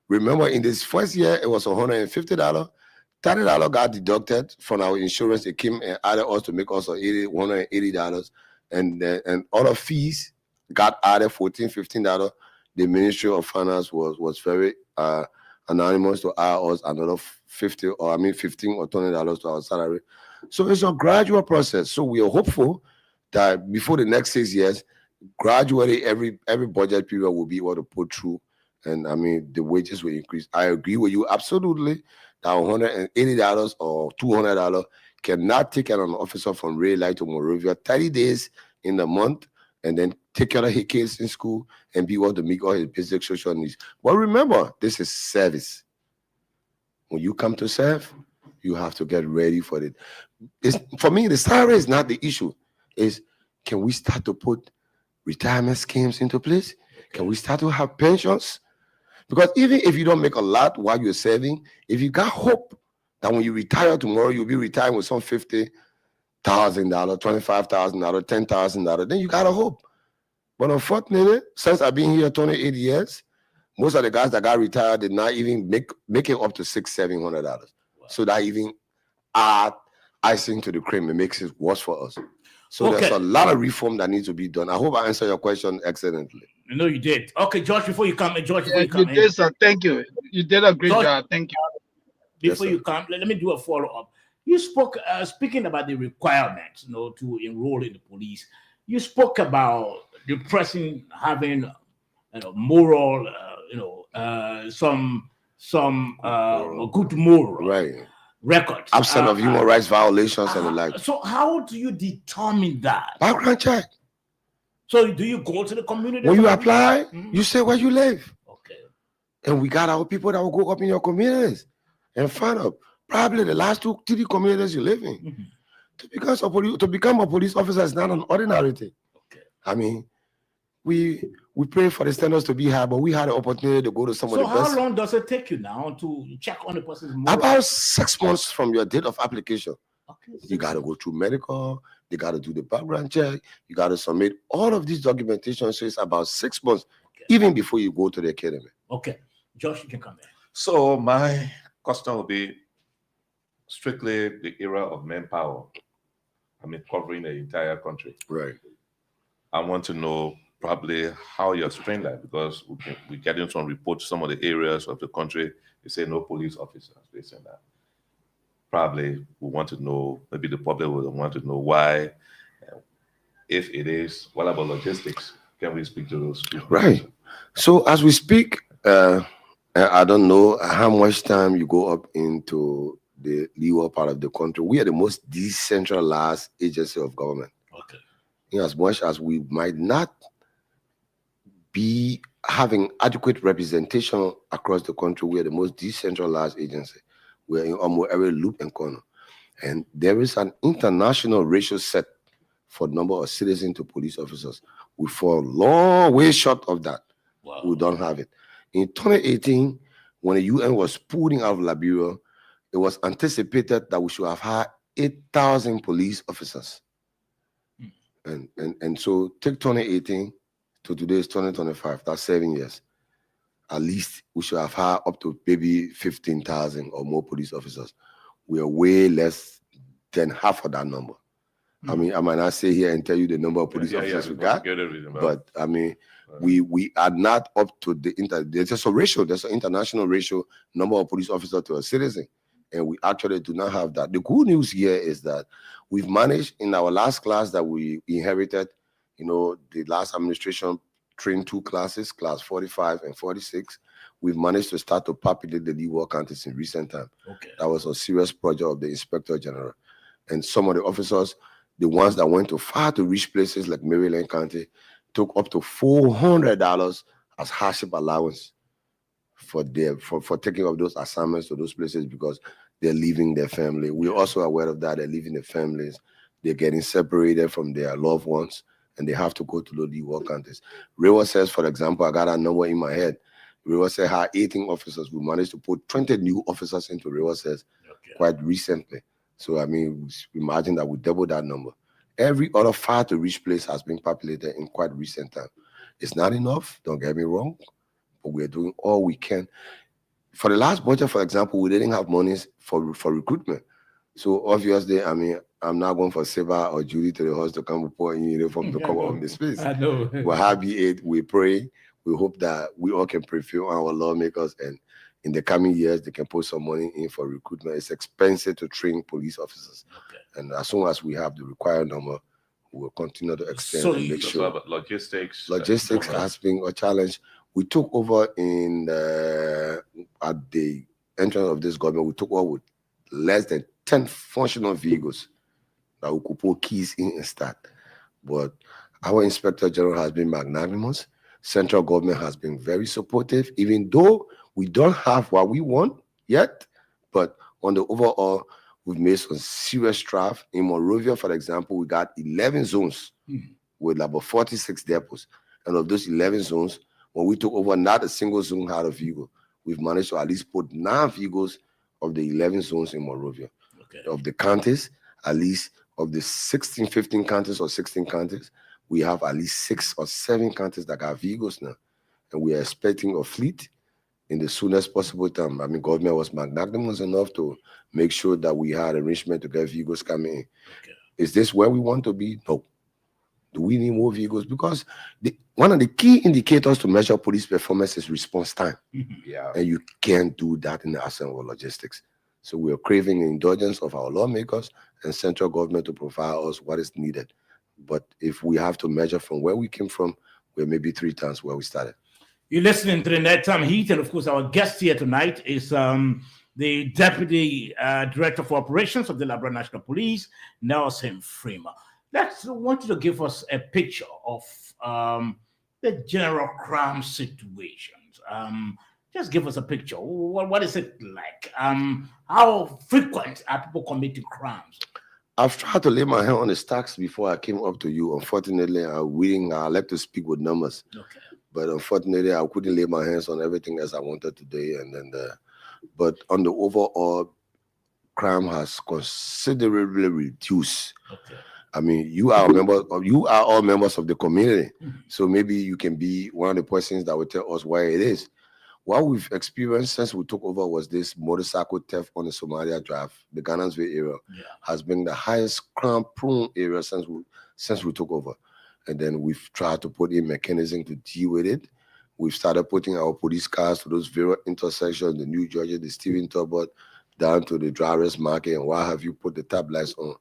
S15: remember in this first year, it was $150. $30 got deducted from our insurance. It came and added us to make us $180. And other fees got added $14, $15. The Ministry of Finance was very anonymous to add us another $15 or $20 to our salary. So it's a gradual process. So we are hopeful that before the next 6 years, gradually every budget period will be able to put through, and I mean the wages will increase. I agree with you absolutely that $180 or $200 cannot take care of an officer from Red Light to Monrovia 30 days in the month and then take care of his kids in school and be able to meet all his basic social needs. But remember, this is service. When you come to serve, you have to get ready for it. For me, the salary is not the issue. Is can we start to put retirement schemes into place? Can we start to have pensions? Because even if you don't make a lot while you're serving, if you got hope that when you retire tomorrow, you'll be retiring with some $50,000, $25,000, $10,000, then you got a hope. But unfortunately, since I've been here 28 years, most of the guys that got retired did not even make it up to $600-700. Wow. So that even add icing to the cream, it makes it worse for us. So there's a lot of reform that needs to be done. I hope I answered your question excellently.
S1: No, you did. Okay, George, before you come in,
S6: you did, sir. Thank you. You did a great job. Thank you.
S1: Before you come, let me do a follow-up. You spoke, speaking about the requirements, to enroll in the police. You spoke about the person having, moral, some good moral record.
S15: Absent of human rights violations and the like.
S1: So how do you determine that?
S15: Background check.
S1: So do you go to the community?
S15: When you apply, you say where you live. Okay. And we got our people that will go up in your communities and find out probably the last 2-3 communities you live in. Mm-hmm. To become a police officer is not an ordinary thing. Okay. I mean, we pray for the standards to be high, but we had the opportunity to go to some of the best.
S1: So how long does it take you now to check on the person's moral?
S15: About 6 months from your date of application. Okay. You got to go through medical. You got to do the background check. You got to submit all of these documentation. So it's about 6 months, even before you go to the academy.
S1: Okay. Josh, you can come in.
S2: So my question will be strictly the era of manpower. I mean, covering the entire country.
S15: Right.
S2: I want to know probably how you're trained like, because we getting some reports, some of the areas of the country, they say no police officers. They say that. Probably we want to know, maybe the public will want to know why. If it is, what about logistics? Can we speak to those people?
S15: Right. So as we speak, I don't know how much time you go up into the lower part of the country. We are the most decentralized agency of government. Okay. In as much as we might not we having adequate representation across the country. We are the most decentralized agency. We are in almost every loop and corner. And there is an international ratio set for the number of citizens to police officers. We fall long way short of that. Wow. We don't have it. In 2018, when the UN was pulling out of Liberia, it was anticipated that we should have had 8,000 police officers. And so take 2018 to today's 2025, that's 7 years. At least we should have had up to maybe 15,000 or more police officers. We are way less than half of that number. I mean, I might not say here and tell you the number of police officers we got, but I mean, we are not up to there's a ratio, there's an international ratio, number of police officers to a citizen, and we actually do not have that. The good news here is that we've managed in our last class that we inherited, you know, the last administration trained 2 classes, class 45 and 46. We've managed to start to populate the leeward counties in recent time. Okay. That was a serious project of the Inspector General. And some of the officers, the ones that went to far to reach places like Maryland County, took up to $400 as hardship allowance for taking up those assignments to those places because they're leaving their family. We're also aware of that. They're leaving their families. They're getting separated from their loved ones, and they have to go to the leeward counties. Rewa says, for example, I got a number in my head. Rewa said had 18 officers. We managed to put 20 new officers into Rewa says quite recently. So, I mean, imagine that we double that number. Every other far to reach place has been populated in quite recent time. It's not enough, don't get me wrong, but we're doing all we can. For the last budget, for example, we didn't have monies for recruitment. So obviously, I mean, I'm not going for Seba or Judy to the house to come report in uniform to cover up the space. I know. But happy it, we pray. We hope that we all can prevail our lawmakers, and in the coming years, they can put some money in for recruitment. It's expensive to train police officers. Okay. And as soon as we have the required number, we will continue to extend and make sure.
S2: About logistics.
S15: Logistics has been a challenge. We took over at the entrance of this government, we took over with less than 10 functional vehicles that we could put keys in and start. But our Inspector General has been magnanimous. Central government has been very supportive, even though we don't have what we want yet. But on the overall, we've made some serious strides. In Monrovia, for example, we got 11 zones with about 46 depots. And of those 11 zones, when we took over, not a single zone had a vehicle. We've managed to at least put 9 vehicles of the 11 zones in Monrovia. Okay. Of the counties, at least of the 15 counties or 16 counties, we have at least 6 or 7 counties that got vehicles now. And we are expecting a fleet in the soonest possible time. I mean, government was magnanimous enough to make sure that we had arrangement to get vehicles coming in. Okay. Is this where we want to be? No. Do we need more vehicles? Because one of the key indicators to measure police performance is response time. Yeah. And you can't do that in the absence of logistics. So we are craving the indulgence of our lawmakers and central government to provide us what is needed. But if we have to measure from where we came from, we're maybe 3 times where we started.
S1: You're listening to the Nighttime Heat, and of course, our guest here tonight is the Deputy Director for Operations of the Liberia National Police, Nelson Freeman. I want you to give us a picture of the general crime situations. Just give us a picture. What is it like? How frequent are people committing crimes?
S15: I've tried to lay my hand on the stacks before I came up to you. Unfortunately, I like to speak with numbers. Okay. But unfortunately, I couldn't lay my hands on everything as I wanted today. And then, but on the overall, crime has considerably reduced. Okay. I mean, you are all members of the community. Mm-hmm. So maybe you can be one of the persons that will tell us why it is. What we've experienced since we took over was this motorcycle theft on the Somalia Drive. The Ganansville area has been the highest crime-prone area since we took over. And then we've tried to put in mechanism to deal with it. We've started putting our police cars to those various intersections, the New Georgia, the Stephen Talbot, down to the Drivers Market, and why have you put the tab lights on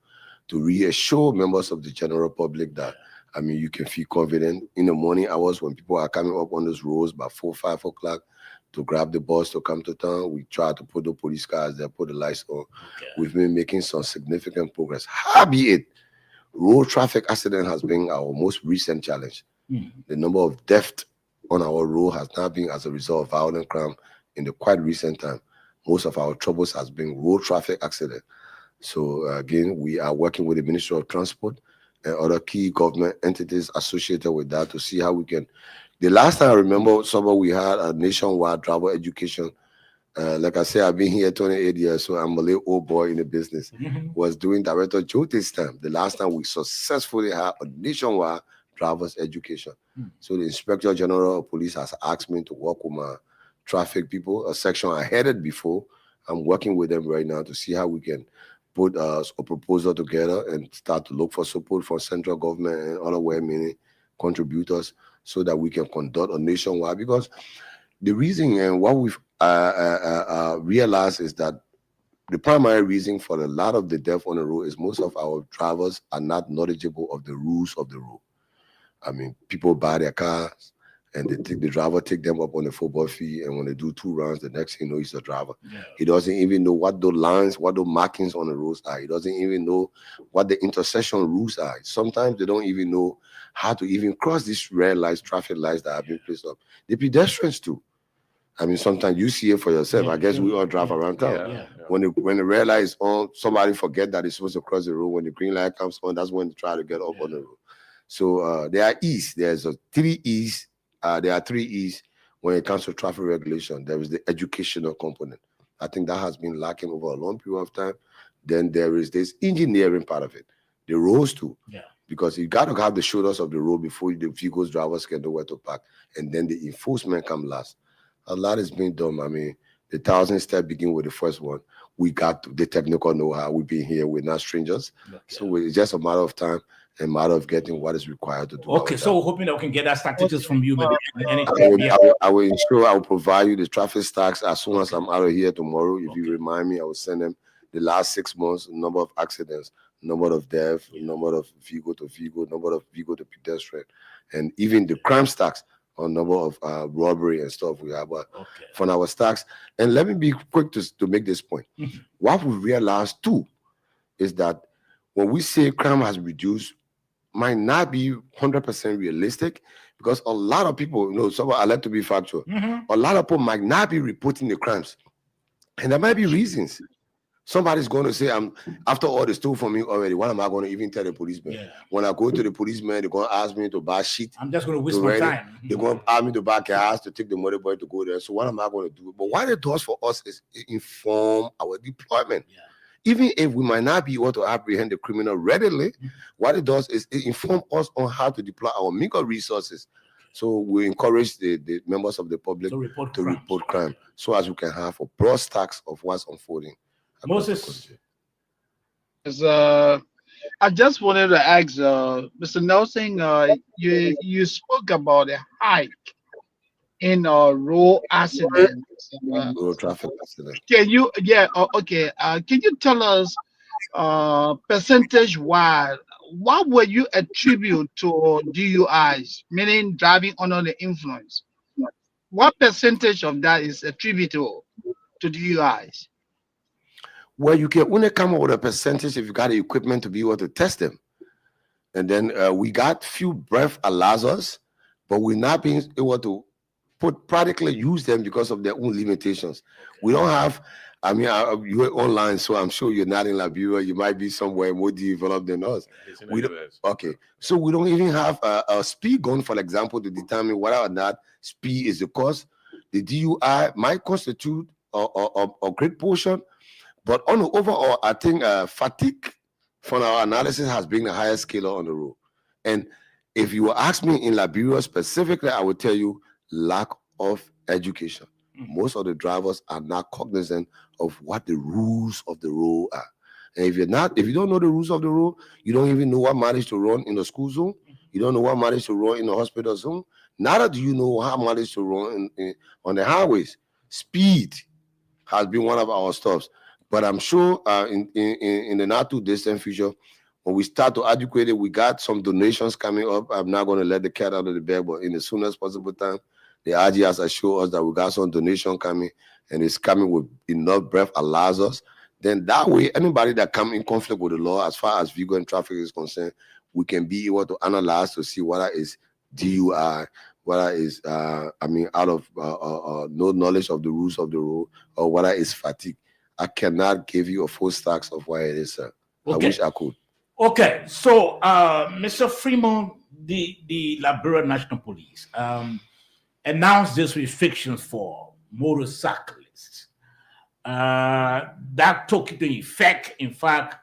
S15: to reassure members of the general public that, I mean, you can feel confident in the morning hours when people are coming up on those roads by 4, 5 o'clock to grab the bus to come to town. We try to put the police cars there, put the lights on. Okay. We've been making some significant progress. Howbeit, road traffic accident has been our most recent challenge. The number of deaths on our road has not been as a result of violent crime in the quite recent time. Most of our troubles has been road traffic accident. So again, we are working with the Ministry of Transport and other key government entities associated with that to see how we can. The last time I remember, we had a nationwide driver education. Like I said, I've been here 28 years, so I'm a little old boy in the business. Was doing Director Jote's time. The last time we successfully had a nationwide driver's education. So the Inspector General of Police has asked me to work with my traffic people, a section I headed before. I'm working with them right now to see how we can put a proposal together and start to look for support from central government and other well-meaning contributors so that we can conduct a nationwide. Because the reason and what we've realized is that the primary reason for a lot of the death on the road is most of our drivers are not knowledgeable of the rules of the road. I mean, people buy their cars and the driver take them up on the football field, and when they do 2 rounds, the next thing you know, he's the driver. He doesn't even know what those lines, what those markings on the roads are. He doesn't even know what the intersection rules are. Sometimes they don't even know how to even cross these red lights, traffic lights that have been placed up. The pedestrians too. I mean, sometimes you see it for yourself. I guess we all drive around town. When the red light is on, somebody forget that it's supposed to cross the road. When the green light comes on, that's when they try to get up on the road. So there are E's. There's 3 E's. There are 3 E's when it comes to traffic regulation. There is the educational component. I think that has been lacking over a long period of time. Then there is this engineering part of it. The roads too. Because you got to have the shoulders of the road before the vehicles drivers can know where to park. And then the enforcement come last. A lot is being done. I mean, the 1,000 steps begin with the first one. We got the technical know-how. We've been here. We're not strangers. So it's just a matter of time and a matter of getting what is required to do.
S1: Okay, so we're hoping that we can get that statistics from you. Maybe
S15: I will ensure I will provide you the traffic stacks as soon as I'm out of here tomorrow. If you remind me, I will send them the last 6 months, number of accidents, number of deaths, number of vehicle to vehicle, number of vehicle to pedestrian, and even the crime stacks on number of robbery and stuff we have from our stacks. And let me be quick to make this point. What we realized too is that when we say crime has reduced, might not be 100% realistic, because a lot of people, I like to be factual. A lot of people might not be reporting the crimes, and there might be reasons. Somebody's going to say, after all they stole from me already, what am I going to even tell the policeman? When I go to the policeman, they're going to ask me to buy shit.
S1: I'm just going to waste my time.
S15: They're going to ask me to buy gas to take the motor boy to go there. So what am I going to do? But what it does for us is inform our deployment. Even if we might not be able to apprehend the criminal readily, what it does is it informs us on how to deploy our meager resources. So we encourage the members of the public to report crime, so as we can have a broad stacks of what's unfolding.
S1: Moses.
S6: I just wanted to ask Mr. Nelson, you spoke about a hike in road accidents.
S15: Road traffic accidents.
S6: Can you, can you tell us percentage-wise, what would you attribute to DUIs, meaning driving under the influence? What percentage of that is attributable to DUIs?
S15: Well, you can only come up with a percentage if you got the equipment to be able to test them. And then we got few breath alarms, but we're not being able to practically use them because of their own limitations. We don't have, you're online, so I'm sure you're not in Liberia. You might be somewhere more developed than us. Okay, so we don't even have a speed gun, for example, to determine whether or not speed is the cause. The DUI might constitute a great portion, but on the overall, I think fatigue from our analysis has been the highest killer on the road. And if you ask me in Liberia specifically, I would tell you lack of education. Most of the drivers are not cognizant of what the rules of the road are. And if you don't know the rules of the road, you don't even know what mileage to run in the school zone. You don't know what mileage to run in the hospital zone. Neither do you know how mileage to run on the highways. Speed has been one of our stops. But I'm sure in the not too distant future, when we start to educate it, we got some donations coming up. I'm not going to let the cat out of the bag, but in the soonest possible time, the RG has assured us that we got some donation coming, and it's coming with enough breath allows us. Then that way, anybody that come in conflict with the law, as far as vehicle and traffic is concerned, we can be able to analyze to see whether it's DUI, whether it's out of no knowledge of the rules of the road, or whether it's fatigue. I cannot give you a full stacks of why it is, sir.
S1: Okay.
S15: I wish I could.
S1: Okay, so Mr. Freeman, the Liberia National Police announced this restrictions for motorcyclists. That took into effect, in fact,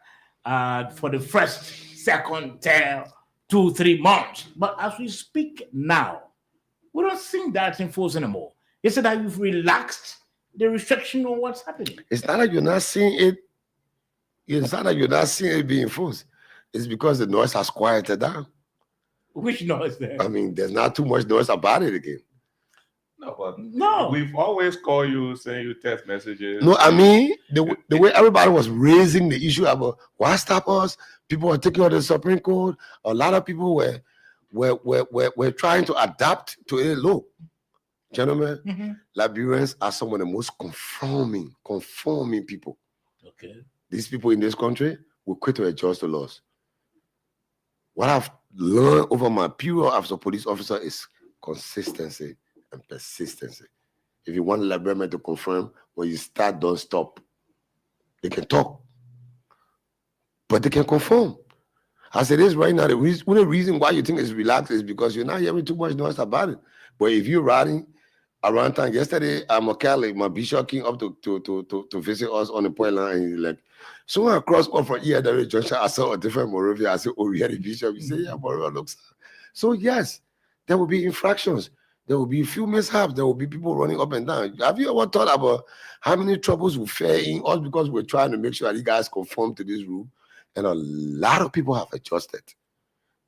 S1: for the first, second, third, 2-3 months. But as we speak now, we don't see that in force anymore. Is it that you've relaxed the restriction on what's happening?
S15: It's not that you're not seeing it. It's not that you're not seeing it being enforced. It's because the noise has quieted down.
S1: Which noise there?
S15: I mean, there's not too much noise about it again.
S2: No, but
S1: no,
S2: we've always called you, send you text messages.
S15: No, I mean, the way everybody was raising the issue about why stop us, people were taking on the Supreme Court. A lot of people were trying to adapt to a law. Gentlemen, Liberians are some of the most conforming people.
S1: Okay.
S15: These people in this country will quit to adjust the laws. What I've learned over my period as a police officer is consistency and persistency. If you want Liberian to confirm, when you start, don't stop. They can talk, but they can conform. As it is right now, the reason why you think it's relaxed is because you're not hearing too much noise about it. But if you're riding around town, yesterday, my colleague, my bishop came up to visit us on the point line, and he's like, someone across from here, there is Junction, I saw a different Moravia. I said, oh, we had a bishop. He said, yeah, Moravia looks. So yes, there will be infractions. There will be a few mishaps. There will be people running up and down. Have you ever thought about how many troubles we fare in, all because we're trying to make sure that you guys conform to this rule? And a lot of people have adjusted.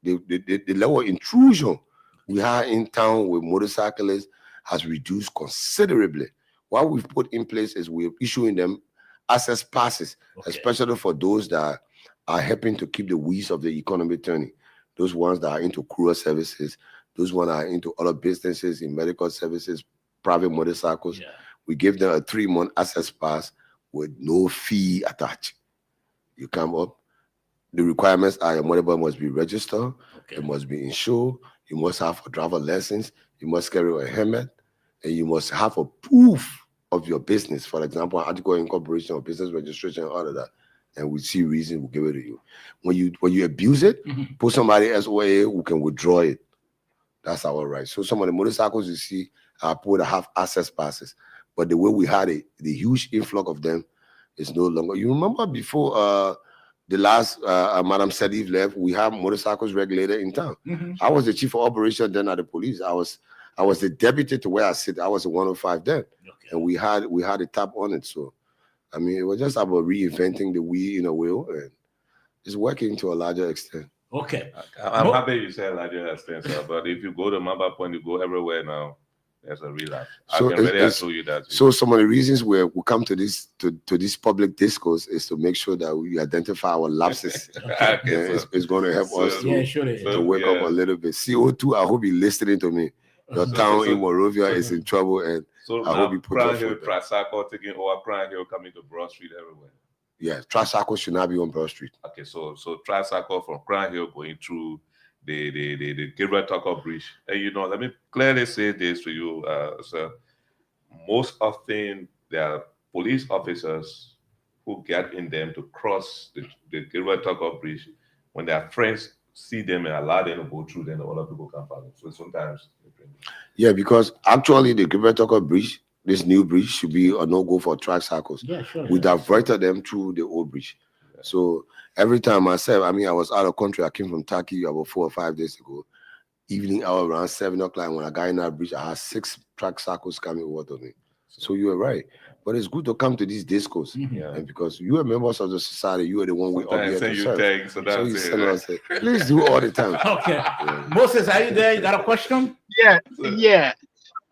S15: The level of intrusion we have in town with motorcyclists has reduced considerably. What we've put in place is we're issuing them access passes, especially for those that are helping to keep the wheels of the economy turning. Those ones that are into courier services, those ones that are into other businesses in medical services, private motorcycles. Yeah. We give them a 3-month access pass with no fee attached. You come up. The requirements are your motorbike must be registered, it must be insured, you must have a driver license, you must carry a helmet, and you must have a proof of your business. For example, article of incorporation or business registration, all of that. And we see reason, we'll give it to you. When you abuse it, put somebody else away who can withdraw it. That's our right. So some of the motorcycles you see are people that have access passes. But the way we had it, the huge influx of them is no longer. You remember before the last Madam Sadif left, we have motorcycles regulator in town. I was the chief of operation then at the police. I was the deputy to where I sit. I was the 105 then. And we had a tap on it. So I mean, it was just about reinventing the wheel in a wheel, and it's working to a larger extent.
S1: Okay.
S2: I'm happy you said larger extent, sir, but if you go to Mamba Point, you go everywhere now, there's a relapse.
S15: So
S2: I can really assure you that.
S15: So some of the reasons we come to this public discourse is to make sure that we identify our lapses. It's going to help us to wake up a little bit. CO2, I hope you're listening to me. Your town in Moravia is in trouble, and
S2: so
S15: I hope you put
S2: Crown Hill, Tricycle taking over Crown Hill, coming to Broad Street everywhere.
S15: Yeah, Tricycle should not be on Broad Street.
S2: Okay, so Tricycle from Crown Hill going through the Gabriel Tucker Bridge. And let me clearly say this to you, sir. Most often there are police officers who get in them to cross the Gabriel Tucker Bridge. When their friends see them and allow them to go through, then other people can follow. So sometimes.
S15: Yeah, because actually the Gabriel Tucker Bridge, this new bridge, should be a no-go for tricycles.
S1: Yeah, sure.
S15: We diverted them through the old bridge. Yeah. So every time I was out of country. I came from Turkey about 4 or 5 days ago. Evening hour around 7 o'clock, when I got in that bridge, I had 6 tricycles coming over to me. So you were right. But it's good to come to these discos. And because you are members of the society, you are the one we all here to serve.
S2: So that's
S15: it. Please do all the time.
S1: Okay. Yeah. Moses, are you there? You got a question?
S6: Yeah.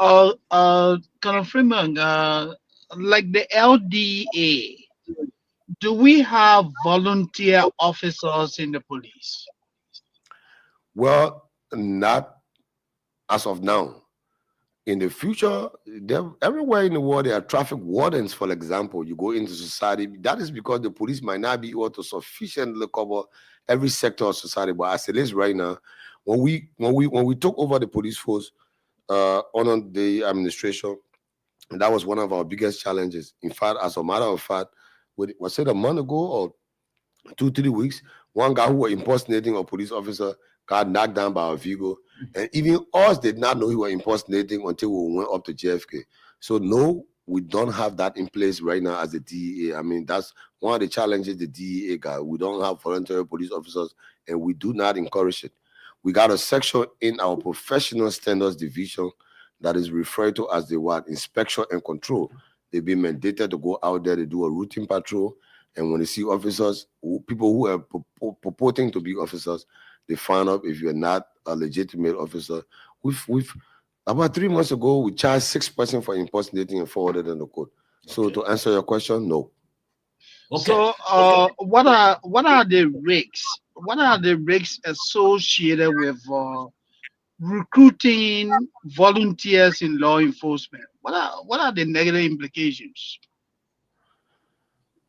S6: Colonel Freeman, like the LDA, do we have volunteer officers in the police?
S15: Well, not as of now. In the future, everywhere in the world, there are traffic wardens, for example. You go into society. That is because the police might not be able to sufficiently cover every sector of society. But as it is right now, when we took over the police force, under the administration, and that was one of our biggest challenges. In fact, as a matter of fact, was it a month ago or 2-3 weeks, one guy who was impersonating a police officer got knocked down by a vehicle, and even us did not know he was impersonating until we went up to JFK. So no, we don't have that in place right now as the DEA. I mean, that's one of the challenges the DEA got. We don't have voluntary police officers, and we do not encourage it. We got a section in our professional standards division that is referred to as the what? Inspection and control. They've been mandated to go out there to do a routine patrol, and when they see officers, people who are purporting to be officers, they find out if you're not a legitimate officer. We've about 3 months ago, we charged 6 persons for impersonating and forwarded in the court. So to answer your question, no.
S6: Okay. So what are the risks? What are the risks associated with recruiting volunteers in law enforcement? What are the negative implications?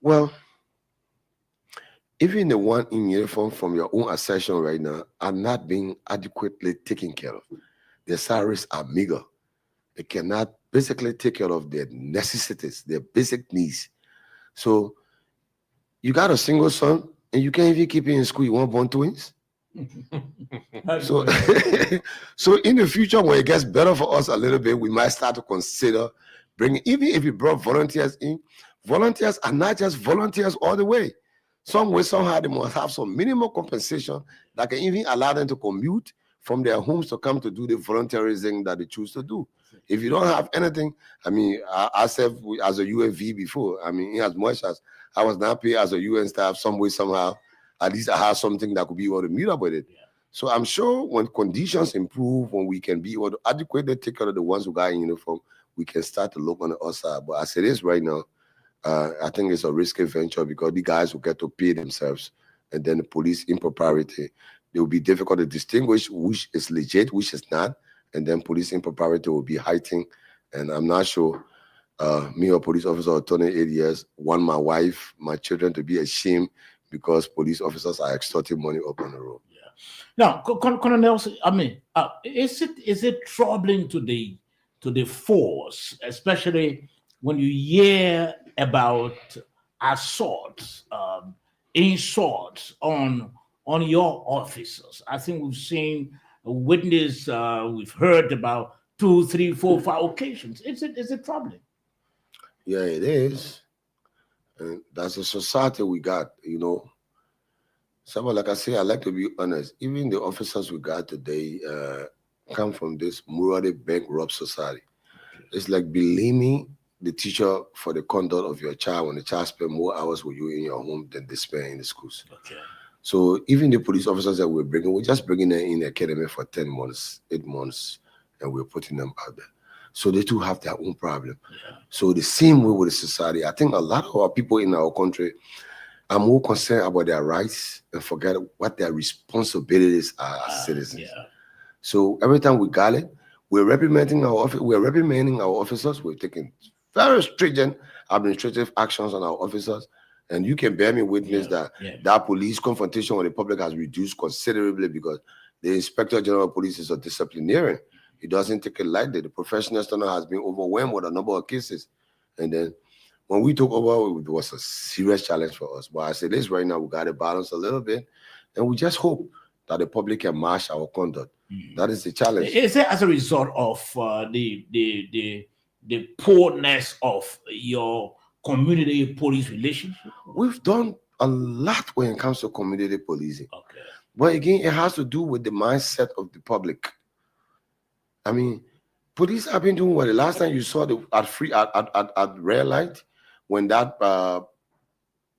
S15: Well, even the one in uniform from your own assertion right now are not being adequately taken care of. Their salaries are meager. They cannot basically take care of their necessities, their basic needs. So you got a single son and you can't even keep him in school. You want born twins? So, so in the future, when it gets better for us a little bit, we might start to consider bringing, even if we brought volunteers in, volunteers are not just volunteers all the way. Some way, somehow, they must have some minimal compensation that can even allow them to commute from their homes to come to do the volunteerism that they choose to do. If you don't have anything, I mean, I served as a UNV before. I mean, in as much as I was not paid as a UN staff, some way, somehow, at least I have something that could be able to meet up with it. Yeah. So I'm sure when conditions improve, when we can be able to adequately take care of the ones who got in uniform, we can start to look on the other side. But as it is right now, I think it's a risky venture because the guys will get to pay themselves, and then the police impropriety. It will be difficult to distinguish which is legit, which is not, and then police impropriety will be heightened. And I'm not sure me or police officer turning 8 years want my wife, my children to be ashamed because police officers are extorting money up on the road.
S1: Yeah. Now, Colonel Nelson, I mean, is it troubling to the force, especially when you hear about assaults, insults on your officers? I think we've seen, witnessed, we've heard about 2, 3, 4, 5 occasions. Is it troubling?
S15: Yeah, it is. And that's a society we got, you know. So, like I say, I like to be honest. Even the officers we got today come from this morally bankrupt society. It's like blaming the teacher for the conduct of your child when the child spends more hours with you in your home than they spend in the schools. Okay. So even the police officers that we're just bringing them in the academy for 10 months, 8 months, and we're putting them out there. So they too have their own problem. Yeah. So the same way with the society, I think a lot of our people in our country are more concerned about their rights and forget what their responsibilities are as citizens. Yeah. So every time we got it, we're reprimanding our officers. We're taking very stringent administrative actions on our officers. And you can bear me witness that police confrontation with the public has reduced considerably because the Inspector General of Police is a disciplinarian. He doesn't take it lightly. The professional standard has been overwhelmed with a number of cases. And then when we took over, it was a serious challenge for us. But as it is right now, we got to balance a little bit. And we just hope that the public can match our conduct. That is the challenge.
S1: Is it as a result of the poorness of your community police relationship?
S15: We've done a lot when it comes to community policing. Okay. But again, it has to do with the mindset of the public. I mean, police have been doing what? The last time you saw at red light, when that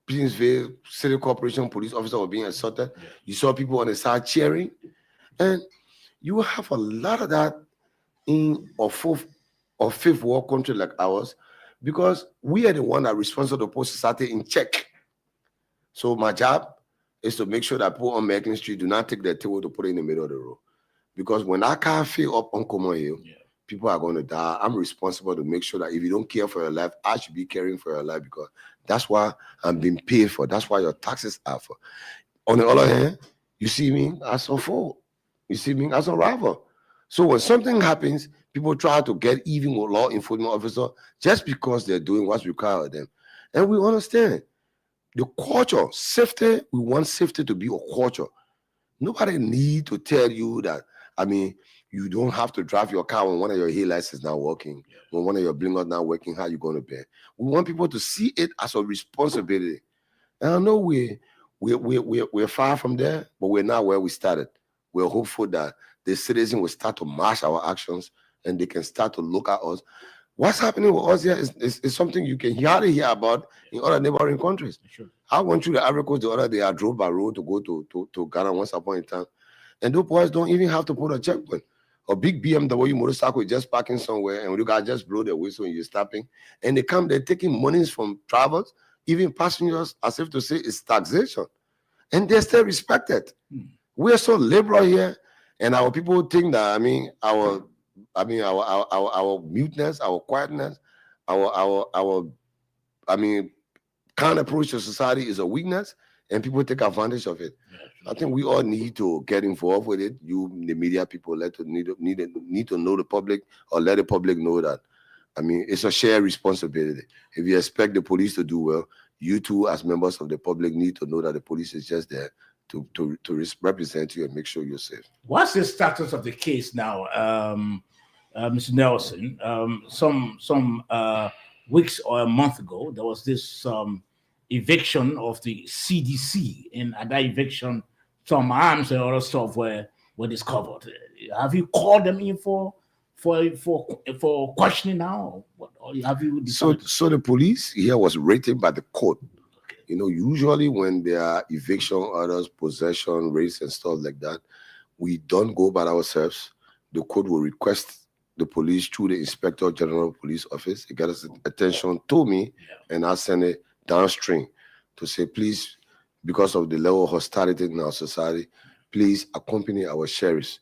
S15: Princeville City Corporation police officer was being assaulted, you saw people on the side cheering. And you have a lot of that in a fourth or fifth world country like ours, because we are the one that are responsible to put society in check. So my job is to make sure that people on American Street do not take their table to put it in the middle of the road. Because when that car fill up on Common Hill, people are going to die. I'm responsible to make sure that if you don't care for your life, I should be caring for your life because that's why I'm being paid for. That's why your taxes are for. On the other hand, you see me as a fool. You see me as a rival. So when something happens, People try to get even with law enforcement officers just because they're doing what's required of them. And we understand the culture, safety, we want safety to be a culture. Nobody need to tell you that, I mean, you don't have to drive your car when one of your headlights is not working, when one of your blinkers not working, how you going to bear? We want people to see it as a responsibility. And I know we're far from there, but we're not where we started. We're hopeful that the citizens will start to match our actions and they can start to look at us. What's happening with us here is something you can hardly hear about in other neighboring countries.
S1: Sure.
S15: I went through the Ivory Coast the other day. I drove by road to go to Ghana once upon a time. And those boys don't even have to put a checkpoint. A big BMW motorcycle is just parking somewhere and you guys just blow the whistle and you're stopping. And they're taking monies from travelers, even passengers, as if to say it's taxation. And they're still respected. We're so liberal here. And our people think that, our muteness, our quietness, our kind approach to society is a weakness, and people take advantage of it. I think we all need to get involved with it. You, the media people, need to know the public, or let the public know that. It's a shared responsibility. If you expect the police to do well, you too, as members of the public, need to know that the police is just there to represent you and make sure you're safe.
S1: What's the status of the case now, Mr. Nelson? Some weeks or a month ago, there was this eviction of the CDC, and at that eviction, some arms and other stuff were discovered. Have you called them in for questioning now? Or have you decided?
S15: So the police here was rated by the court. Usually when there are eviction orders, possession, raids, and stuff like that, we don't go by ourselves. The court will request the police through the Inspector General Police Office. It got attention to me, and I send it downstream to say, please, because of the level of hostility in our society, please accompany our sheriffs.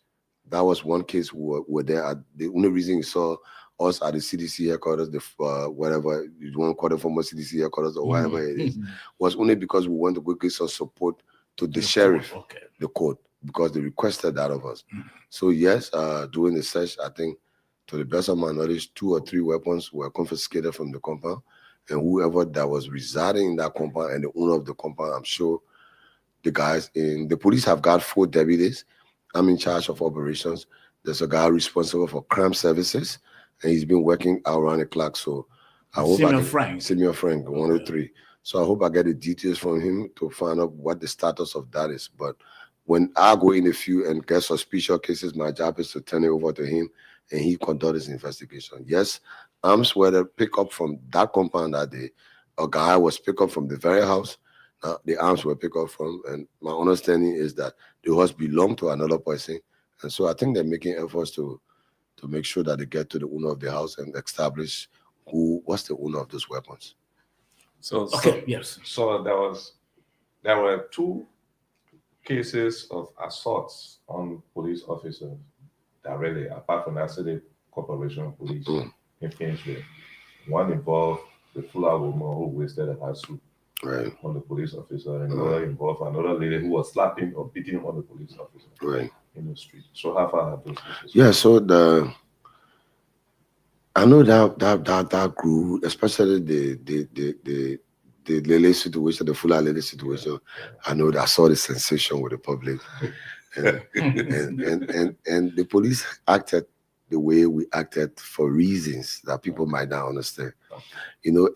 S15: That was one case we were there. The only reason you saw us at the CDC headquarters, whatever you want to call it, former CDC headquarters or whatever it is, was only because we want to go give some support to the sheriff, the court, because they requested that of us. So yes, during the search, I think, to the best of my knowledge, 2 or 3 weapons were confiscated from the compound, and whoever that was residing in that compound and the owner of the compound, I'm sure the guys in the police have got 4 deputies. I'm in charge of operations. There's a guy responsible for crime services, and he's been working around the clock. So I hope Simeon Frank, 103. So I hope I get the details from him to find out what the status of that is. But when I go in the field and get suspicious cases, my job is to turn it over to him, and he conduct his investigation. Yes, arms were picked up from that compound that day. A guy was picked up from the very house. The arms were picked up from, and my understanding is that the horse belonged to another person. And so I think they're making efforts to make sure that they get to the owner of the house and establish what's the owner of those weapons.
S2: So there were 2 cases of assaults on police officers directly, apart from that City Corporation Police in Finchley. One involved the Fuller woman who wasted her suit on the police officer, and another involved another lady who was slapping or beating on the police officer in the street. So how far have those cases?
S15: Yeah, so I know that grew, especially the Lele situation, the Fuller Lele situation. I know that I saw the sensation with the public, and the police acted the way we acted for reasons that people might not understand.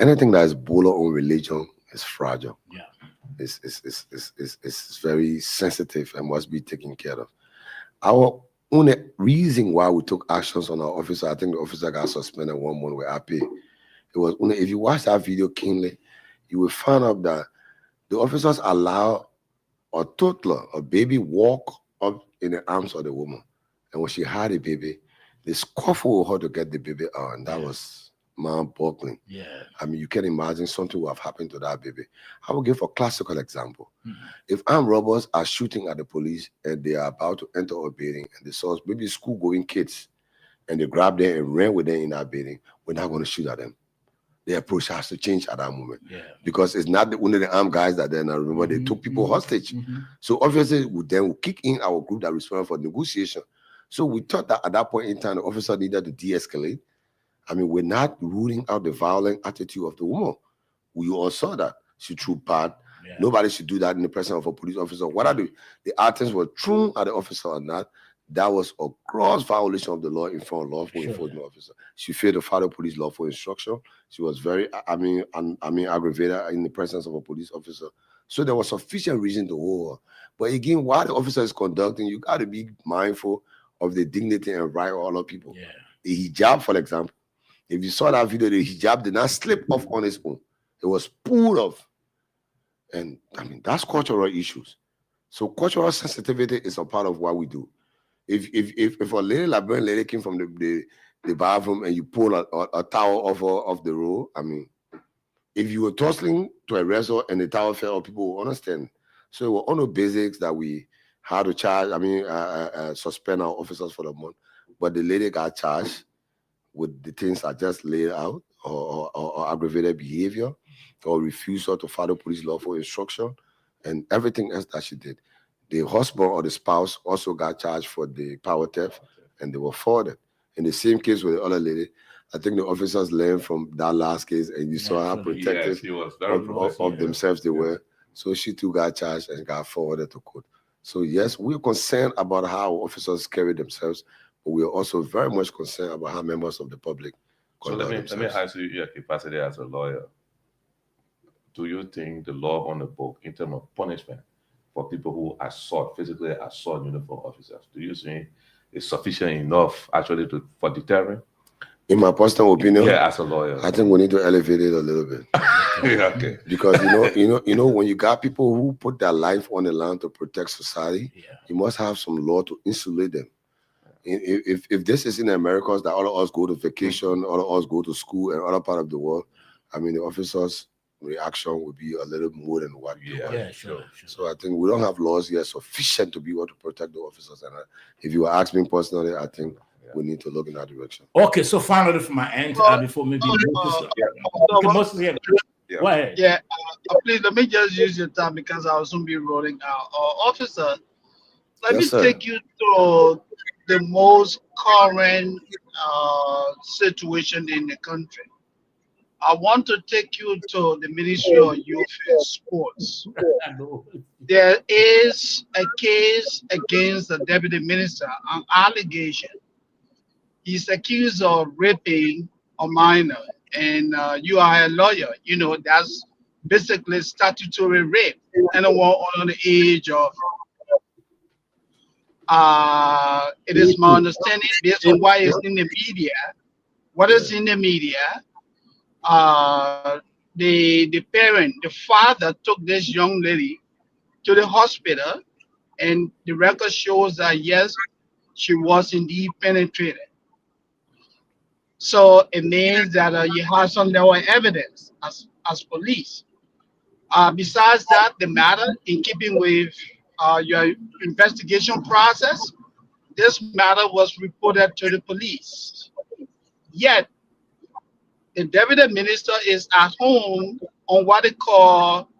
S15: Anything that is border on religion is fragile.
S1: Yeah,
S15: it's very sensitive and must be taken care of. Our only reason why we took actions on our officer, I think the officer got suspended 1 month with RP. It was only, if you watch that video keenly, you will find out that the officers allow a toddler, a baby, walk up in the arms of the woman. And when she had a baby, they scuffle with her to get the baby out, and that was mind-boggling.
S1: Yeah.
S15: You can imagine something would have happened to that baby. I will give a classical example. If armed robbers are shooting at the police and they are about to enter a building, and they saw maybe school-going kids, and they grab them and ran with them in that building, we're not going to shoot at them. The approach has to change at that moment, because it's not only the armed guys that then remember they took people hostage. So obviously we then will kick in our group that responded for negotiation So we thought that at that point in time, the officer needed to de-escalate. I mean, we're not ruling out the violent attitude of the woman. We all saw that. She threw pad. Yeah. Nobody should do that in the presence of a police officer. Whether the items were thrown at the officer or not, that was a gross violation of the law in front of lawful enforcement officer. She failed to follow police lawful instruction. She was very, aggravated in the presence of a police officer. So there was sufficient reason to hold her. But again, while the officer is conducting, you got to be mindful of the dignity and right of other people. Yeah. The hijab, for example, if you saw that video, the hijab did not slip off on its own. It was pulled off. And I mean, that's cultural issues. So cultural sensitivity is a part of what we do. If a lady, Liberian lady came from the bathroom and you pull a towel off the road, I mean, if you were tossing to a resort and the towel fell off, people will understand. So it was on the basics that we had to charge, suspend our officers for the month. But the lady got charged with the things I just laid out, or aggravated behavior, or refusal to follow police lawful instruction, and everything else that she did. The husband or the spouse also got charged for the power theft, and they were forwarded. In the same case with the other lady, I think the officers learned from that last case, and you saw how protective of themselves they were. So she too got charged and got forwarded to court. So yes, we're concerned about how officers carry themselves, but we are also very much concerned about how members of the public conduct themselves.
S2: Let me ask you your capacity as a lawyer. Do you think the law on the book in terms of punishment for people who physically assault uniform officers, do you think it's sufficient enough actually for deterrent?
S15: In my personal opinion,
S2: as a lawyer,
S15: I think we need to elevate it a little bit.
S2: Okay.
S15: Because you know, when you got people who put their life on the line to protect society, you must have some law to insulate them. If this is in the Americas, that all of us go to vacation, all of us go to school, and other part of the world, I mean, the officers' reaction would be a little more than what you want.
S1: Yeah, sure.
S15: So I think we don't have laws here sufficient to be able to protect the officers. And if you ask me personally, I think we need to look in that direction.
S1: Okay, so finally from my end, before maybe go ahead.
S6: Yeah, please let me just use your time because I'll soon be rolling out. Officer, let me take you to the most current situation in the country. I want to take you to the Ministry of Youth and Sports. There is a case against the Deputy Minister, an allegation. He's accused of raping a minor, and you are a lawyer. You know, that's basically statutory rape. Anyone under the age of, it is my understanding, based on what is in the media, the parent, the father took this young lady to the hospital, and the record shows that yes, she was indeed penetrated. So it means that you have some level of evidence as police. Besides that, the matter, in keeping with your investigation process, this matter was reported to the police. Yet, the Deputy Minister is at home on what they call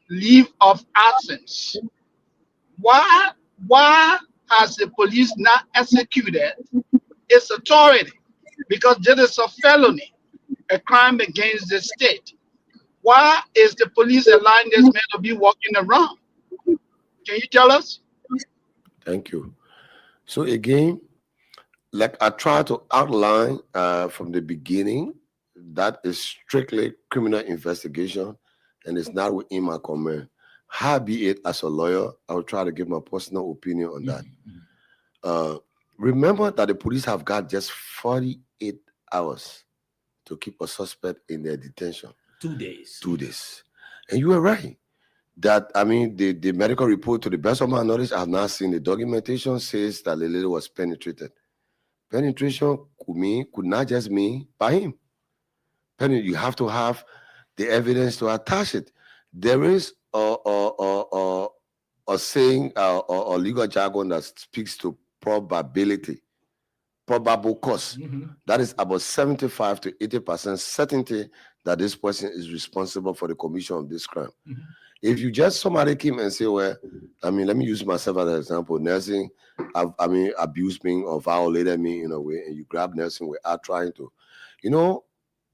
S6: leave of absence. Why has the police not executed its authority? Because this is a felony, a crime against the state. Why is the police allowing this man to be walking around? Can you tell us?
S15: Thank you. So again, like I tried to outline from the beginning, that is strictly criminal investigation, and it's not within my command. How be it, as a lawyer, I will try to give my personal opinion on that. Remember that the police have got just 48 hours to keep a suspect in their detention.
S1: 2 days.
S15: 2 days. And you are right. That, I mean, the medical report, to the best of my knowledge, I have not seen the documentation, says that the lady was penetrated. Penetration could not just mean by him. You have to have the evidence to attach it. There is a saying, or legal jargon that speaks to probability, probable cause. That is about 75 to 80% certainty that this person is responsible for the commission of this crime. If you just somebody came and say, well, I mean, let me use myself as an example. Nelson, abused me or violated me in a way, and you grab Nelson without trying to,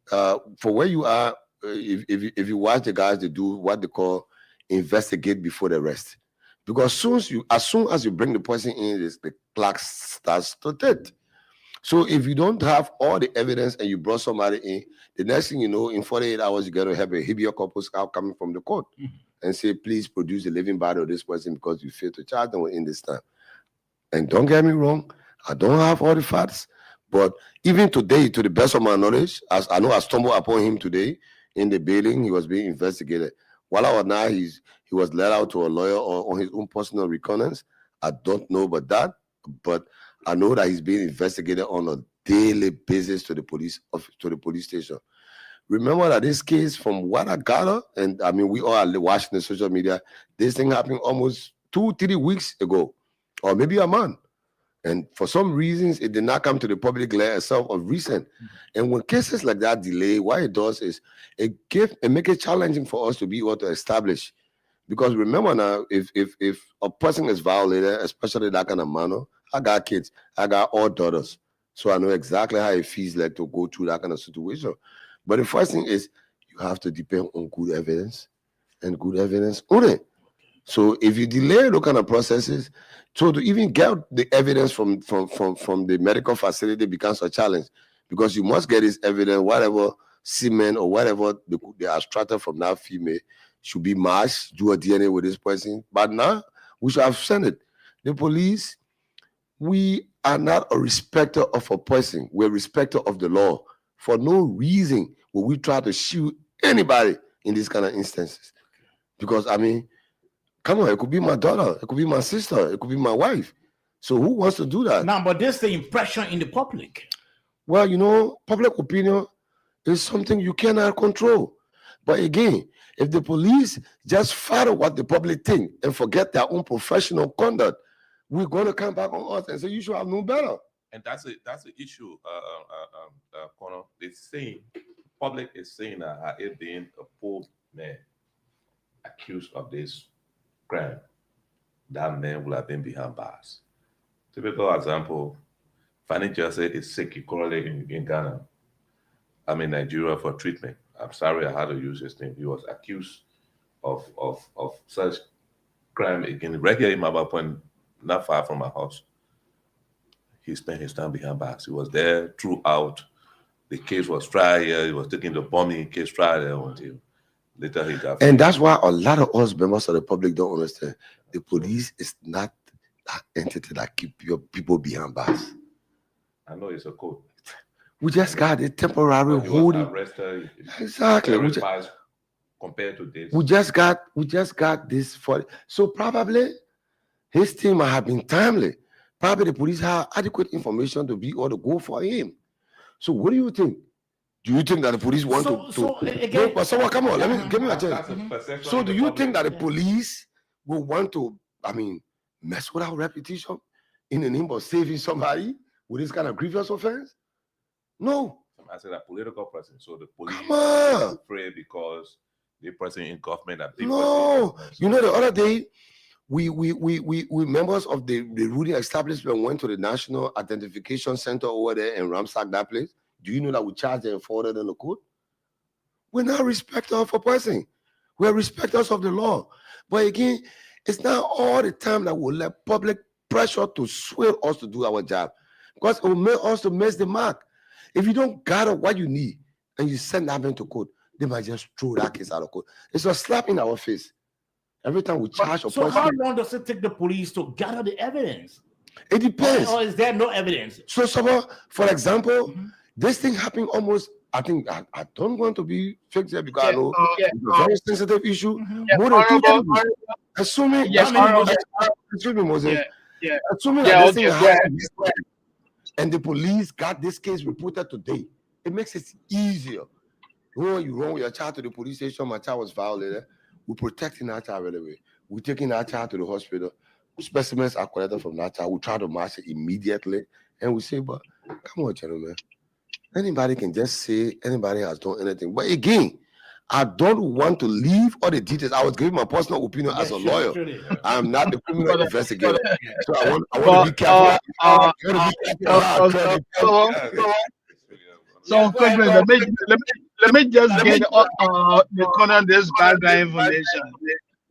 S15: for where you are, if you watch the guys, they do what they call investigate before the arrest. Because as soon as you bring the person in, the clock starts to tick. So if you don't have all the evidence and you brought somebody in, the next thing you know, in 48 hours, you're going to have a habeas corpus coming from the court and say, please produce the living body of this person because you failed to charge them in this time. And don't get me wrong, I don't have all the facts, but even today, to the best of my knowledge, as I know I stumbled upon him today in the building, he was being investigated. While I was now, he was let out to a lawyer on his own personal reconnaissance. I don't know about that, but I know that he's being investigated on a daily basis to the police station. Remember that this case, from what I gather, and I mean, we all are watching the social media, this thing happened almost 2-3 weeks ago, or maybe a month. And for some reasons, it did not come to the public glare itself of recent. And when cases like that delay, what it does is it make it challenging for us to be able to establish. Because remember now, if a person is violated, especially that kind of manner, I got kids, I got all daughters. So I know exactly how it feels like to go through that kind of situation. But the first thing is you have to depend on good evidence and good evidence only. So if you delay those kind of processes, so to even get the evidence from the medical facility becomes a challenge, because you must get this evidence, whatever semen or whatever they extracted from that female should be matched, do a DNA with this person. But now we should have sent it. The police, we are not a respecter of a person. We're a respecter of the law. For no reason will we try to shoot anybody in these kind of instances. Because, I mean, come on, it could be my daughter, it could be my sister, it could be my wife. So who wants to do that?
S1: Now, but this is the impression in the public.
S15: Well, public opinion is something you cannot control. But again, if the police just follow what the public think and forget their own professional conduct, we're going to come back on us and say, you should have known better.
S2: And that's the issue, Connor. It's saying, public is saying that it being a poor man accused of this crime, that man will have been behind bars. Typical example, Fanny Jesse is sick currently in Ghana. I'm in Nigeria for treatment. I'm sorry I had to use his name. He was accused of such crime again, regular in my point, not far from my house. He spent his time behind bars. He was there throughout. The case was tried here. He was taking the bombing case tried there until later he got.
S15: And that's why a lot of us members of the public don't understand. The police is not that entity that keep your people behind bars.
S2: I know it's a code.
S15: We just got a temporary holding.
S2: Arrested.
S15: Exactly.
S2: Compared to this.
S15: We just got this for. So probably his team might have been timely. Probably the police have adequate information to be or to go for him. So what do you think? Do you think that the police want to? But someone, come on, give me a chance. So do you think that the police will want to, mess with our reputation in the name of saving somebody with this kind of grievous offense? No.
S2: I said a political person. So the police
S15: are
S2: afraid because the person in government.
S15: No. The other day, we members of the ruling establishment went to the National Identification Center over there and ransacked that place. Do you know that we charged them and forwarded on the court? We're not respecters of a person. We're respecters of the law. But again, it's not all the time that we'll let public pressure to sway us to do our job, because it will make us to miss the mark. If you don't gather what you need and you send that man to court, they might just throw that case out of court. It's a slap in our face. Every time we charge a person.
S1: So how long does it take the police to gather the evidence?
S15: It depends.
S1: Or is there no evidence?
S15: So, for example, this thing happened almost, I think, I don't want to be fixed here because I know it's a very sensitive issue. More than 2 times. Assuming, excuse me, Moses. Assuming that this thing happened and the police got this case reported today, it makes it easier. When you run with your child to the police station, my child was violated, we're protecting that child right away. We're taking that child to the hospital. Specimens are collected from that child. We try to match it immediately. And we say, but come on, gentlemen. Anybody can just say anybody has done anything. But again, I don't want to leave all the details. I was giving my personal opinion as a lawyer. I'm not the criminal investigator. So I want to be careful.
S6: So, let me just get the corner this background information.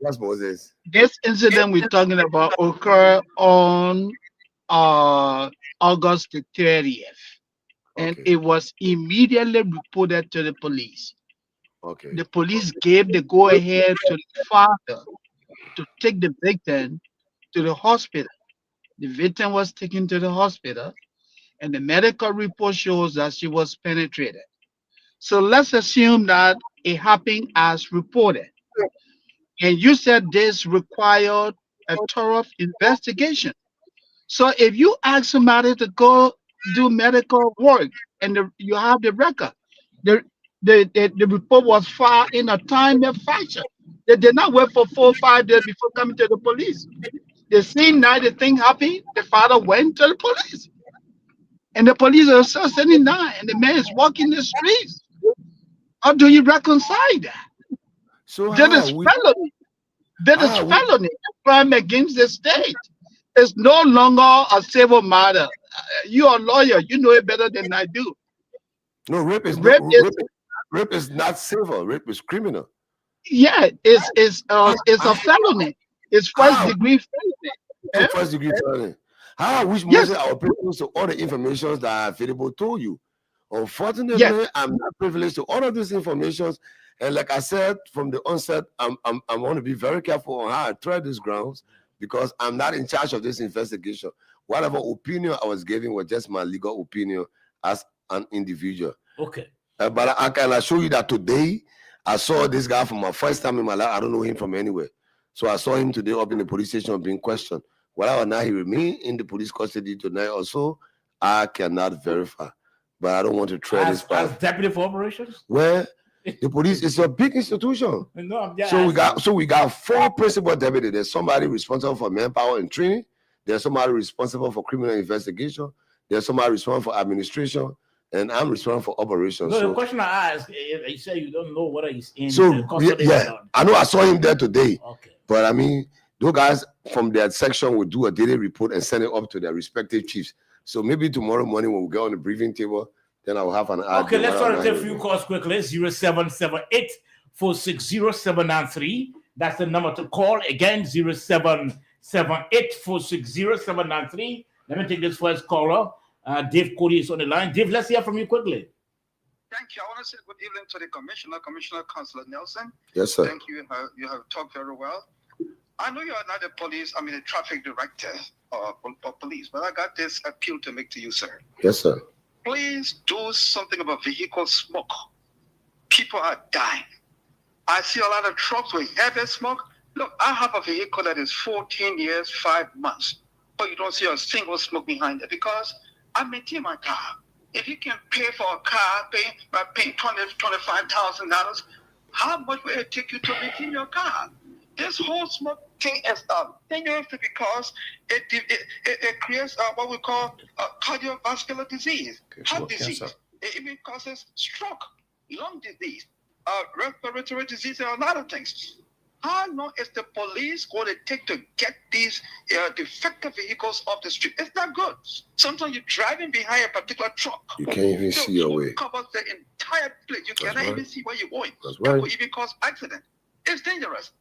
S15: Yes, Moses.
S6: This incident we're talking about occurred on August the 30th, and it was immediately reported to the police.
S15: Okay.
S6: The police gave the go-ahead to the father to take the victim to the hospital. The victim was taken to the hospital, and the medical report shows that she was penetrated. So let's assume that it happened as reported. And you said this required a thorough investigation. So if you ask somebody to go do medical work and you have the record, the report was filed in a timely fashion. They did not wait for 4 or 5 days before coming to the police. The same night the thing happened, the father went to the police. And the police are still sitting down and the man is walking the streets. How do you reconcile that?
S15: So
S6: that is felony. That is felony. Crime against the state. It's no longer a civil matter. You are a lawyer. You know it better than I do.
S15: No, rape is not civil. Rape is criminal.
S6: Yeah, it's a felony. It's first degree felony.
S15: First degree felony. How I wish Moses our privileged to all the information that are available to you. Unfortunately, I'm not privileged to all of these informations. And like I said from the onset, I want to be very careful on how I tread these grounds because I'm not in charge of this investigation. Whatever opinion I was giving was just my legal opinion as an individual.
S1: Okay.
S15: But I can assure you that today I saw this guy for my first time in my life. I don't know him from anywhere. So I saw him today up in the police station being questioned. Whether or not he remained in the police custody tonight or so, I cannot verify. But I don't want to tread this path.
S1: As deputy for operations?
S15: Well, the police is a big institution.
S1: No, I'm just
S15: so we got 4 principal deputies. There's somebody responsible for manpower and training. There's somebody responsible for criminal investigation. There's somebody responsible for administration. And I'm responsible for operations.
S1: No,
S15: so,
S1: the question I asked, you say you don't know whether he's in
S15: custody or not. I know I saw him there today.
S1: Okay.
S15: But I mean, those guys from that section will do a daily report and send it up to their respective chiefs. So maybe tomorrow morning when we get on the briefing table, then I'll have an idea.
S1: Okay, let's try to take a few calls quickly. 0778 460 That's the number to call. Again, 0778 460 Let me take this first caller. Dave Cody is on the line. Dave, let's hear from you quickly.
S7: Thank you. I want to say good evening to the Commissioner, Councillor Nelson.
S15: Yes, sir.
S7: Thank you. You have talked very well. I know you are not the police, the traffic director or police, but I got this appeal to make to you, sir.
S15: Yes, sir.
S7: Please do something about vehicle smoke. People are dying. I see a lot of trucks with heavy smoke. Look, I have a vehicle that is 14 years, 5 months, but you don't see a single smoke behind it because I maintain my car. If you can pay for a car by paying $20,000 to $25,000, how much will it take you to maintain your car? This whole smoke thing is dangerous because it creates what we call cardiovascular disease, heart disease. It even causes stroke, lung disease, respiratory disease, and a lot of things. How long is the police going to take to get these defective vehicles off the street? It's not good. Sometimes you're driving behind a particular truck.
S15: You can't even see your way.
S7: It covers the entire place. You cannot even see where you're going.
S15: That's
S7: That
S15: right.
S7: will even cause accident. It's dangerous.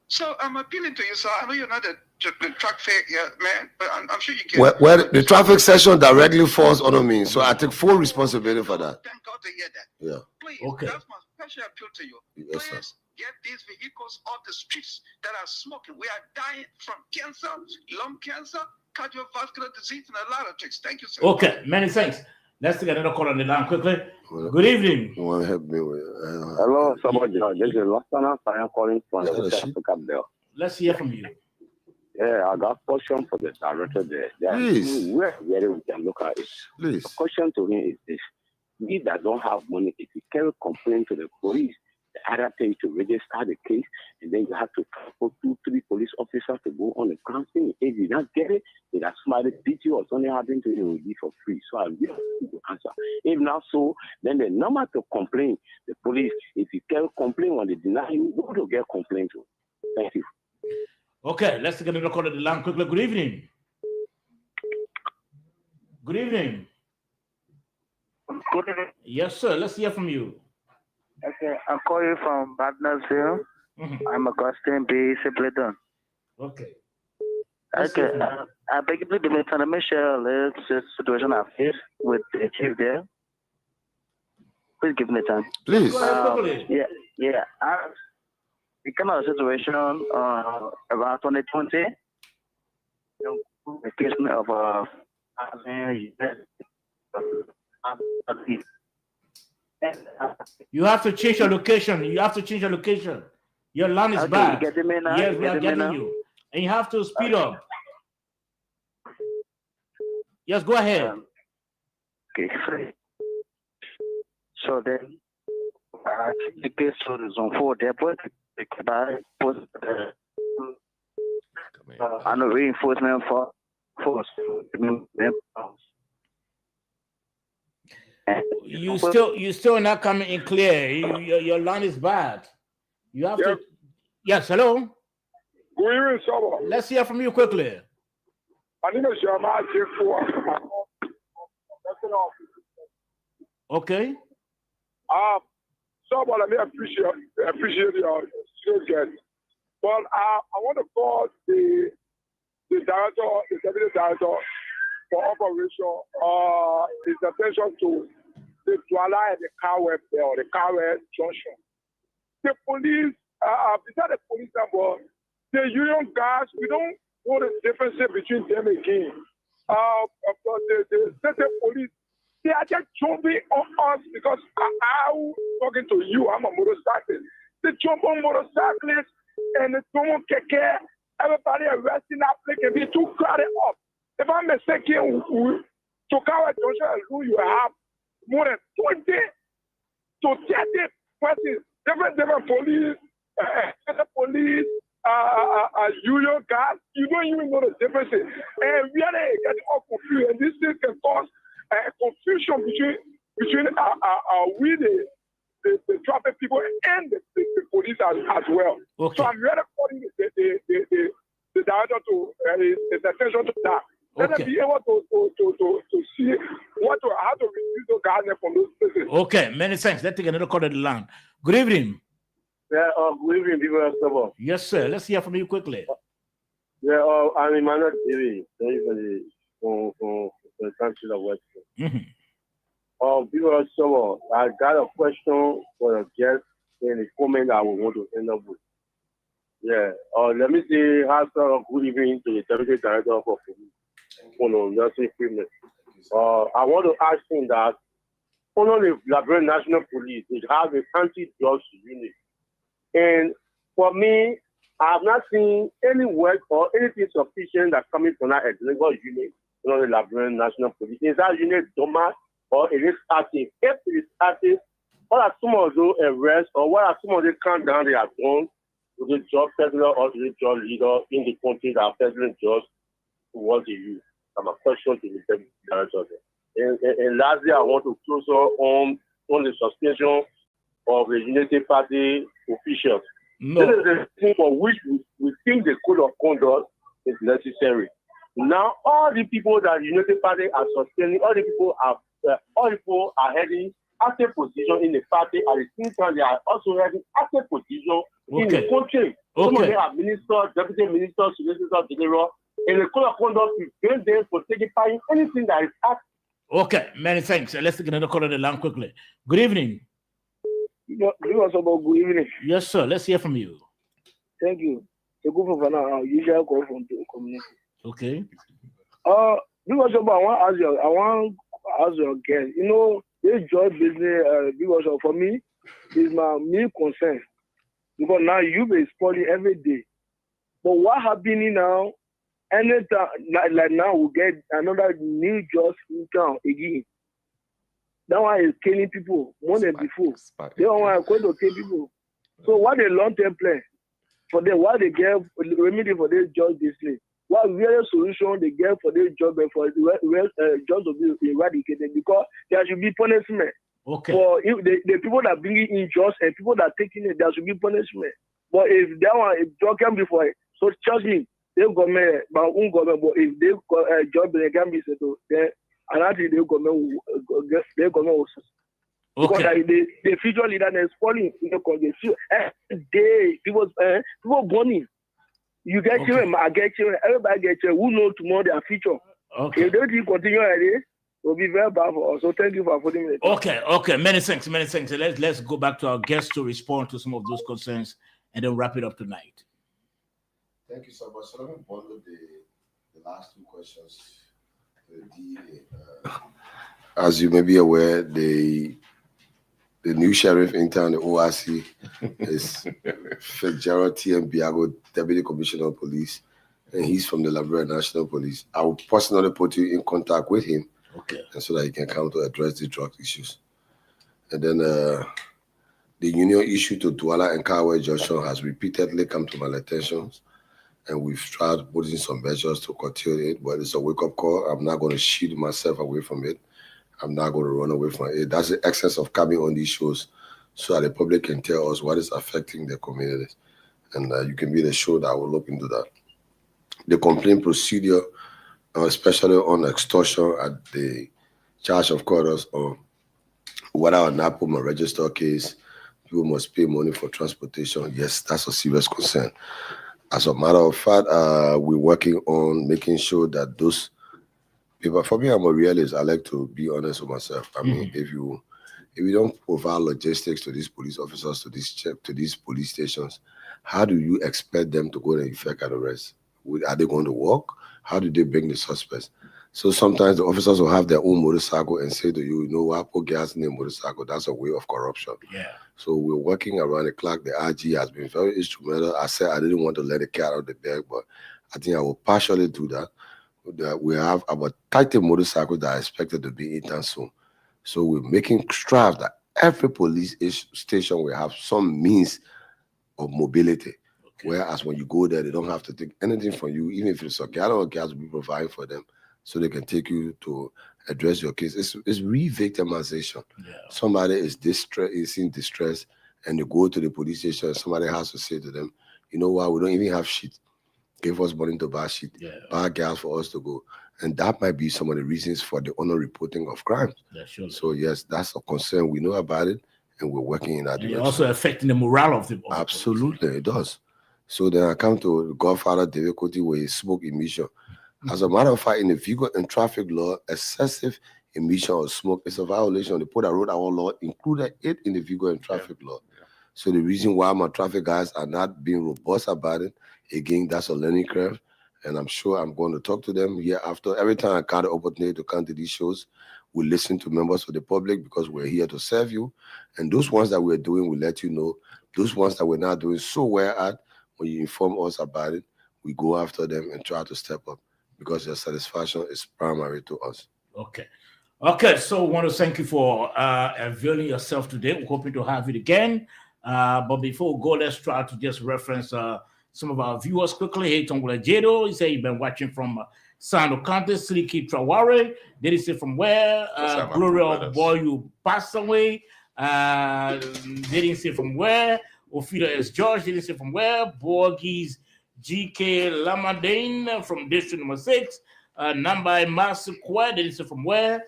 S7: So I'm appealing to you, sir. I know you're not the truck man, but I'm sure you can.
S15: Well, the traffic section directly falls under me, so I take full responsibility for that.
S7: Thank God to hear that.
S15: Yeah.
S7: Please,
S1: Okay.
S7: that's my special appeal to you.
S15: Yes, sir.
S7: Please get these vehicles off the streets that are smoking. We are dying from cancer, lung cancer, cardiovascular disease, and a lot of things. Thank you, sir.
S1: Okay, many thanks. Let's take another call on the line quickly. Good evening.
S15: You want to help me with
S16: Hello, somebody. This is Lastana. I am calling from the Africa there.
S1: Let's hear from you.
S16: Yeah, I got a question for the director there.
S15: Please.
S16: Where we can look at it.
S15: Please.
S16: The question to me is this. We that don't have money, if we can complain to the police, other thing to register the case, and then you have to put 2-3 police officers to go on the ground thing. If you don't get it, if that somebody beat you or something happened to you, it will be for free. So I'll give you the answer. If not so, then the number to complain, the police, if you can complain when they deny you, go to get complaint to. Thank you.
S1: Okay, let's get a call at the line quickly. Good evening. Good evening.
S17: Good evening.
S1: Yes, sir. Let's hear from you.
S17: Okay, I'm calling from Partnersville. I'm Augustine B. Simpleton.
S1: Okay.
S17: Okay, I beg you to give me time to share a situation I face with the chief there. Please give me time.
S15: Please.
S17: Yeah. It came out of a situation around 2020. The case of
S1: you have to change your location. Your line is
S17: okay,
S1: bad.
S17: You getting me now?
S1: Yes, we are getting you. And you have to speed up. Yes, go ahead.
S17: Okay. So then, I the case to the zone 4 there, but and a reinforcement for force.
S1: You still not coming in clear. Your line is bad. You have to. Yes, hello.
S10: Good evening, sir.
S1: Let's hear from you quickly. Okay.
S10: So, let me appreciate your guest. But I want to call the director, the deputy director for operation, his attention to the Douala and the Carwell there, or the Carwell Junction. The police, besides the police number, the union guys, we don't know the difference between them again. The state police, they are just jumping on us because I'm talking to you, I'm a motorcyclist. They jump on motorcyclists and they jump on keke. Everybody arresting that place can be too crowded up. If I'm mistaken, to Carwell Junction, you have more than 20 to 30 persons, different police, union guys. You don't even know the difference. And we are getting all confused. And this thing can cause confusion between the traffic people and the police as well.
S1: Okay.
S10: So I'm really calling the director to his attention to that. Let them be able to see how to reduce those guys from those places.
S1: Okay, many thanks. Let's take another call at the line. Good evening.
S18: Yeah, good evening, people.
S1: Yes, sir. Let's hear from you quickly.
S18: Yeah, I'm Emmanuel TV, from the country of West. People, I got a question for the guest and a comment I would want to end up with. Yeah, let me say, good evening to the deputy director of police. I want to ask him that only the Liberian National Police, it has a anti-drugs unit. And for me, I have not seen any work or anything sufficient that's coming from that legal unit, the Liberian National Police. Is that unit dormant or it is active? If it is active, what are some of those arrests or what are some of the countdowns they have done to the job peddler or to the job leader in the country that are peddling drugs towards the youth? I'm a question to the deputy director. And lastly, I want to close on the suspension of the Unity Party officials.
S1: No.
S18: This is the thing for which we think the code of conduct is necessary. Now, all the people that Unity Party are sustaining, all the people are heading active position in the party. At the same time, they are also heading active position in the country. Some of them are ministers, deputy ministers, solicitors general. And the code of conduct prevents them from taking part in anything that is asked.
S1: Okay, many thanks. Let's take another call on the line quickly. Good evening.
S19: Good evening.
S1: Yes, sir. Let's hear from you.
S19: Thank you. The group of our usual call from the community.
S1: Okay.
S19: Because I want to ask your guest. This job business, because for me, is my main concern. Because now you be spoiling every day. But what happening now? Anytime like now we get another new job income again. That one is killing people more than before. They don't want to kill people. So what a long-term plan for them? What they get remedy for their judge this thing? What real solution they get for their job and for jobs to be eradicated? Because there should be punishment.
S1: Okay.
S19: For if the people that bring it in just and people that taking it, there should be punishment. But if that one, if job can be for it, so trust me, they government, but government. But if they job they can be settled, then another they government will. Because the future leader is falling in the country. People burning. You get children, I get children, everybody get children. Who knows tomorrow their future?
S1: Okay.
S19: If they don't continue like this, it will be very bad for us. So thank you for putting me.
S1: Okay. Many thanks. Let's go back to our guests to respond to some of those concerns and then wrap it up tonight.
S15: Thank you so much. So let me bundle the last two questions. As you may be aware, the new sheriff in town, the ORC, is Fitzgerald T.M. Biago, Deputy Commissioner of Police, and he's from the Liberia National Police. I will personally put you in contact with him, and so that he can come to address the drug issues. And then the union issue to Douala and Kawe Junction has repeatedly come to my attention, and we've tried putting some measures to curtail it, but it's a wake-up call. I'm not going to shield myself away from it. I'm not going to run away from it. That's the essence of coming on these shows, so that the public can tell us what is affecting their communities. And you can be the show that will look into that. The complaint procedure, especially on extortion at the charge of quarters, or whether or not put my register case, people must pay money for transportation. Yes, that's a serious concern. As a matter of fact, we're working on making sure that those people, for me, I'm a realist. I like to be honest with myself. I mean, if you don't provide logistics to these police officers, to these police stations, how do you expect them to go and effect an arrest? Are they going to walk? How do they bring the suspects? So sometimes the officers will have their own motorcycle and say to you, what, put gas in the motorcycle. That's a way of corruption.
S1: Yeah.
S15: So we're working around the clock. The RG has been very instrumental. I said I didn't want to let the cat out of the bag, but I think I will partially do that. We have about 30 motorcycles that are expected to be in town soon. So we're making strides that every police station will have some means of mobility. Whereas when you go there, they don't have to take anything from you, even if it's a gallon of gas, will be provided for them, so they can take you to address your case. It's re-victimization. Yeah. Somebody is in distress, and they go to the police station, and somebody has to say to them, you know what, we don't even have shit. Give us money to buy shit, buy gas for us to go. And that might be some of the reasons for the under-reporting of crimes. Yeah, sure. So yes, that's a concern. We know about it, and we're working in that direction.
S1: It's also affecting the morale of the
S15: Absolutely, it does. So then I come to Godfather David Kuti with smoke emission. As a matter of fact, in the vehicle and traffic law, excessive emission of smoke is a violation. The Port of Road Hour law included it in the vehicle and traffic law. So the reason why my traffic guys are not being robust about it, again, that's a learning curve. And I'm sure I'm going to talk to them here after. Every time I got the opportunity to come to these shows, we listen to members of the public because we're here to serve you. And those ones that we're doing, we let you know. Those ones that we're not doing so well at, when you inform us about it, we go after them and try to step up, because your satisfaction is primary to us.
S1: Okay, so I want to thank you for availing yourself today. We're hoping to have it again. But before we go, let's try to just reference some of our viewers quickly. Hey, Tongula Jedo, he said you've been watching from Sando Kante, Siliki Traware. They didn't say from where. Gloria Boy, you passed away. They didn't say from where. Ophida S. George, they didn't say from where. Borgis GK Lamadane from District Number 6. Nambai Masikwa, they didn't say from where.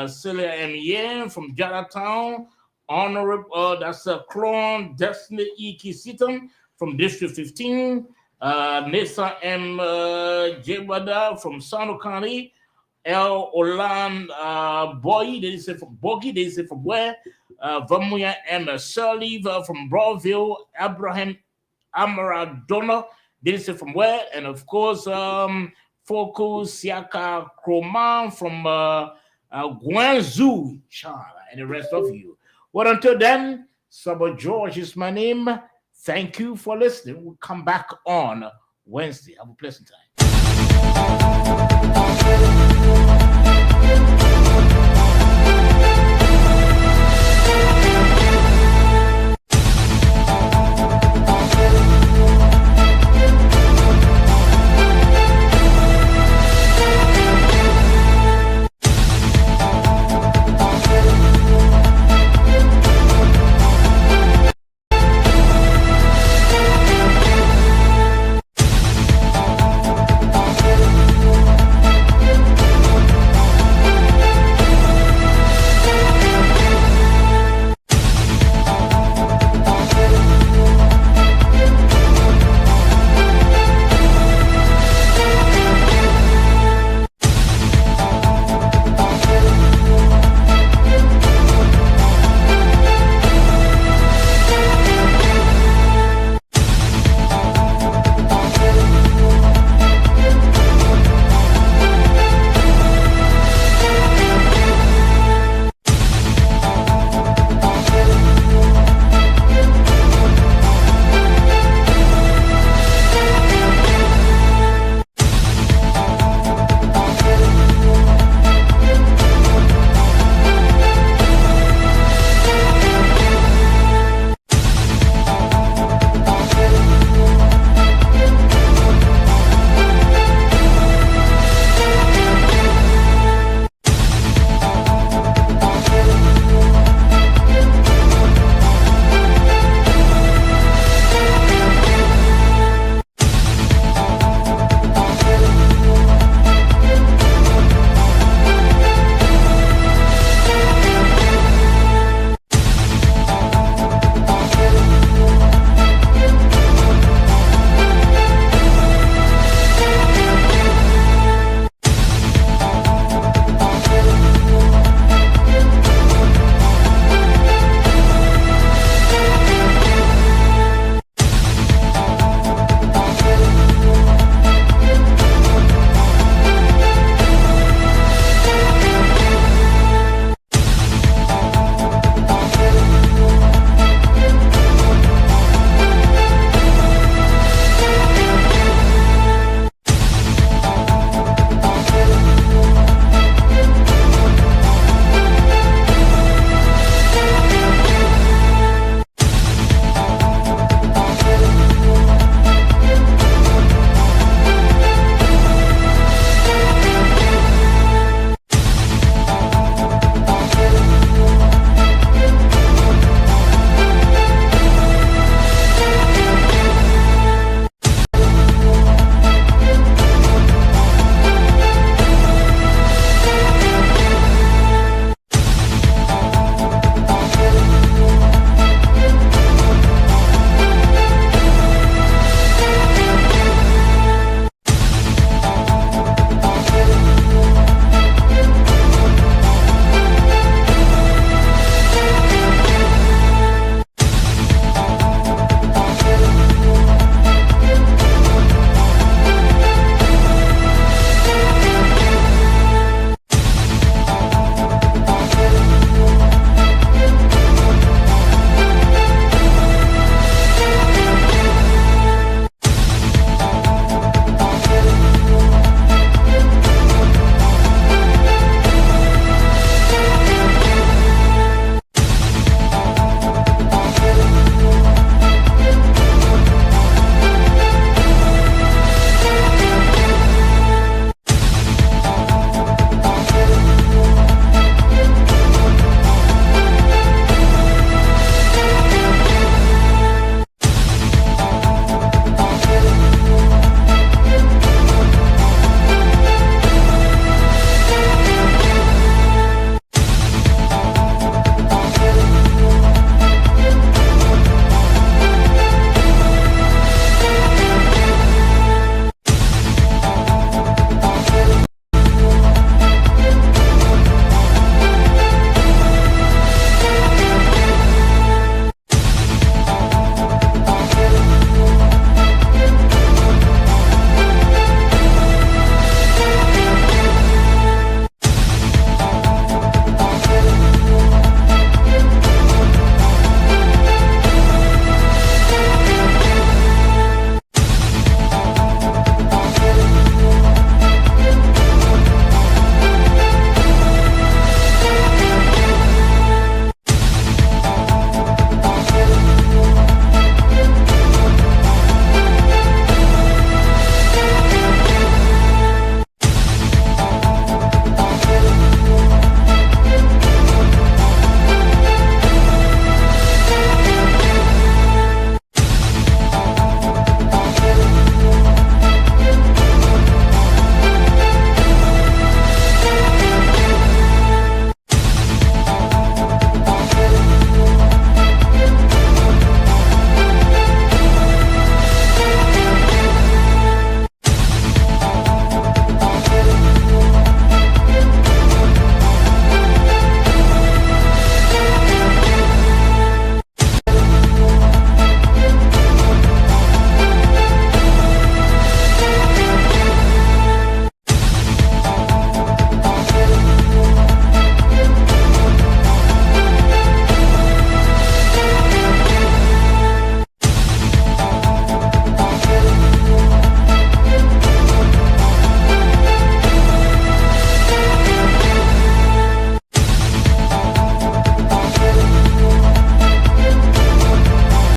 S1: Celia M. Yen from Jaratown. Honorable, that's Clone Destiny E. Kisitam from District 15. Nessa M. Jebada from Sano County. L. Olan Boy, they didn't say from Bogi, they didn't say from where. Vamuya M. Sirleaf from Broadville. Abraham Amaradona, they didn't say from where. And of course, Focus Siaka Kroman from Guangzhou, China, and the rest of you. Well, until then, Sabo George is my name. Thank you for listening. We'll come back on Wednesday. Have a pleasant time.